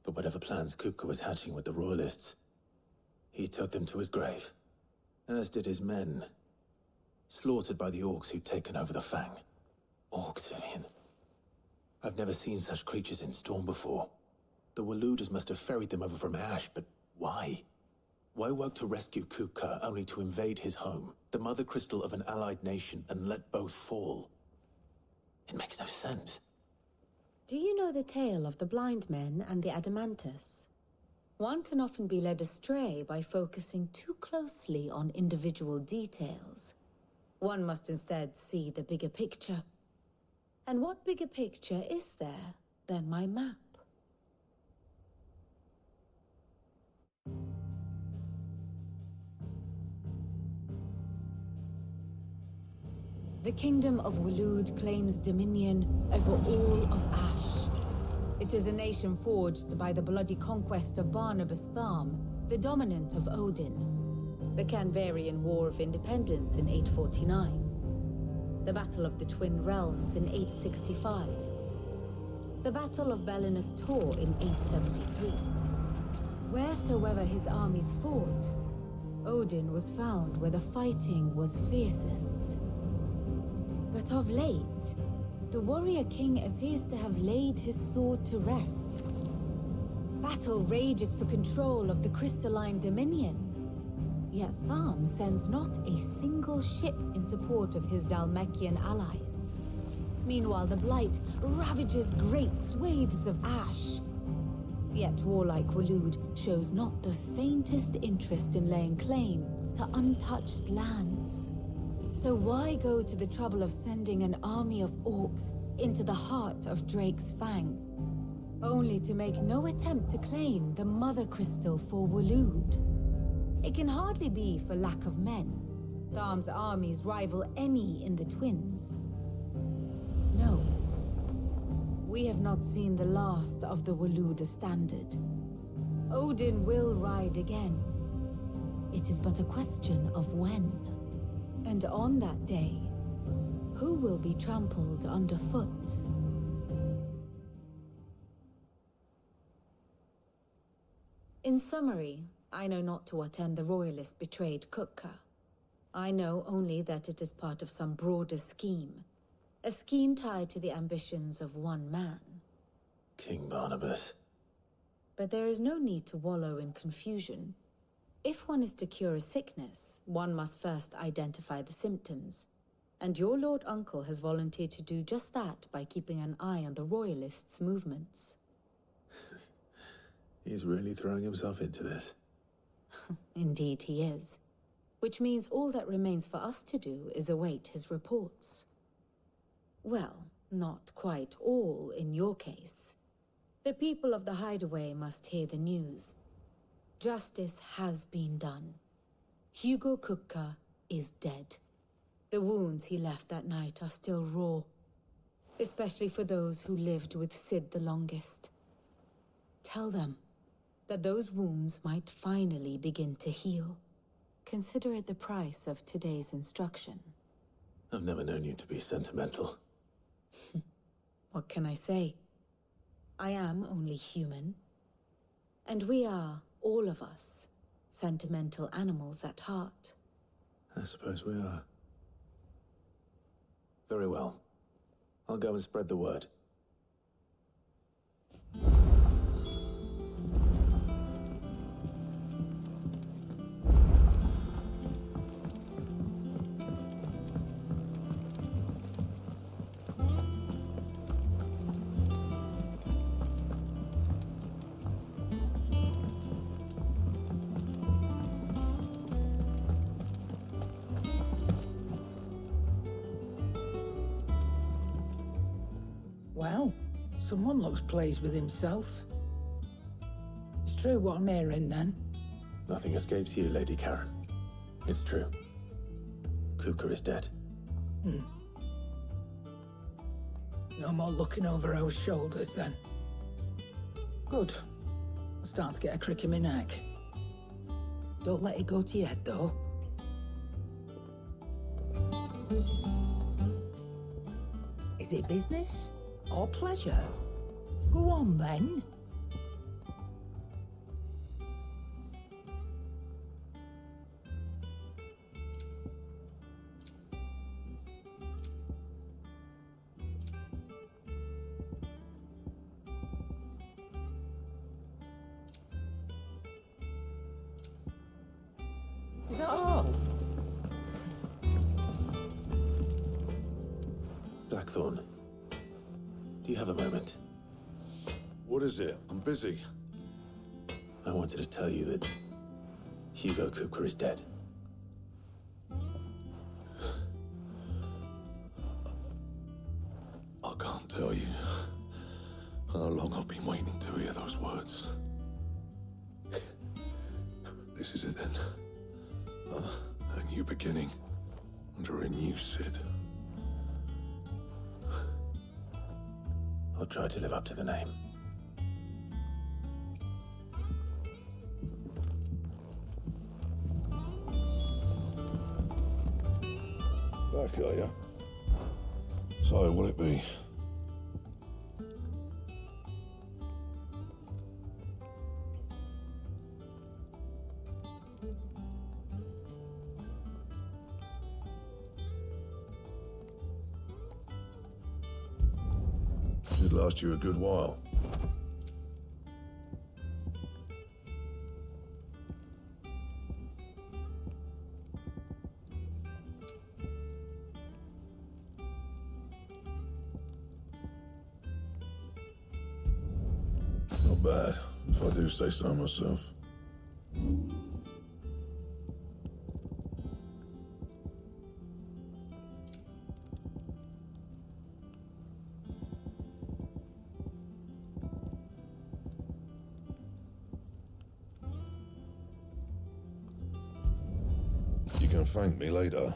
But whatever plans Kupka was hatching with the Royalists, he took them to his grave. As did his men. Slaughtered by the orcs who'd taken over the Fang. Orcs, Vivian. I've never seen such creatures in Storm before. The Waludas must have ferried them over from Ash, but why? Why work to rescue Kupka only to invade his home, the mother crystal of an allied nation, and let both fall? It makes no sense. Do you know the tale of the blind men and the Adamantus? One can often be led astray by focusing too closely on individual details. One must instead see the bigger picture. And what bigger picture is there than my map? The Kingdom of Waloed claims dominion over all of Ash. It is a nation forged by the bloody conquest of Barnabas Tharm, the dominant of Odin. The Canvarian War of Independence in 849. The Battle of the Twin Realms in 865. The Battle of Belinus Tor in 873. Wheresoever his armies fought, Odin was found where the fighting was fiercest. But of late, the warrior king appears to have laid his sword to rest. Battle rages for control of the crystalline dominion. Yet Tharm sends not a single ship in support of his Dhalmekian allies. Meanwhile, the Blight ravages great swathes of ash. Yet warlike Waloed shows not the faintest interest in laying claim to untouched lands. So why go to the trouble of sending an army of orcs into the heart of Drake's Fang, only to make no attempt to claim the Mother Crystal for Waloed? It can hardly be for lack of men. Tharm's armies rival any in the Twins. No. We have not seen the last of the Waloed standard. Odin will ride again. It is but a question of when. And on that day, who will be trampled underfoot? In summary, I know not to what end the Royalists betrayed Kupka. I know only that it is part of some broader scheme. A scheme tied to the ambitions of one man. King Barnabas. But there is no need to wallow in confusion. If one is to cure a sickness, one must first identify the symptoms. And your Lord Uncle has volunteered to do just that by keeping an eye on the Royalists' movements. He's really throwing himself into this. Indeed he is. Which means all that remains for us to do is await his reports. Well, not quite all in your case. The people of the Hideaway must hear the news. Justice has been done. Hugo Kupka is dead. The wounds he left that night are still raw, especially for those who lived with Sid the longest. Tell them that those wounds might finally begin to heal. Consider it the price of today's instruction. I've never known you to be sentimental. What can I say? I am only human. And we are, all of us, sentimental animals at heart. I suppose we are. Very well. I'll go and spread the word. Well, someone looks pleased with himself. It's true what I'm hearing, then. Nothing escapes you, Lady Karen. It's true. Kupka is dead. No more looking over our shoulders, then. Good. I'm starting to get a crick in my neck. Don't let it go to your head, though. Is it business or pleasure? Go on, then. Is that all? Blackthorn, do you have a moment? What is it? I'm busy. I wanted to tell you that Hugo Kupka is dead. I can't tell you how long I've been waiting to hear those words. This is it then. A new beginning under a new Sid. I'll try to live up to the name. Back, are ya? So, will it be? Should last you a good while. Not bad, if I do say so myself. You can thank me later.